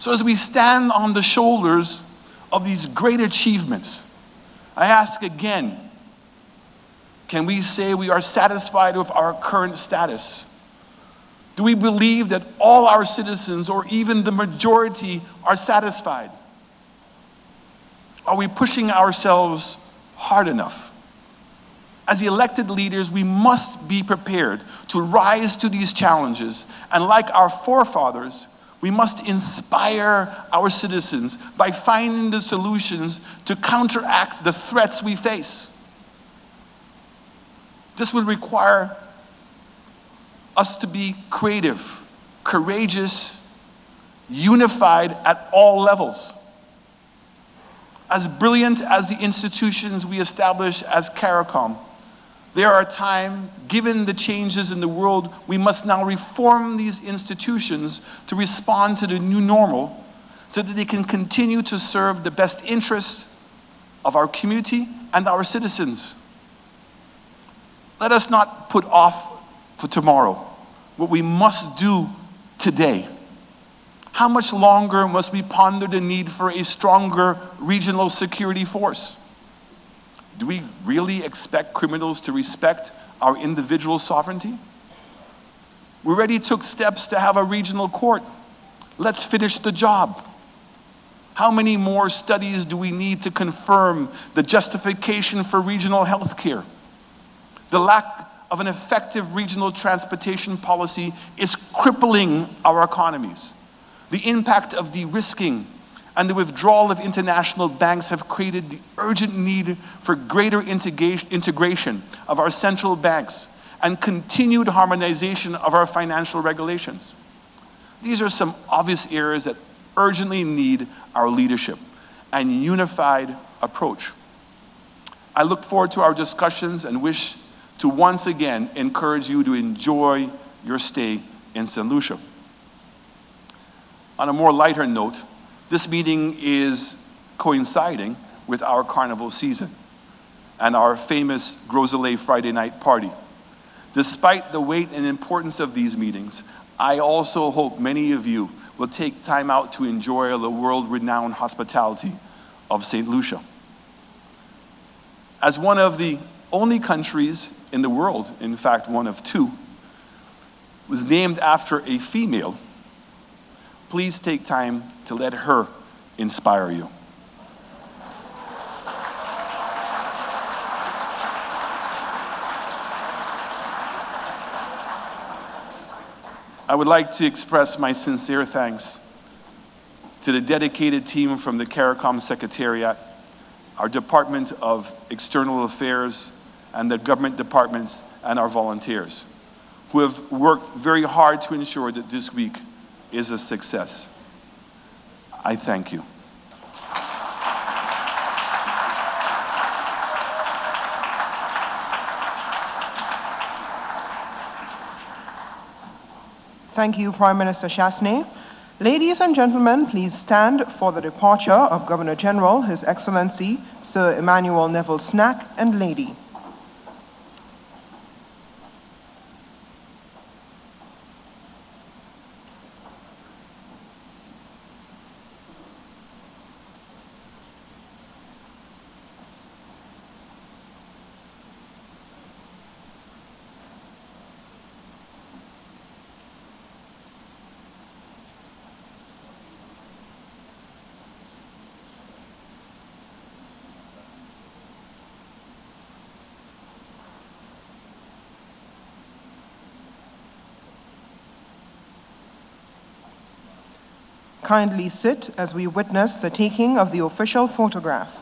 So as we stand on the shoulders of these great achievements, I ask again, can we say we are satisfied with our current status? Do we believe that all our citizens, or even the majority, are satisfied? Are we pushing ourselves hard enough? As elected leaders, we must be prepared to rise to these challenges, and like our forefathers, we must inspire our citizens by finding the solutions to counteract the threats we face. This would require us to be creative, courageous, unified at all levels. As brilliant as the institutions we establish as CARICOM, there are times, given the changes in the world, we must now reform these institutions to respond to the new normal so that they can continue to serve the best interests of our community and our citizens. Let us not put off for tomorrow what we must do today. How much longer must we ponder the need for a stronger regional security force? Do we really expect criminals to respect our individual sovereignty? We already took steps to have a regional court. Let's finish the job. How many more studies do we need to confirm the justification for regional health care? The lack of an effective regional transportation policy is crippling our economies. The impact of de-risking and the withdrawal of international banks have created the urgent need for greater integration of our central banks and continued harmonization of our financial regulations. These are some obvious areas that urgently need our leadership and unified approach. I look forward to our discussions and wish to once again encourage you to enjoy your stay in St. Lucia. On a more lighter note, this meeting is coinciding with our carnival season and our famous Gros Soleil Friday night party. Despite the weight and importance of these meetings, I also hope many of you will take time out to enjoy the world-renowned hospitality of St. Lucia. As one of the only countries in the world, in fact one of two, was named after a female, please take time to let her inspire you. I would like to express my sincere thanks to the dedicated team from the CARICOM Secretariat, our Department of External Affairs, and the government departments and our volunteers, who have worked very hard to ensure that this week is a success. I thank you. Thank you, Prime Minister Chasney. Ladies and gentlemen, please stand for the departure of Governor General, His Excellency Sir Emmanuel Neville Snack, and Lady. Kindly sit as we witness the taking of the official photograph.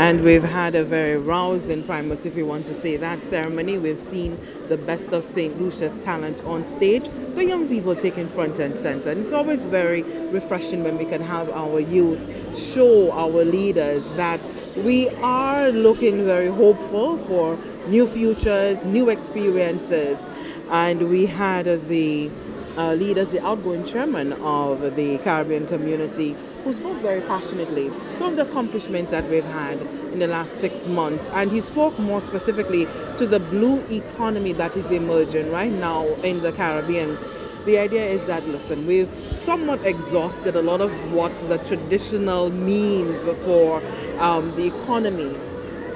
And we've had a very rousing, Primus, if you want to say that, ceremony. We've seen the best of St. Lucia's talent on stage, the young people taking front and center. And it's always very refreshing when we can have our youth show our leaders that we are looking very hopeful for new futures, new experiences. And we had the leaders, the outgoing chairman of the Caribbean community, who spoke very passionately from the accomplishments that we've had in the last 6 months. And he spoke more specifically to the blue economy that is emerging right now in the Caribbean. The idea is that, listen, we've somewhat exhausted a lot of what the traditional means for the economy.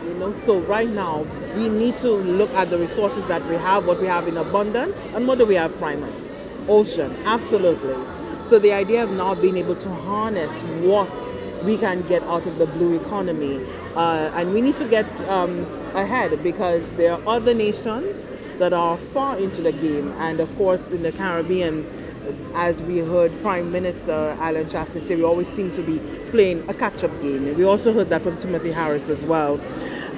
You know, so right now we need to look at the resources that we have, what we have in abundance, and what do we have primary? Ocean, absolutely. So the idea of now being able to harness what we can get out of the blue economy, and we need to get ahead, because there are other nations that are far into the game. And of course in the Caribbean, as we heard Prime Minister Alan Chastity say, we always seem to be playing a catch-up game. And we also heard that from Timothy Harris as well.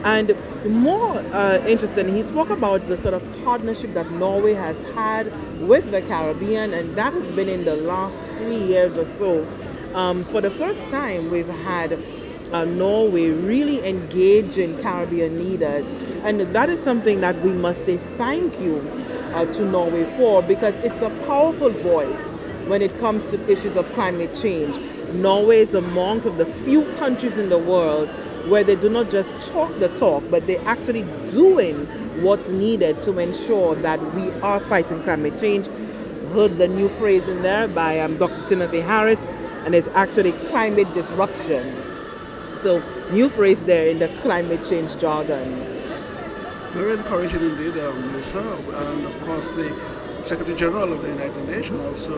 And more interesting, he spoke about the sort of partnership that Norway has had with the Caribbean, and that has been in the last 3 years or so. For the first time, we've had Norway really engaging Caribbean leaders, and that is something that we must say thank you to Norway for, because it's a powerful voice when it comes to issues of climate change. Norway is amongst of the few countries in the world where they do not just talk the talk, but they're actually doing what's needed to ensure that we are fighting climate change. Heard the new phrase in there by Dr. Timothy Harris, and it's actually climate disruption. So, new phrase there in the climate change jargon. Very encouraging indeed, Lucia, and of course the Secretary General of the United Nations also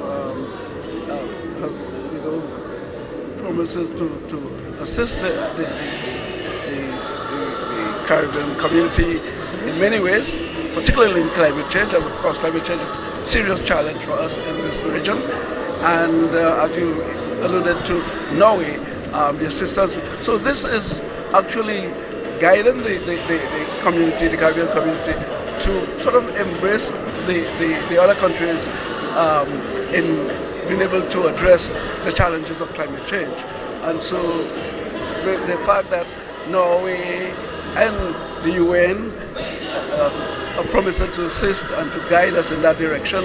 has, promises to assist the Caribbean community in many ways, particularly in climate change. And of course, climate change is a serious challenge for us in this region. And as you alluded to, Norway, the assistance. So this is actually guiding the community, the Caribbean community, to sort of embrace the other countries in being able to address the challenges of climate change. And so the fact that Norway and the UN are promising to assist and to guide us in that direction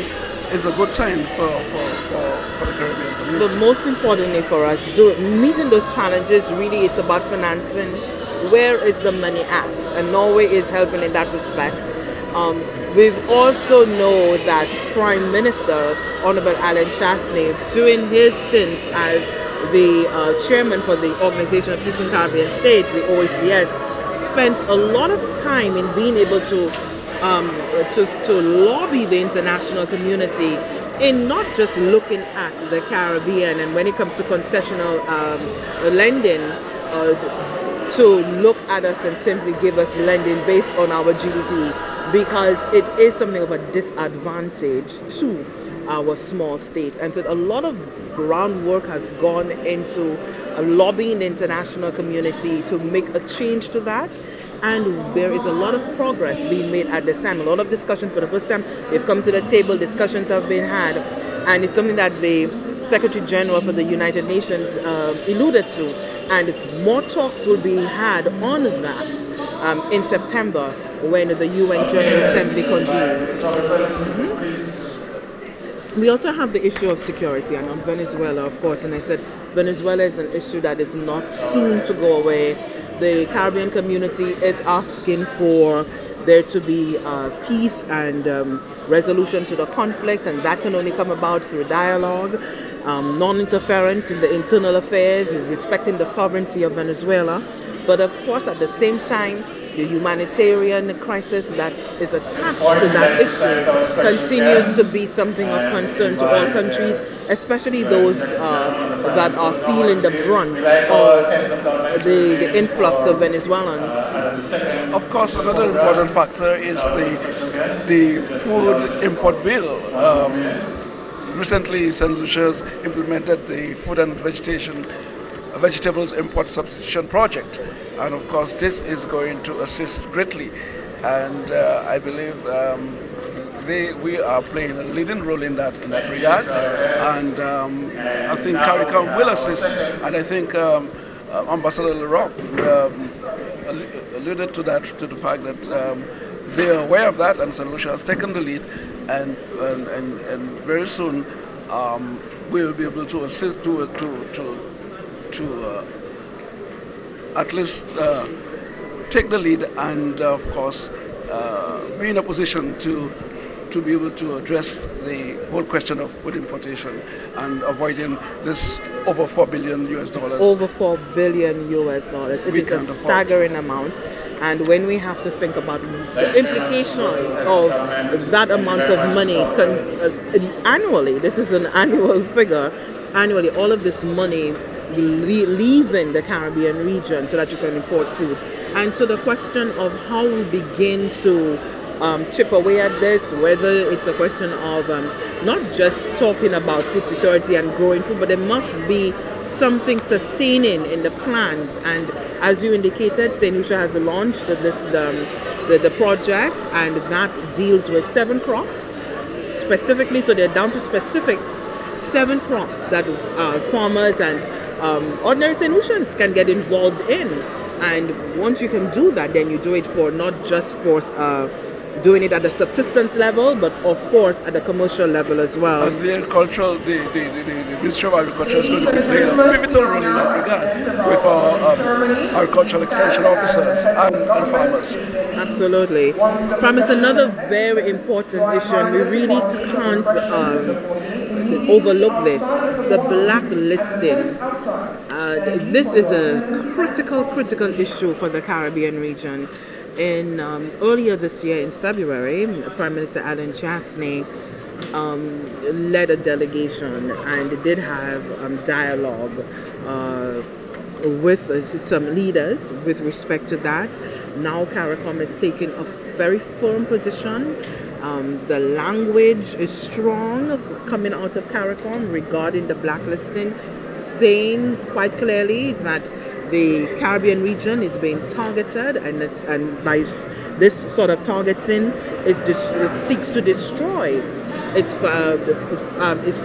is a good sign for the Caribbean community. But most importantly for us, meeting those challenges, really it's about financing. Where is the money at? And Norway is helping in that respect. We also know that Prime Minister Honorable Alan Chastity, during his stint as the chairman for the Organization of Eastern Caribbean States, the OECS, spent a lot of time in being able to lobby the international community in not just looking at the Caribbean, and when it comes to concessional lending, to look at us and simply give us lending based on our GDP, because it is something of a disadvantage to our small state. And so a lot of groundwork has gone into lobbying the international community to make a change to that. And there is a lot of progress being made at this time. A lot of discussion for the first time. They've come to the table, discussions have been had, and it's something that the Secretary General for the United Nations alluded to. And more talks will be had on that in September when the UN General Assembly convenes. We also have the issue of security, and on Venezuela, of course, and I said Venezuela is an issue that is not soon to go away. The Caribbean community is asking for there to be peace and resolution to the conflict, and that can only come about through dialogue, non-interference in the internal affairs, respecting the sovereignty of Venezuela. But of course, at the same time, the humanitarian crisis that is attached to that issue continues to be something of concern to all countries, especially those that are feeling the brunt of the influx of Venezuelans. Of course, another important factor is the food import bill. Recently, St. Lucia's implemented the food and vegetation vegetables import substitution project. And of course, this is going to assist greatly. And I believe we are playing a leading role in that regard. And I think CARICOM will assist. And I think Ambassador Leroy alluded to that, to the fact that they are aware of that, and St. Lucia has taken the lead, and very soon we will be able to assist to at least take the lead, and of course be in a position to be able to address the whole question of food importation and avoiding this over $4 billion US. Over $4 billion US. It is a staggering amount. And when we have to think about the implications of that amount of money annually, this is an annual figure, annually, all of this money leaving the Caribbean region so that you can import food. And so the question of how we begin to chip away at this, whether it's a question of not just talking about food security and growing food, but there must be something sustaining in the plans. And as you indicated, St. Lucia has launched the project, and that deals with 7 crops specifically. So they're down to specifics, 7 crops that farmers and ordinary St. Lucians can get involved in. And once you can do that, then you do it for not just for doing it at the subsistence level, but of course at the commercial level as well. And the agricultural, the Ministry of Agriculture is going to play a pivotal role in that regard with our agricultural extension officers and farmers. Absolutely. Promise, another very important issue, and we really can't overlook this, the blacklisting. This is a critical issue for the Caribbean region. Earlier this year in February, Prime Minister Alan Chastney led a delegation and did have dialogue with some leaders with respect to that. Now CARICOM is taking a very firm position. The language is strong coming out of CARICOM regarding the blacklisting, saying quite clearly that the Caribbean region is being targeted, and by this sort of targeting seeks to destroy its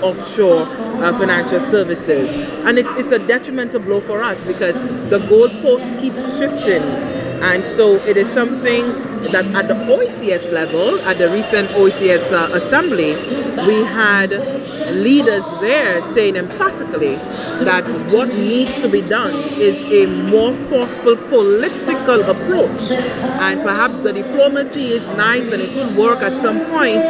offshore financial services, and it's a detrimental blow for us because the goalposts keep shifting. And so it is something that at the OECS level, at the recent OECS assembly, we had leaders there saying emphatically that what needs to be done is a more forceful political approach. And perhaps the diplomacy is nice and it could work at some point,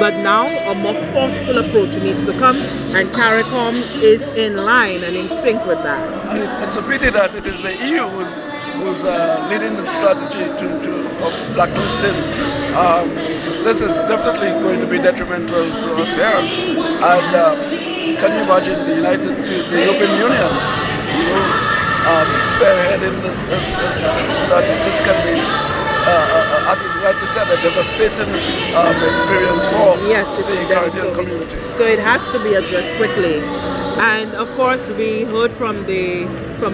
but now a more forceful approach needs to come, and CARICOM is in line and in sync with that. And it's a pity that it is the EU who's leading the strategy of blacklisting. This is definitely going to be detrimental to us here. And can you imagine the European Union, spearheading this strategy? This can be, as you rightly said, a devastating experience for the Caribbean community. So it has to be addressed quickly. And of course, we heard from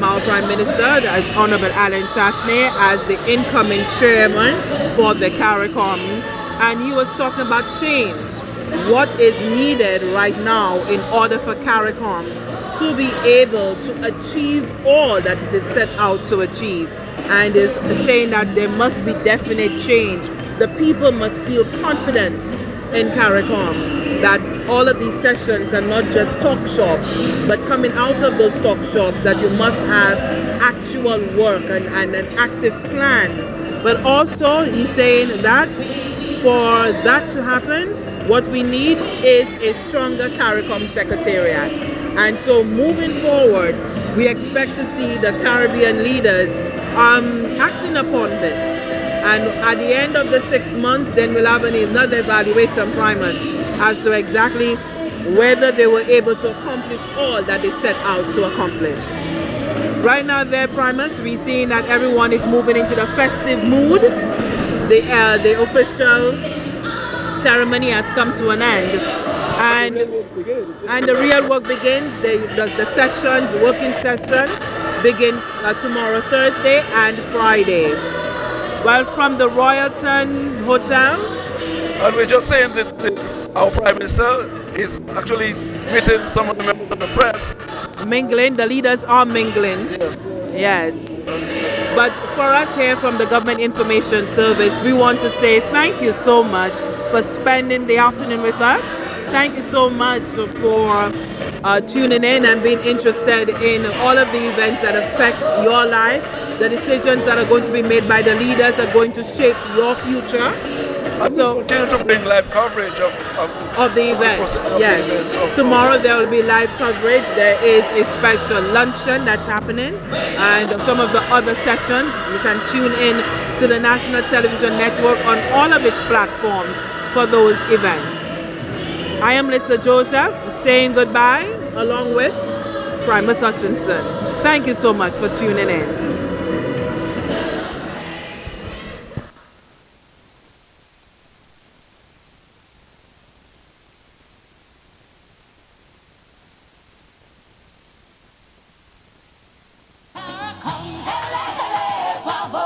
our Prime Minister, Honorable Alan Chastney, as the incoming chairman for the CARICOM, and he was talking about change. What is needed right now in order for CARICOM to be able to achieve all that it is set out to achieve, and is saying that there must be definite change. The people must feel confidence in CARICOM that all of these sessions are not just talk shops, but coming out of those talk shops that you must have actual work and an active plan. But also he's saying that for that to happen, what we need is a stronger CARICOM secretariat. And so moving forward, we expect to see the Caribbean leaders acting upon this. And at the end of the 6 months, then we'll have another evaluation from us as to exactly whether they were able to accomplish all that they set out to accomplish. Right now, their Primus, we're seeing that everyone is moving into the festive mood. The official ceremony has come to an end, and the real work begins. The sessions, working sessions, begins tomorrow, Thursday and Friday. Well, from the Royalton Hotel. And we're just saying that our Prime Minister is actually meeting some of the members of the press. Mingling, the leaders are mingling. Yes. But for us here from the Government Information Service, we want to say thank you so much for spending the afternoon with us. Thank you so much for tuning in and being interested in all of the events that affect your life. The decisions that are going to be made by the leaders are going to shape your future. And so we continue to bring live coverage of the events. Yes. Tomorrow there will be live coverage. There is a special luncheon that's happening, and some of the other sessions you can tune in to the National Television Network on all of its platforms for those events. I am Lisa Joseph saying goodbye along with Primus Hutchinson. Thank you so much for tuning in. CARICOM, hele, hele,